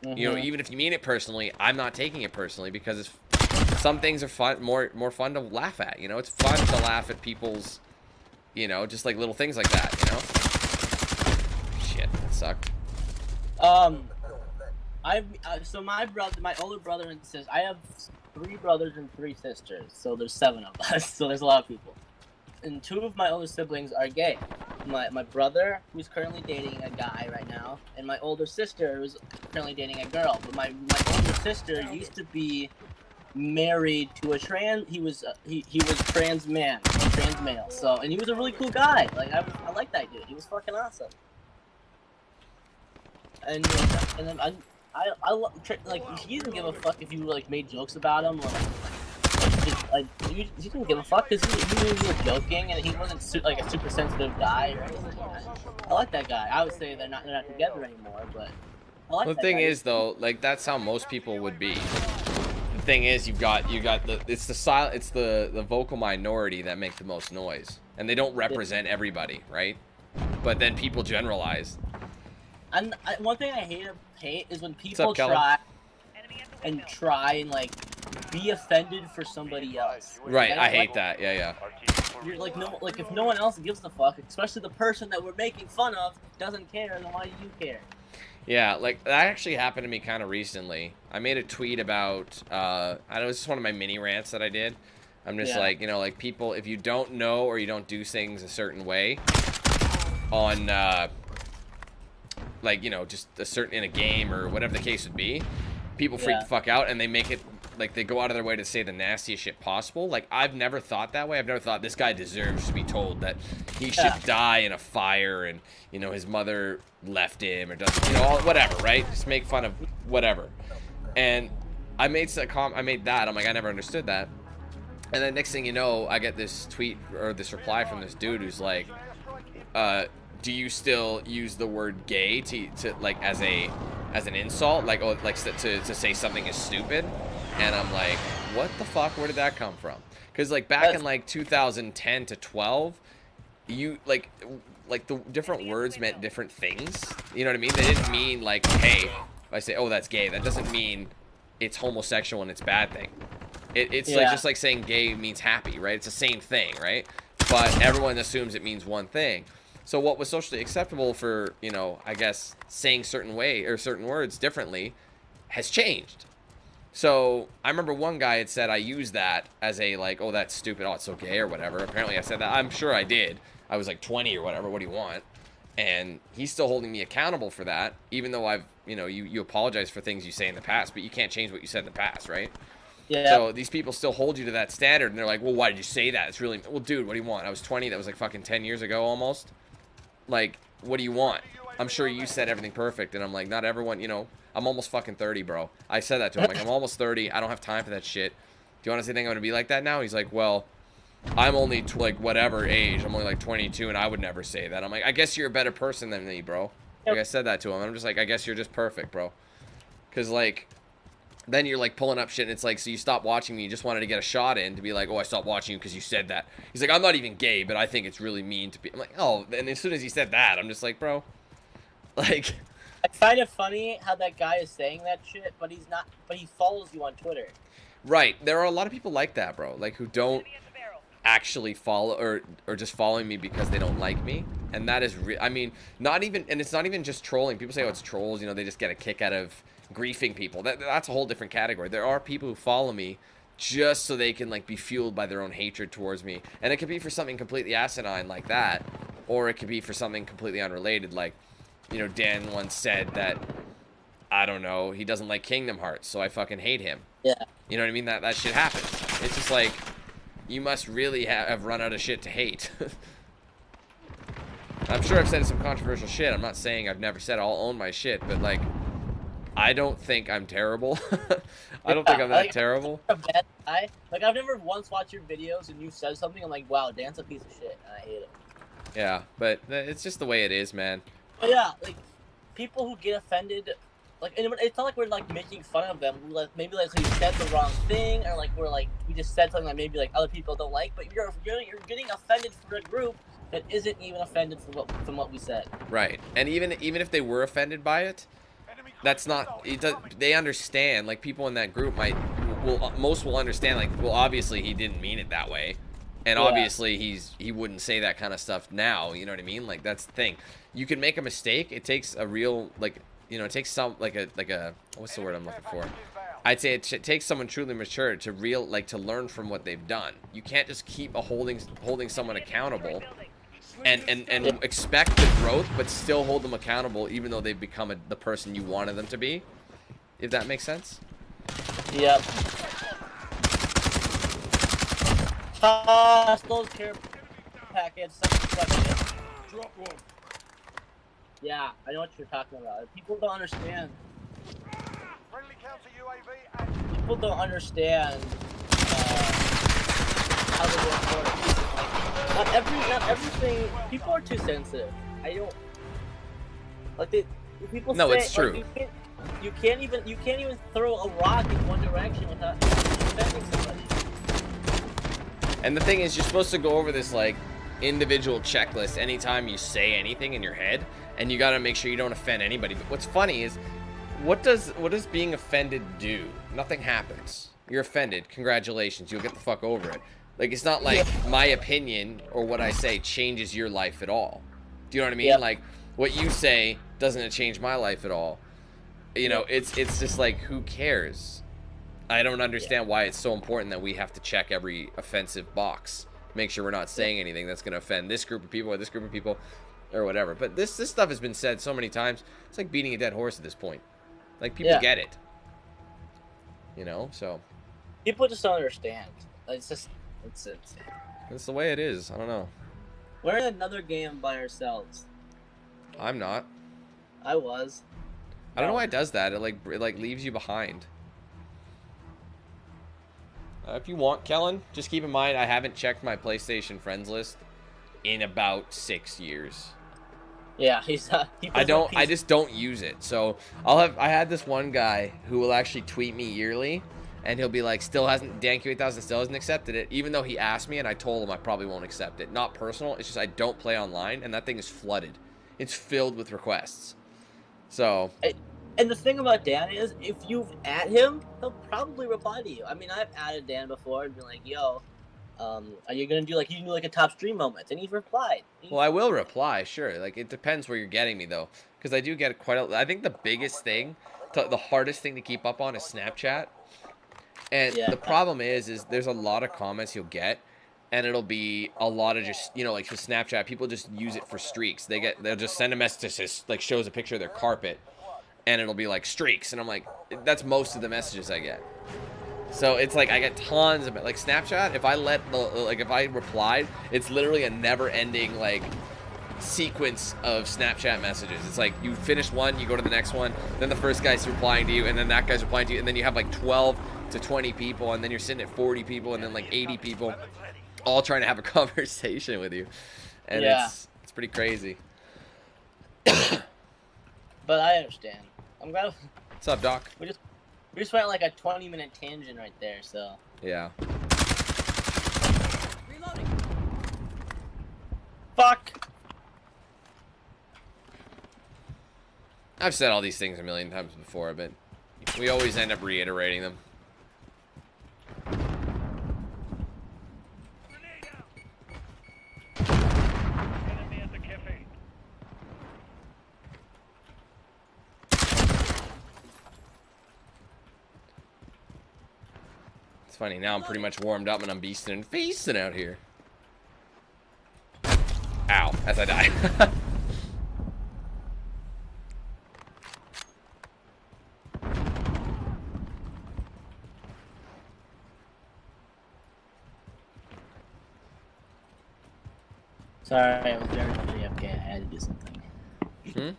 Even if you mean it personally, I'm not taking it personally because some things are fun, more fun to laugh at. You know, it's fun to laugh at people's, you know, just like little things like that. You know. Shit, that sucked. So my older brother and sister. I have 3 brothers and 3 sisters, so there's 7 of us. So there's a lot of people. And 2 of my older siblings are gay. My brother, who's currently dating a guy right now, and my older sister, who's currently dating a girl. But my older sister used to be married to a trans. He was trans male. So, and he was a really cool guy. Like I like that dude. He was fucking awesome. And then like he didn't give a fuck if you like made jokes about him or he didn't give a fuck because he knew you were joking and he wasn't like a super sensitive guy or anything. I like that guy. I would say they're not together anymore, but I like The that thing guy. is though, like that's how most people would be. The thing is, you got it's the vocal minority that make the most noise, and they don't represent everybody, right? But then people generalize. And one thing I hate is when What's people up, Kellen? try and like be offended for somebody else. Right, Like, I hate that. Yeah. You're like if no one else gives a fuck, especially the person that we're making fun of doesn't care, then why do you care? Yeah, like that actually happened to me kind of recently. I made a tweet about I know it's just one of my mini rants that I did. I'm just like, you know, like people, if you don't know or you don't do things a certain way on like, you know, just in a game or whatever the case would be, people freak the fuck out and they make it like they go out of their way to say the nastiest shit possible. Like I've never thought that way. I've never thought this guy deserves to be told that he should die in a fire and, you know, his mother left him or doesn't, you know, whatever, right? Just make fun of whatever. And I made that. I'm like, I never understood that. And then next thing you know, I get this tweet or this reply from this dude who's like, do you still use the word gay to like as an insult, like to say something is stupid? And I'm like, what the fuck? Where did that come from? Because like back in like 2010 to 12, you like the different words meant different things. You know what I mean? They didn't mean like, hey, if I say, oh, that's gay, that doesn't mean it's homosexual and it's a bad thing. It's like just like saying gay means happy, right? It's the same thing, right? But everyone assumes it means one thing. So what was socially acceptable for, you know, I guess saying certain words differently has changed. So I remember one guy had said I used that as a like, oh, that's stupid, oh, it's so gay or whatever. Apparently I said that. I'm sure I did. I was like 20 or whatever. What do you want? And he's still holding me accountable for that, even though I've, you know, you apologize for things you say in the past, but you can't change what you said in the past, right? Yeah. So these people still hold you to that standard, and they're like, well, why did you say that? It's really, well, dude, what do you want? I was 20. That was like fucking 10 years ago almost. Like, what do you want? I'm sure you said everything perfect, and I'm like, not everyone, you know, I'm almost fucking 30, bro. I said that to him, like, I'm almost 30. I don't have time for that shit. Do you honestly think I'm gonna be like that now? He's like, well, I'm only like whatever age. I'm only like 22, and I would never say that. I'm like, I guess you're a better person than me, bro. Like I said that to him. I'm just like, I guess you're just perfect, bro. Cause like, then you're like pulling up shit, and it's like, so you stopped watching me. You just wanted to get a shot in to be like, oh, I stopped watching you because you said that. He's like, I'm not even gay, but I think it's really mean to be. I'm like, oh, and as soon as he said that, I'm just like, bro, like. I find it funny how that guy is saying that shit, but he's not. But he follows you on Twitter. Right. There are a lot of people like that, bro. Like who don't actually follow or just following me because they don't like me. And that is I mean, not even, and it's not even just trolling. People say, oh, it's trolls, you know, they just get a kick out of griefing people. That's a whole different category. There are people who follow me just so they can like be fueled by their own hatred towards me. And it could be for something completely asinine like that, or it could be for something completely unrelated, like, you know, Dan once said that, I don't know, he doesn't like Kingdom Hearts, so I fucking hate him. Yeah. You know what I mean? That shit happens. It's just like, you must really have run out of shit to hate. I'm sure I've said some controversial shit. I'm not saying I've never said I'll own my shit, but like, I don't think I'm terrible. I don't think I'm that terrible. A bad guy. Like, I've never once watched your videos and you said something, I'm like, wow, Dan's a piece of shit, and I hate it. Yeah, but it's just the way it is, man. But yeah, like, people who get offended, like, and it's not like we're, like, making fun of them. We're, like, maybe, like, we said the wrong thing, or, like, we're, like, we just said something that maybe, like, other people don't like, but you're getting offended for a group that isn't even offended from what we said. Right. And even if they were offended by it, that's not, they understand, like, people in that group might most will understand, like, well, obviously he didn't mean it that way. And obviously he wouldn't say that kind of stuff now, you know what I mean? Like, that's the thing. You can make a mistake. It takes a real, like, you know, it takes some, like a what's the word I'm looking for? I'd say it takes someone truly mature to to learn from what they've done. You can't just keep holding someone accountable and expect the growth, but still hold them accountable even though they've become the person you wanted them to be. If that makes sense? Yep. Those care package. Drop one. Yeah, I know what you're talking about. People don't understand. Friendly counter UAV and People don't understand how the world works. Not everything. People are too sensitive. I don't like they. People No, say, it's true. Like, you can't even throw a rock in one direction without offending somebody. And the thing is, you're supposed to go over this, like, individual checklist anytime you say anything in your head, and you got to make sure you don't offend anybody. But what's funny is, what does being offended do? Nothing happens. You're offended. Congratulations. You'll get the fuck over it. Like, it's not like my opinion or what I say changes your life at all. Do you know what I mean? Yep. Like, what you say doesn't change my life at all. You know, it's just like, who cares? I don't understand why it's so important that we have to check every offensive box. Make sure we're not saying anything that's going to offend this group of people or this group of people or whatever. But this stuff has been said so many times. It's like beating a dead horse at this point. Like, people get it. You know, so. People just don't understand. It's That's the way it is. I don't know. We're in another game by ourselves. I'm not. I was. I don't know why it does that. It like leaves you behind. If you want, Kellen, just keep in mind I haven't checked my PlayStation friends list in about 6 years. Yeah, I just don't use it. So I had this one guy who will actually tweet me yearly, and he'll be like, DanQ8000 still hasn't accepted it, even though he asked me and I told him I probably won't accept it. Not personal, it's just I don't play online, and that thing is flooded. It's filled with requests. So. And the thing about Dan is, if you've at him, he'll probably reply to you. I mean, I've added Dan before and been like, yo, are you going to do like, you can do like a top stream moment? And he's replied. Well, I will reply, sure. Like, it depends where you're getting me, though. Because I do get I think the biggest thing, the hardest thing to keep up on is Snapchat. And the problem is there's a lot of comments you'll get, and it'll be a lot of just, you know, like with Snapchat, people just use it for streaks. They'll just send a message that just, like, shows a picture of their carpet. And it'll be like streaks, and I'm like, that's most of the messages I get. So it's like I get tons of it. Like Snapchat, if I replied, it's literally a never-ending like sequence of Snapchat messages. It's like you finish one, you go to the next one, then the first guy's replying to you, and then that guy's replying to you, and then you have like 12 to 20 people, and then you're sitting at 40 people, and then like 80 people, all trying to have a conversation with you, and it's pretty crazy. But I understand. I'm glad. What's up, Doc? We just went like a 20-minute tangent right there, so. Yeah. Reloading. Fuck. I've said all these things a million times before, but we always end up reiterating them. Enemy at the cafe. It's funny, now I'm pretty much warmed up and I'm beasting and feasting out here. Ow, as I die. Sorry, I was very much AFK. I had to do something. Hmm?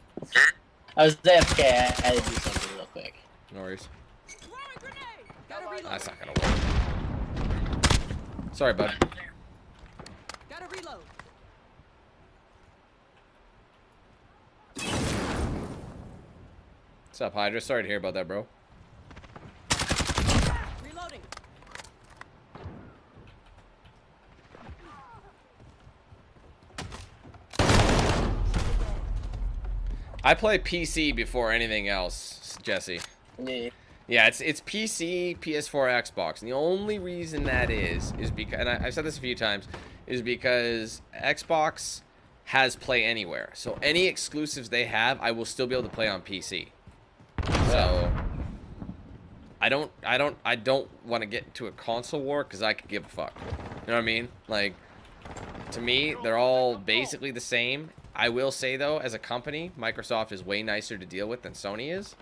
I was AFK. I had to do something real quick. No worries. Throwing grenade. Gotta reload. That's not gonna work. Sorry, bud. Gotta reload. What's up, Hydra? Sorry to hear about that, bro. Reloading. I play PC before anything else, Jesse. Yeah. Yeah, it's PC, PS4, Xbox. And the only reason that is because, and I've said this a few times, is because Xbox has Play Anywhere. So any exclusives they have, I will still be able to play on PC. So I don't want to get into a console war because I could give a fuck. You know what I mean? Like, to me, they're all basically the same. I will say though, as a company, Microsoft is way nicer to deal with than Sony is.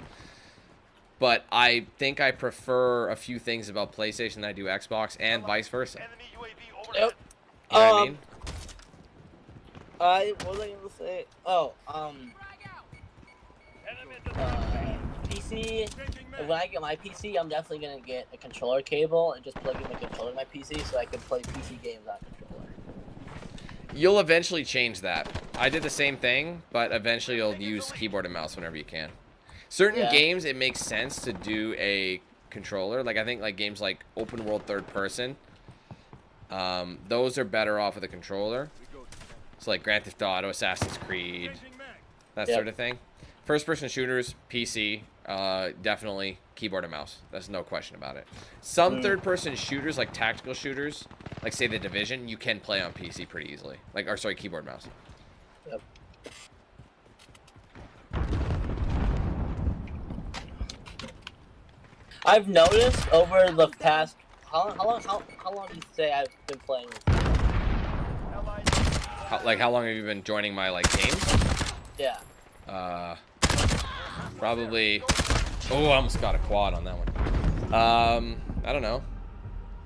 But I think I prefer a few things about PlayStation than I do Xbox, and vice versa. Yep. You know what I mean? What was I gonna say? Oh, PC. When I get my PC, I'm definitely gonna get a controller cable and just plug in the controller to my PC so I can play PC games on controller. You'll eventually change that. I did the same thing, but eventually you'll use keyboard and mouse whenever you can. Certain games, it makes sense to do a controller. Like, I think, like, games like open world third person, those are better off with a controller. So, like, Grand Theft Auto, Assassin's Creed, that sort of thing. First person shooters, PC, definitely keyboard and mouse. That's no question about it. Some third person shooters, like tactical shooters, like, say, The Division, you can play on PC pretty easily. Like, or, sorry, keyboard and mouse. Yep. I've noticed over the past how long do you say I've been playing this game? How long have you been joining my like games? Yeah. Probably. Oh, I almost got a quad on that one. I don't know.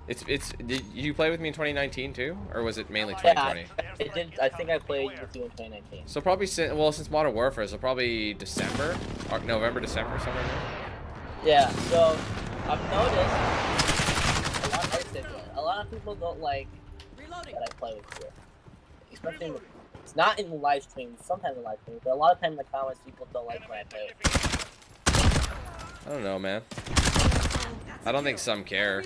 Did you play with me in 2019 too, or was it mainly 2020? Yeah, I think I played with you in 2019. So probably since Modern Warfare, so probably December, or November, December, somewhere in there. Yeah, so I've noticed a lot of people don't like that I play with you. Especially it's not in the live stream, sometimes in live stream, but a lot of times in the comments people don't like when I play with you. I don't know, man. I don't think some care.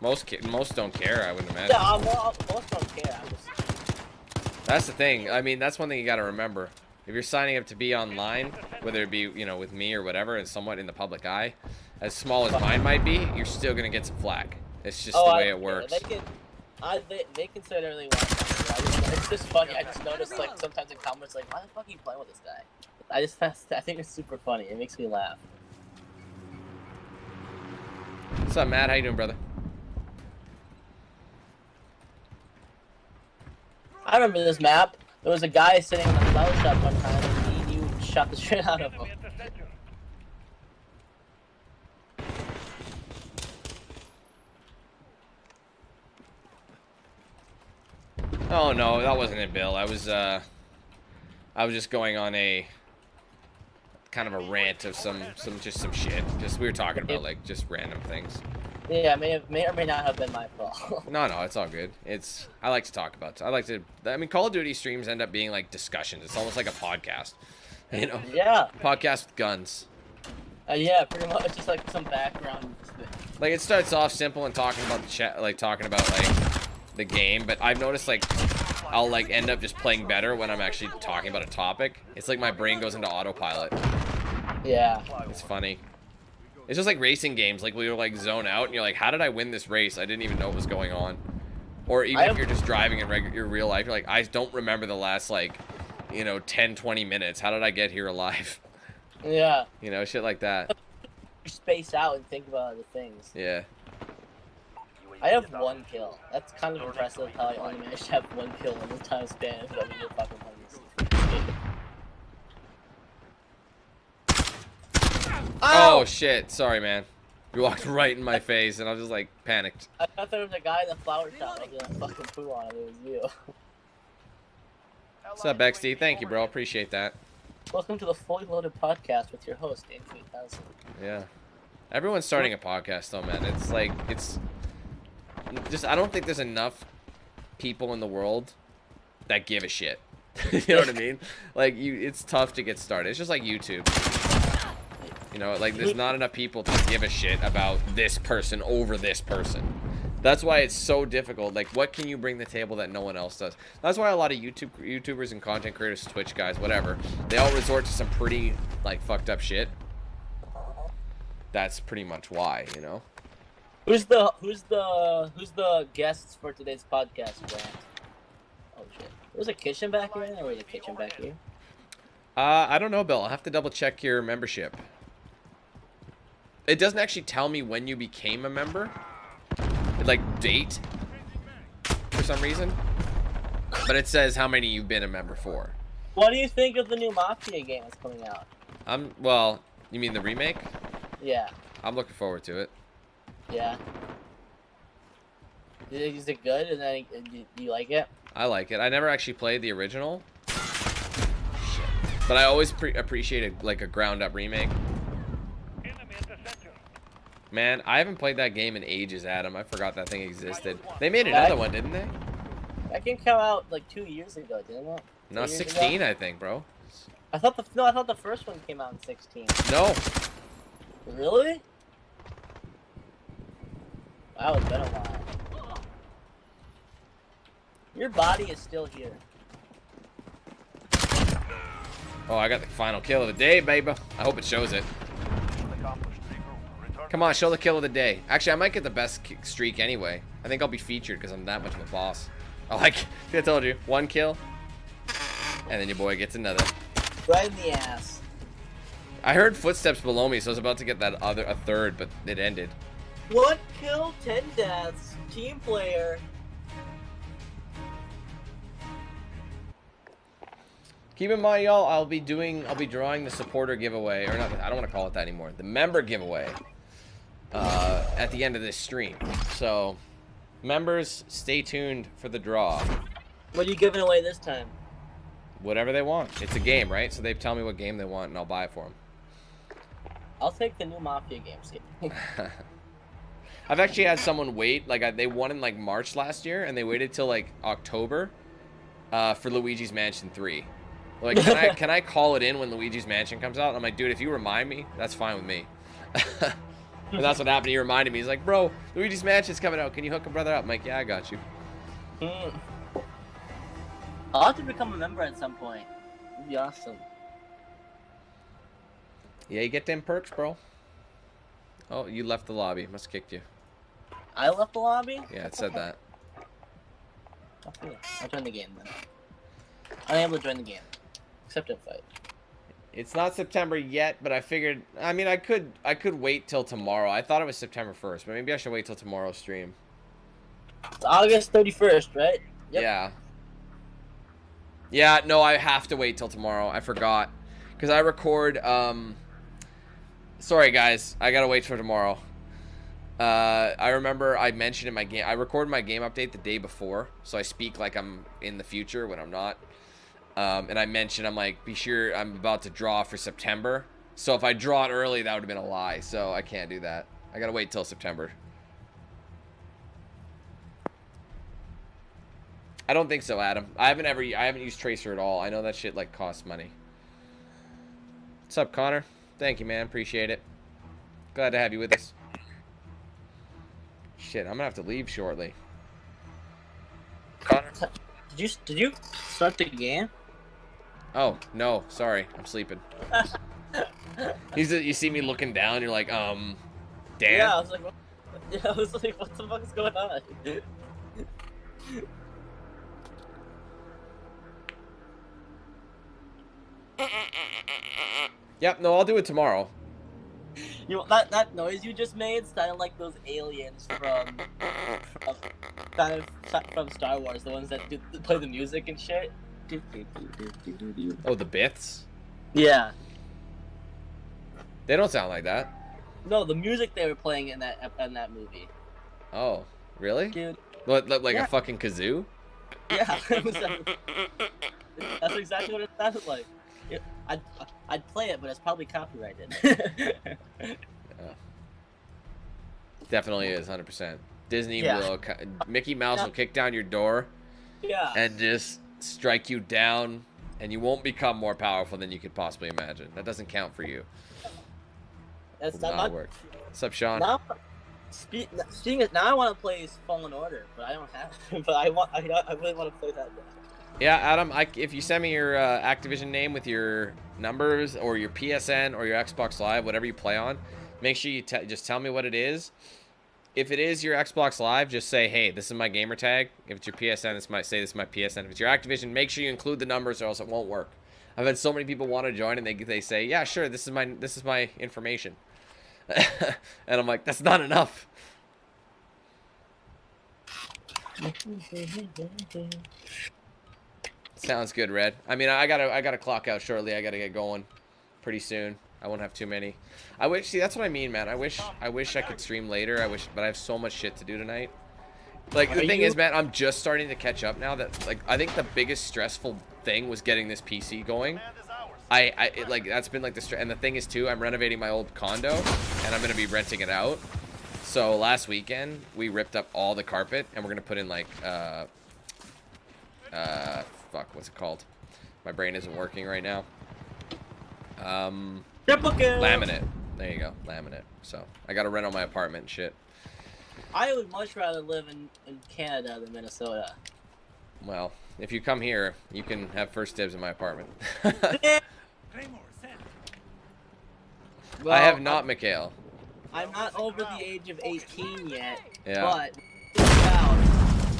Most don't care, I wouldn't imagine. Yeah, most don't care. That's the thing. I mean, that's one thing you got to remember. If you're signing up to be online, whether it be, you know, with me or whatever, and somewhat in the public eye, as small as mine might be, you're still going to get some flack. It's just the way it works. They can say whatever they want. It's just funny. I just noticed, like, sometimes in comments, like, why the fuck are you playing with this guy? I think it's super funny. It makes me laugh. What's up, Matt? How you doing, brother? I remember this map. There was a guy sitting in the flower shop one time, and you shot the shit out of him. Oh no, that wasn't it, Bill. I was just going on a kind of a rant of some shit. Just we were talking about like just random things. Yeah, may or may not have been my fault. No, it's all good. I like to talk about. I mean, Call of Duty streams end up being like discussions. It's almost like a podcast, you know? Yeah. Podcast with guns. Yeah, pretty much just like some background. Like it starts off simple and talking about the chat, like talking about like the game, but I've noticed like I'll like end up just playing better when I'm actually talking about a topic. It's like my brain goes into autopilot. Yeah. It's funny. It's just like racing games, like where you're like zone out and you're like, how did I win this race? I didn't even know what was going on. Or even if you're just driving in your real life, you're like, I don't remember the last like, you know, 10-20 minutes. How did I get here alive? Yeah. You know, shit like that. Space out and think about other things. Yeah. I have one kill. That's kind of impressive how I only managed to have one kill in the time span of fucking playing. Oh shit! Sorry, man. You walked right in my face, and I was just like panicked. I thought there was a guy in the flower shop. I was gonna fucking poo on him. It was you. What's up, XD? Thank you, bro. Appreciate that. Welcome to the Fully Loaded Podcast with your host, Dave3000. Yeah. Everyone's starting a podcast, though, man. It's like it's just I don't think there's enough people in the world that give a shit. You know what I mean? Like it's tough to get started. It's just like YouTube. You know, like there's not enough people to give a shit about this person over this person. That's why it's so difficult. Like, what can you bring to the table that no one else does? That's why a lot of YouTubers and content creators, Twitch guys, whatever, they all resort to some pretty like fucked up shit. that's pretty much why, you know. Who's the guests for today's podcast, Grant? Oh shit. There's a kitchen back here? Or was a kitchen back here? I don't know, Bill. I'll have to double check your membership. It doesn't actually tell me when you became a member. It, like, date for some reason. But it says how many you've been a member for. What do you think of the new Mafia game that's coming out? Well, you mean the remake? Yeah. I'm looking forward to it. Yeah. Is it good? And then do you like it? I like it. I never actually played the original. Shit. But I always appreciated like a ground up remake. Enemy at the center. Man, I haven't played that game in ages, Adam. I forgot that thing existed. They made another one, didn't they? That game came out like 2 years ago, didn't it? No, 16, I think, bro. I thought the first one came out in 16. No. Really? Wow, it's been a while. Your body is still here. Oh, I got the final kill of the day, baby. I hope it shows it. Come on, show the kill of the day. Actually, I might get the best streak anyway. I think I'll be featured because I'm that much of a boss. I told you, 1 kill, and then your boy gets another. Right in the ass. I heard footsteps below me, so I was about to get that a third, but it ended. 1 kill, 10 deaths. Team player. Keep in mind, y'all, I'll be drawing the supporter giveaway, or not, I don't want to call it that anymore. The member giveaway at the end of this stream. So, members, stay tuned for the draw. What are you giving away this time? Whatever they want. It's a game, right? So they tell me what game they want, and I'll buy it for them. I'll take the new Mafia games. I've actually had someone wait. Like, they won in, like, March last year, and they waited till, like, October for Luigi's Mansion 3. Like, can I call it in when Luigi's Mansion comes out? I'm like, dude, if you remind me, that's fine with me. And that's what happened. He reminded me. He's like, bro, Luigi's Mansion's coming out. Can you hook a brother up? I'm like, yeah, I got you. I'll have to become a member at some point. It'd be awesome. Yeah, you get them perks, bro. Oh, you left the lobby. Must have kicked you. I left the lobby? Yeah, it said that. Okay, I'll join the game then. Unable to join the game. Except in fight. It's not September yet, but I figured, I mean, I could wait till tomorrow. I thought it was September 1st, but maybe I should wait till tomorrow's stream. It's August 31st, right? Yep. Yeah. Yeah, no, I have to wait till tomorrow. I forgot. Because I record, sorry, guys. I gotta wait for tomorrow. I remember I mentioned in my game, I recorded my game update the day before, so I speak like I'm in the future when I'm not. And I mentioned, I'm like, be sure I'm about to draw for September. So if I draw it early, that would have been a lie. So I can't do that. I gotta wait till September. I don't think so, Adam. I haven't used Tracer at all. I know that shit like costs money. What's up, Connor? Thank you, man. Appreciate it. Glad to have you with us. Shit, I'm gonna have to leave shortly. Connor? Did you start the game? Oh, no. Sorry. I'm sleeping. You see me looking down, you're like, Dan? Yeah, I was like, what the fuck is going on? Yep, no, I'll do it tomorrow. You know, that noise you just made sounded like those aliens from Star Wars, the ones that play the music and shit. Oh, the Biths? Yeah. They don't sound like that. No, the music they were playing in that movie. Oh, really? Dude. Like Yeah. a fucking kazoo? Yeah, that's exactly what it sounded like. I'd play it, but it's probably copyrighted. Yeah. Definitely is, 100%. Disney will, Mickey Mouse will kick down your door. Yeah. And just strike you down, and you won't become more powerful than you could possibly imagine. That doesn't count for you. That's Will not work. What's up, Sean? Now, now I want to play Fallen Order, but I don't have. But I really want to play that. Yeah, Adam, if you send me your Activision name with your numbers or your PSN or your Xbox Live, whatever you play on, Make sure you just tell me what it is. If it is your Xbox Live, just say, hey, this is my gamer tag. If it's your PSN, this is my PSN. If it's your Activision, make sure you include the numbers or else it won't work. I've had so many people want to join and they say, yeah, sure, this is my information. And I'm like, that's not enough. Sounds good, Red. I mean, I gotta clock out shortly. I gotta get going pretty soon. I won't have too many. See, that's what I mean, man. I wish I could stream later. But I have so much shit to do tonight. Like, the thing is, man, I'm just starting to catch up now. That, like, I think the biggest stressful thing was getting this PC going. That's been like and the thing is too, I'm renovating my old condo and I'm gonna be renting it out. So last weekend we ripped up all the carpet and we're gonna put in like fuck, what's it called? My brain isn't working right now. Laminate. There you go, laminate. So I gotta rent out my apartment and shit. I would much rather live in Canada than Minnesota. Well, if you come here, you can have first dibs in my apartment. Well, I have not, Mikhail. I'm not over the age of 18 yet, Yeah. but out,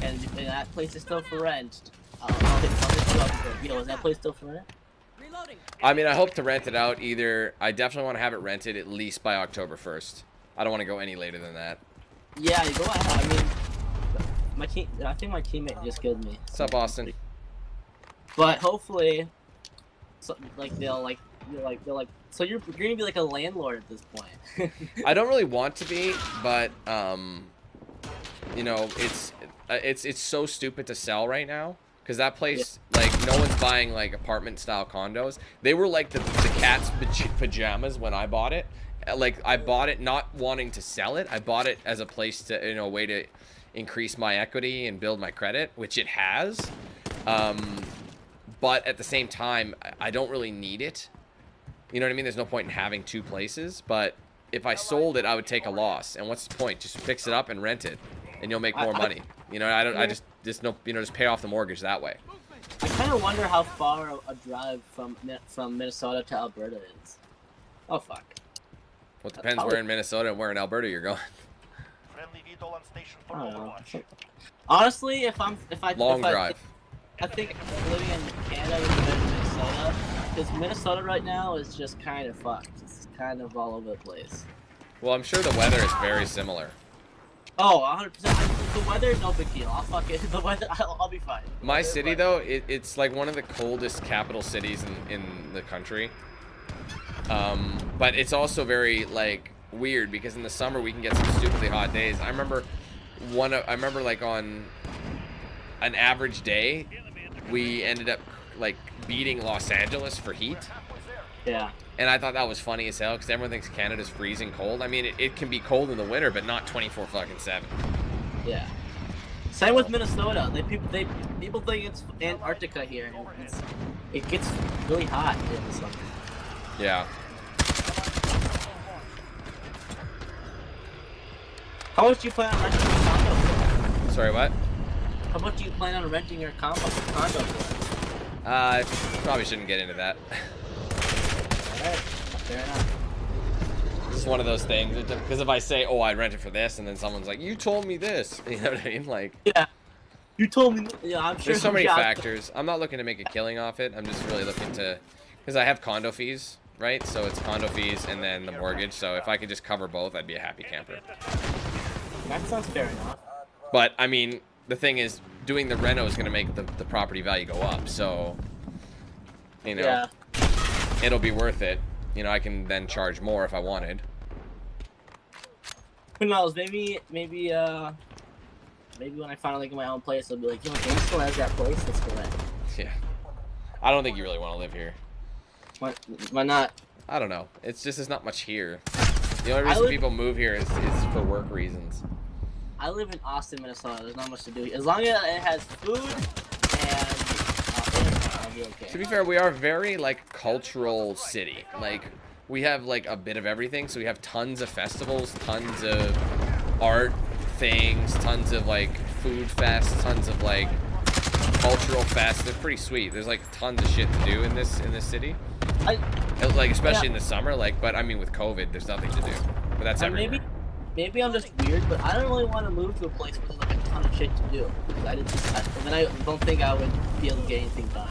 and that place is still for rent. I'll hit you up. Yo, is that place still for rent? Reloading. I mean, I hope to rent it out either. I definitely want to have it rented at least by October 1st. I don't want to go any later than that. Yeah, go ahead. I mean, I think my teammate just killed me. What's up, Austin? But hopefully, so you're gonna be like a landlord at this point. I don't really want to be, but you know, it's so stupid to sell right now because that place, like, no one's buying like apartment style condos. They were like the cat's pajamas when I bought it. Like, I bought it not wanting to sell it. I bought it as a place to, you know, a way to increase my equity and build my credit, which it has. But at the same time, I don't really need it. You know what I mean? There's no point in having two places. But if I sold it, I would take a loss. And what's the point? Just fix it up and rent it, and you'll make more money. You know, just pay off the mortgage that way. I kind of wonder how far a drive from Minnesota to Alberta is. Oh fuck. Well, it depends where in Minnesota and where in Alberta you're going. Friendly VTOL on station for I don't know. overwatch. Honestly, Long drive. I think living in Canada would be better than Minnesota, because Minnesota right now is just kind of fucked. It's kind of all over the place. Well, I'm sure the weather is very similar. Oh, 100%. The weather is no big deal. I'll fuck it. The weather, I'll be fine. My city, though, it's like one of the coldest capital cities in the country. But it's also very, like, weird because in the summer we can get some stupidly hot days. I remember like on an average day, we ended up like beating Los Angeles for heat. Yeah. And I thought that was funny as hell because everyone thinks Canada's freezing cold. I mean, it can be cold in the winter, but not 24/7. Yeah. Same with Minnesota. People think it's Antarctica here. It gets really hot in the summer. Yeah. How much do you plan on renting your condo for? Sorry, what? How much do you plan on renting your condo for? I probably shouldn't get into that. Alright, fair enough. It's one of those things because if I say, "Oh, I rent it for this," and then someone's like, "You told me this," you know what I mean? Like, yeah, you told me. Yeah, I'm sure. There's so many factors. I'm not looking to make a killing off it. I'm just really looking to, because I have condo fees, right? So it's condo fees and then the mortgage. So if I could just cover both, I'd be a happy camper. That sounds fair enough. But I mean, the thing is, doing the reno is going to make the property value go up. So, you know, yeah. It'll be worth it. You know, I can then charge more if I wanted. Who knows? Maybe when I finally get my own place, I'll be like, yo, James still has that place. Let's go in. Yeah. I don't think you really want to live here. Why not? I don't know. It's just there's not much here. The only reason people move here is for work reasons. I live in Austin, Minnesota. There's not much to do here. As long as it has food and I'll be okay. To be fair, we are very, like, cultural city. Like, we have, like, a bit of everything. So we have tons of festivals, tons of art things, tons of, like, food fests, tons of, like, cultural fests. They're pretty sweet. There's, like, tons of shit to do in this city. Like, especially in the summer. Like, but I mean, with COVID, there's nothing to do. but that's everywhere. Maybe I'm just weird, but I don't really want to move to a place where there's like a ton of shit to do. And then I don't think I would be able to get anything done.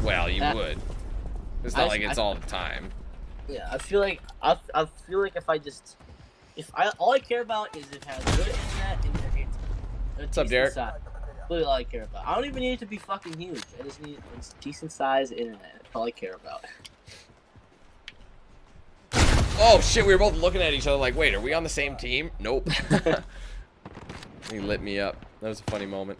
Well, you would. It's not like it's all the time. Yeah, I feel like if all I care about is if it has good internet and What's up, Derek? Size. That's really all I care about. I don't even need it to be fucking huge. I just need decent size internet. That's all I care about. Oh shit, we were both looking at each other like, wait, are we on the same team? Nope. He lit me up. That was a funny moment.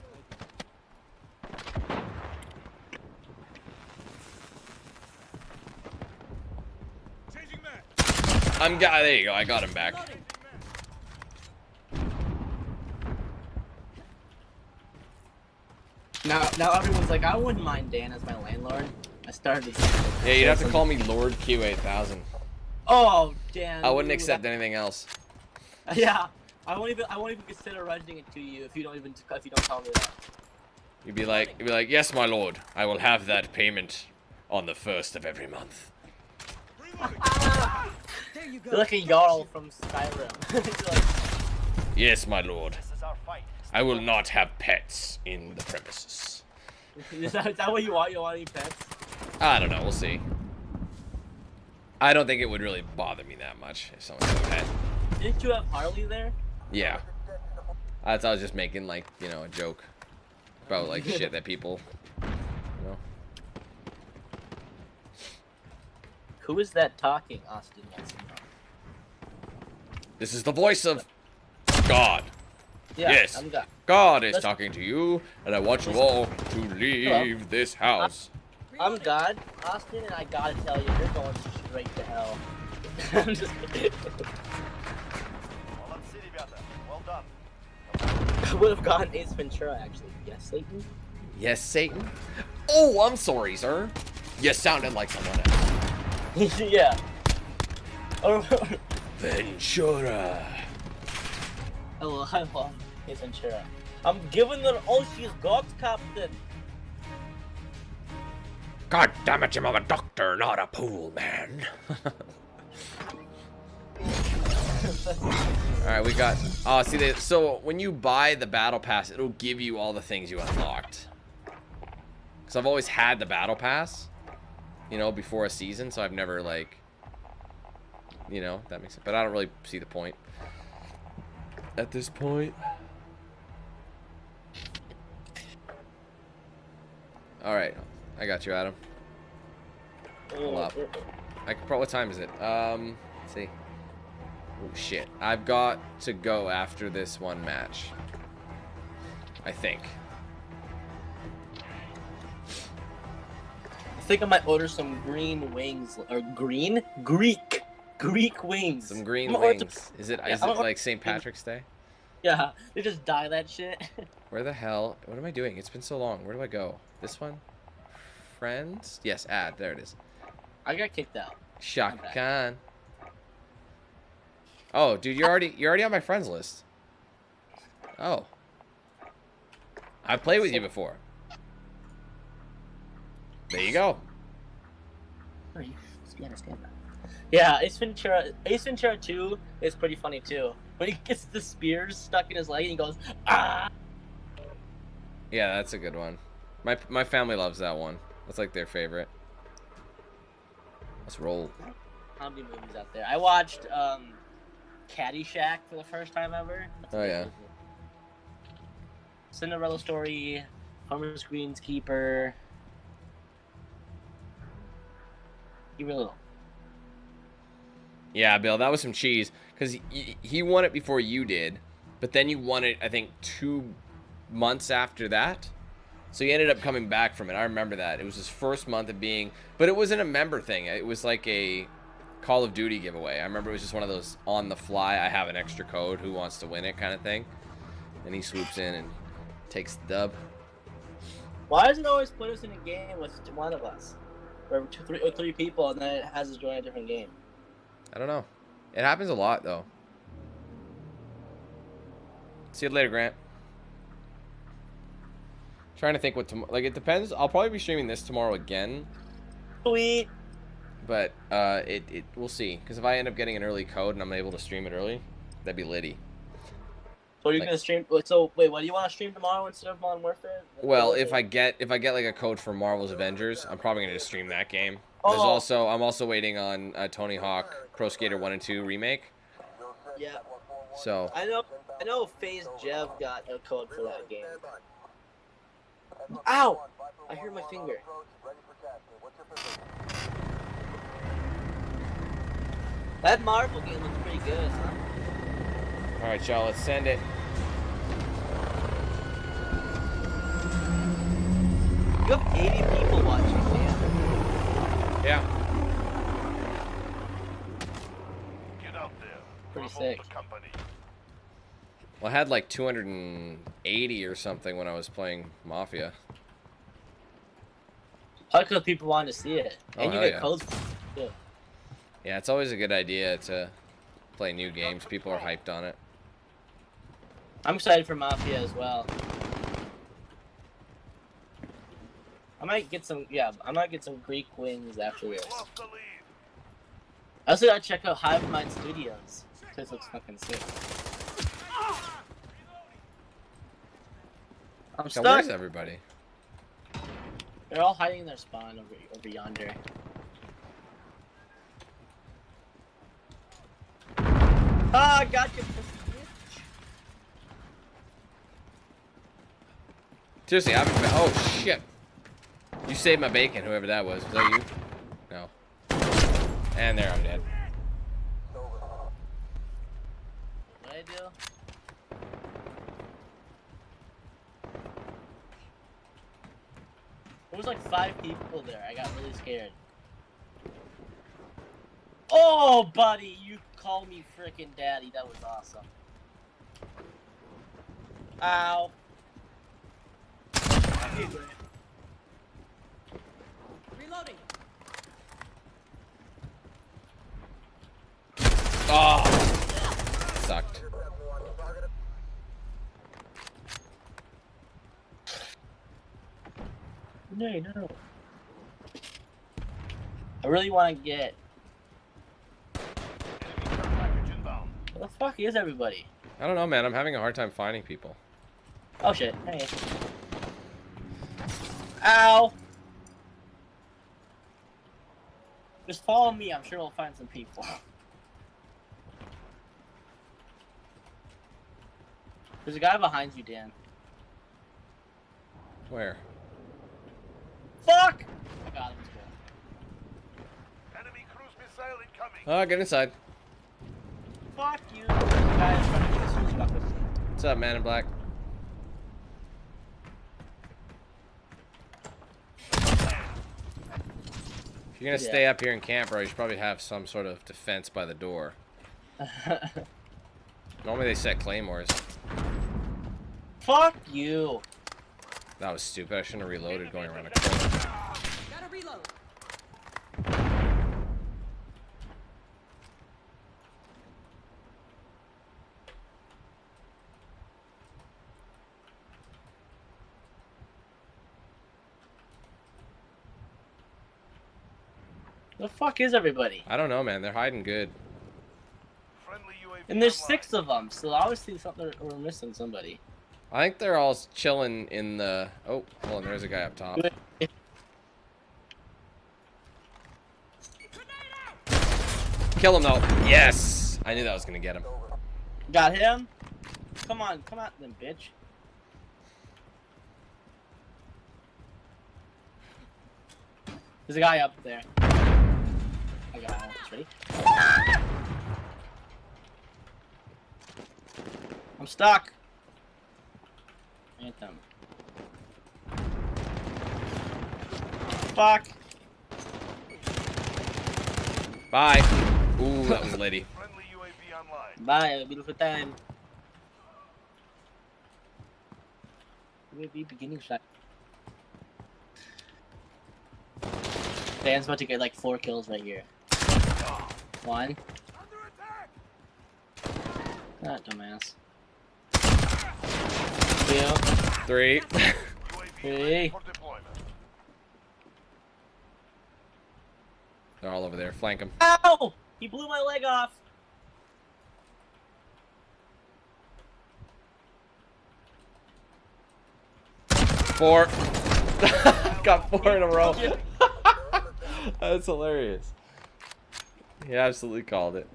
There you go, I got him back. Now everyone's like, I wouldn't mind Dan as my landlord. I started. Yeah, you'd have to call me Lord Q8000. Oh, Dan. I wouldn't accept anything else. Yeah, I won't even consider renting it to you if you don't tell me that. You'd be like, yes, my lord, I will have that payment on the 1st of every month. There you go. You're like a Jarl from Skyrim. Like, Yes, my lord. This is our fight. I will not have pets in the premises. is that what you want? You want any pets? I don't know, we'll see. I don't think it would really bother me that much if someone had a pet. Didn't you have Harley there? Yeah. I was just making, like, you know, a joke about, like, shit that people, you know. Who is that talking, Austin wants to know. This is the voice of God. Yeah, Yes. I'm God. God is talking to you, and I want you all to leave this house. I'm God, Austin, and I gotta tell you, you're going straight to hell. I'm just kidding. Well done. I would have gotten Ace Ventura, actually. Yes, Satan? Yes, Satan? Oh, I'm sorry, sir. You sounded like someone else. Yeah. Oh, Ventura. I love Ace Ventura. I'm giving her all she's got, Captain. God damn it, I'm a doctor, not a pool man. Alright, we got... Oh, see, so when you buy the battle pass, it'll give you all the things you unlocked. Because I've always had the battle pass, you know, before a season, so I've never, like... You know, that makes sense. But I don't really see the point. At this point. Alright, I got you, Adam. Hold up. What time is it? Let's see. Oh, shit. I've got to go after this one match. I think. I think I might order some green wings, or Greek wings. Some green wings. Is it like St. Patrick's Day? Yeah, they just dye that shit. Where the hell? What am I doing? It's been so long. Where do I go? This one? Friends? Yes, add. There it is. I got kicked out. Shaka Khan. Oh, dude, you're already on my friends list. Oh. I've played with you before. There you go. Yeah, Ace Ventura 2 is pretty funny too. When he gets the spears stuck in his leg and he goes, ah! Yeah, that's a good one. My family loves that one. That's like their favorite. Let's roll. Comedy movies out there. I watched Caddyshack for the first time ever. Oh yeah. Cinderella Story, Homer's Greenskeeper. You really don't. Yeah, Bill, that was some cheese. Because he won it before you did. But then you won it, I think, 2 months after that. So he ended up coming back from it. I remember that. It was his first month of being... But it wasn't a member thing. It was like a Call of Duty giveaway. I remember it was just one of those on the fly, I have an extra code, who wants to win it kind of thing. And he swoops in and takes the dub. Why does it always put us in a game with one of us? Or three people, and then it has us join a different game? I don't know. It happens a lot, though. See you later, Grant. Trying to think what tomorrow... Like, it depends. I'll probably be streaming this tomorrow again. Sweet. But we'll see. Because if I end up getting an early code and I'm able to stream it early, that'd be litty. So you're Like- gonna stream? So wait, what do you want to stream tomorrow instead of Modern Warfare? Well, if I get like a code for Marvel's Avengers, I'm probably gonna just stream that game. There's Oh. I'm also waiting on Tony Hawk Pro Skater 1 and 2 remake. Yeah. So I know FaZe Jev got a code for that game. Ow! I hurt my finger. That Marvel game looks pretty good, huh? all right, y'all, let's send it. You have 80 people watching, damn. Yeah. Get out there. Pretty Promote sick. the company. Well, I had like 280 or something when I was playing Mafia. Probably because people wanted to see it. Oh, And you hell get yeah. codes too. Yeah, it's always a good idea to play new games. People are hyped on it. I'm excited for Mafia as well. I might get some Greek wings after this. Lost the lead. I also gotta check out Hive Mind Studios. This looks fucking sick. I'm Now, stuck. where's everybody? They're all hiding in their spawn over yonder. Ah, gotcha. Seriously, I've been. Oh shit! You saved my bacon, whoever that was. Was that you? No. And there, I'm dead. What I do? There was like 5 people there. I got really scared. Oh, buddy, you called me frickin' daddy. That was awesome. Ow. Reloading. Oh, sucked. No. I really want to get. Enemy care package inbound. Where the fuck is everybody? I don't know, man. I'm having a hard time finding people. Oh shit. Hey. Ow. Just follow me. I'm sure we'll find some people. There's a guy behind you, Dan. Where? Fuck! I got him. Let's go. Enemy cruise missile incoming. Oh, get inside. Fuck you. Guy in front of you as soon as you got this. What's up, man in black? If you're gonna stay up here and camp, bro, you should probably have some sort of defense by the door. Normally they set claymores. Fuck you. That was stupid. I shouldn't have reloaded going around a corner. Gotta reload. The fuck is everybody? I don't know, man. They're hiding good. Friendly UAV And there's online. 6 of them, so obviously something we're missing somebody. I think they're all chilling in the... Oh, hold on. There's a guy up top. Kill him, though. Yes! I knew that was going to get him. Got him? Come on then, bitch. There's a guy up there. I got him. Ready? I'm stuck. Anthem. Fuck. Bye. Ooh, that was litty. Friendly UAV online. Bye, have a beautiful time. UAV beginning shot. Dan's about to get like 4 kills right here. 1. Ah, dumbass. 2. 3. UAV Hey. ready for deployment. They're all over there. Flank them. Ow! He blew my leg off. Four. Got 4 in a row. That's hilarious. He absolutely called it.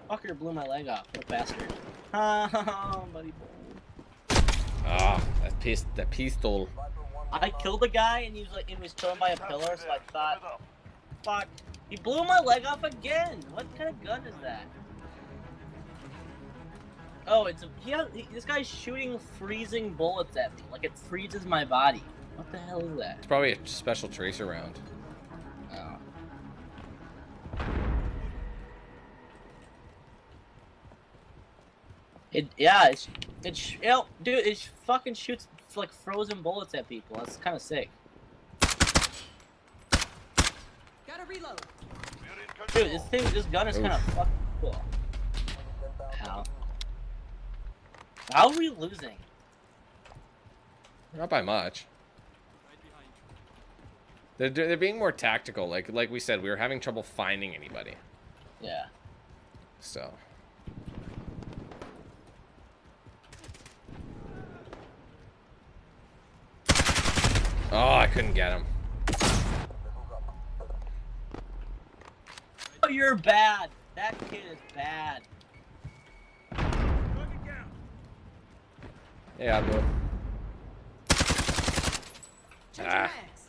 Fucker blew my leg off. What bastard. Oh, buddy. Ah, that pistol. I killed the guy and he was chilling by a pillar, so I thought, fuck. He blew my leg off again. What kind of gun is that? Oh, this guy's shooting freezing bullets at me. Like it freezes my body. What the hell is that? It's probably a special tracer round. Oh. Dude, it fucking shoots like frozen bullets at people. That's kind of sick. Gotta reload. Dude, this gun is kind of fucking cool. Ow. How are we losing? Not by much. They're being more tactical. Like we said, we were having trouble finding anybody. Yeah. So. Oh, I couldn't get him. Oh, you're bad. That kid is bad. Yeah, bro. Change your mags.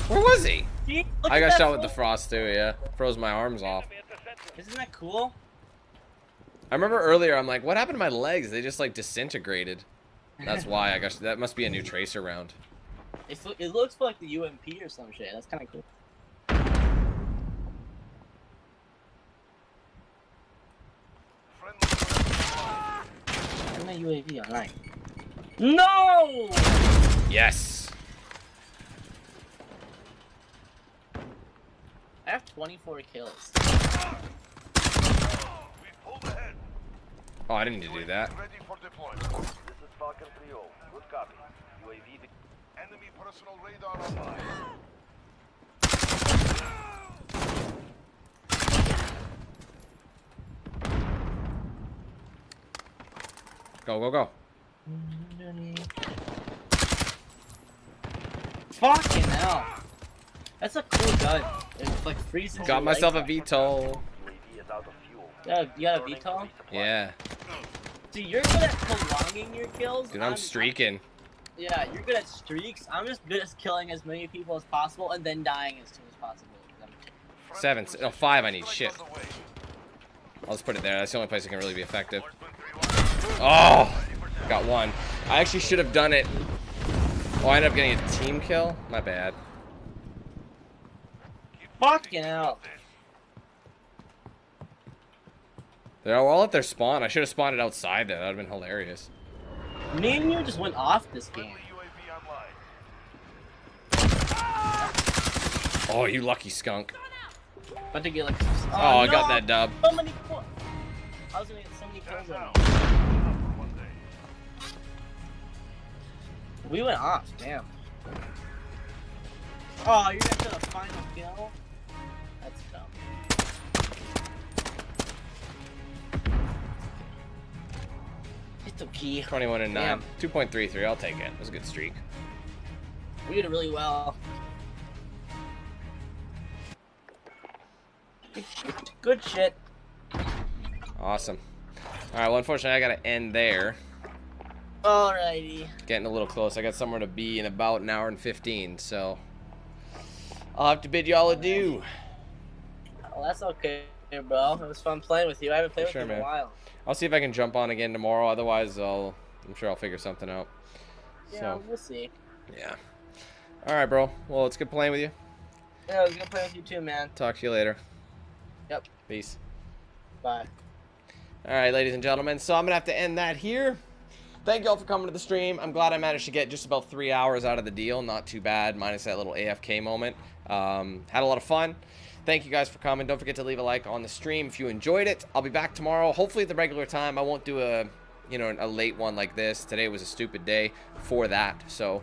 Where was he? See? I got shot with the frost too, yeah. Froze my arms off. Isn't that cool? I remember earlier, I'm like, what happened to my legs? They just like disintegrated. That's why I guess that must be a new tracer round. It looks like the UMP or some shit. That's kind of cool. I'm a UAV online. No! Yes. I have 24 kills. Oh, I didn't need to do that. Ready for deployment. This is Falcon 3-0. Good copy. UAV. Enemy personal radar online. Go, go, go. Fucking hell. That's a cool gun. It's like freezes. Got myself a VTOL. UAV is out of fuel. Yeah, you got a VTOL? Yeah. See, you're good at prolonging your kills. Dude, I'm streaking. Yeah, you're good at streaks. I'm just good at killing as many people as possible and then dying as soon as possible. 7, no 5 I need, shit. I'll just put it there, that's the only place it can really be effective. Oh! Got 1. I actually should have done it. Oh, I ended up getting a team kill? My bad. Fucking hell. They're all at their spawn. I should have spawned it outside there. That would have been hilarious. Me and you just went off this game. Oh, you lucky skunk. About to get like. Oh, I got that dub. So many. I was gonna get so many kills on. We went off, damn. Oh, you're gonna get a final kill? That's dumb. It's okay. 21 and 9. Damn. 2.33. I'll take it. It was a good streak. We did really well. Good shit. Awesome. Alright, well, unfortunately, I gotta end there. Alrighty. Getting a little close. I got somewhere to be in about an hour and 15, so I'll have to bid y'all adieu. Well, that's okay, bro. It was fun playing with you. I haven't played with you in a while. I'll see if I can jump on again tomorrow. Otherwise, I'm sure I'll figure something out. Yeah, So, we'll see. yeah. Alright, bro. Well, it's good playing with you. Yeah, I was gonna play with you too, man. Talk to you later. Yep. Peace. Bye. Alright, ladies and gentlemen. So I'm going to have to end that here. Thank you all for coming to the stream. I'm glad I managed to get just about 3 hours out of the deal. Not too bad, minus that little AFK moment. Had a lot of fun. thank you guys for coming. Don't forget to leave a like on the stream if you enjoyed it. I'll be back tomorrow, hopefully at the regular time. I won't do a late one like this. Today was a stupid day for that. So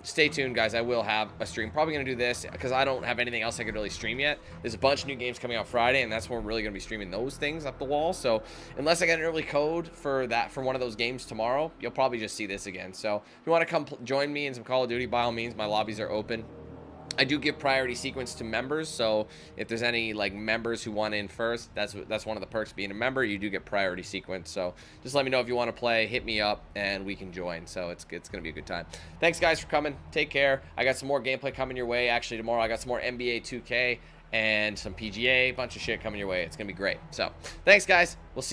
stay tuned, guys. I will have a stream. Probably going to do this because I don't have anything else I could really stream yet. There's a bunch of new games coming out Friday, and that's when we're really going to be streaming those things up the wall. So unless I get an early code for one of those games tomorrow, you'll probably just see this again. So if you want to come join me in some Call of Duty, by all means, my lobbies are open. I do give priority sequence to members, so if there's any like members who want in first, that's one of the perks of being a member. You do get priority sequence. So just let me know if you want to play, hit me up, and we can join. So it's gonna be a good time. Thanks guys for coming. Take care. I got some more gameplay coming your way. Actually tomorrow I got some more NBA 2K and some PGA, bunch of shit coming your way. It's gonna be great. So thanks guys. We'll see you.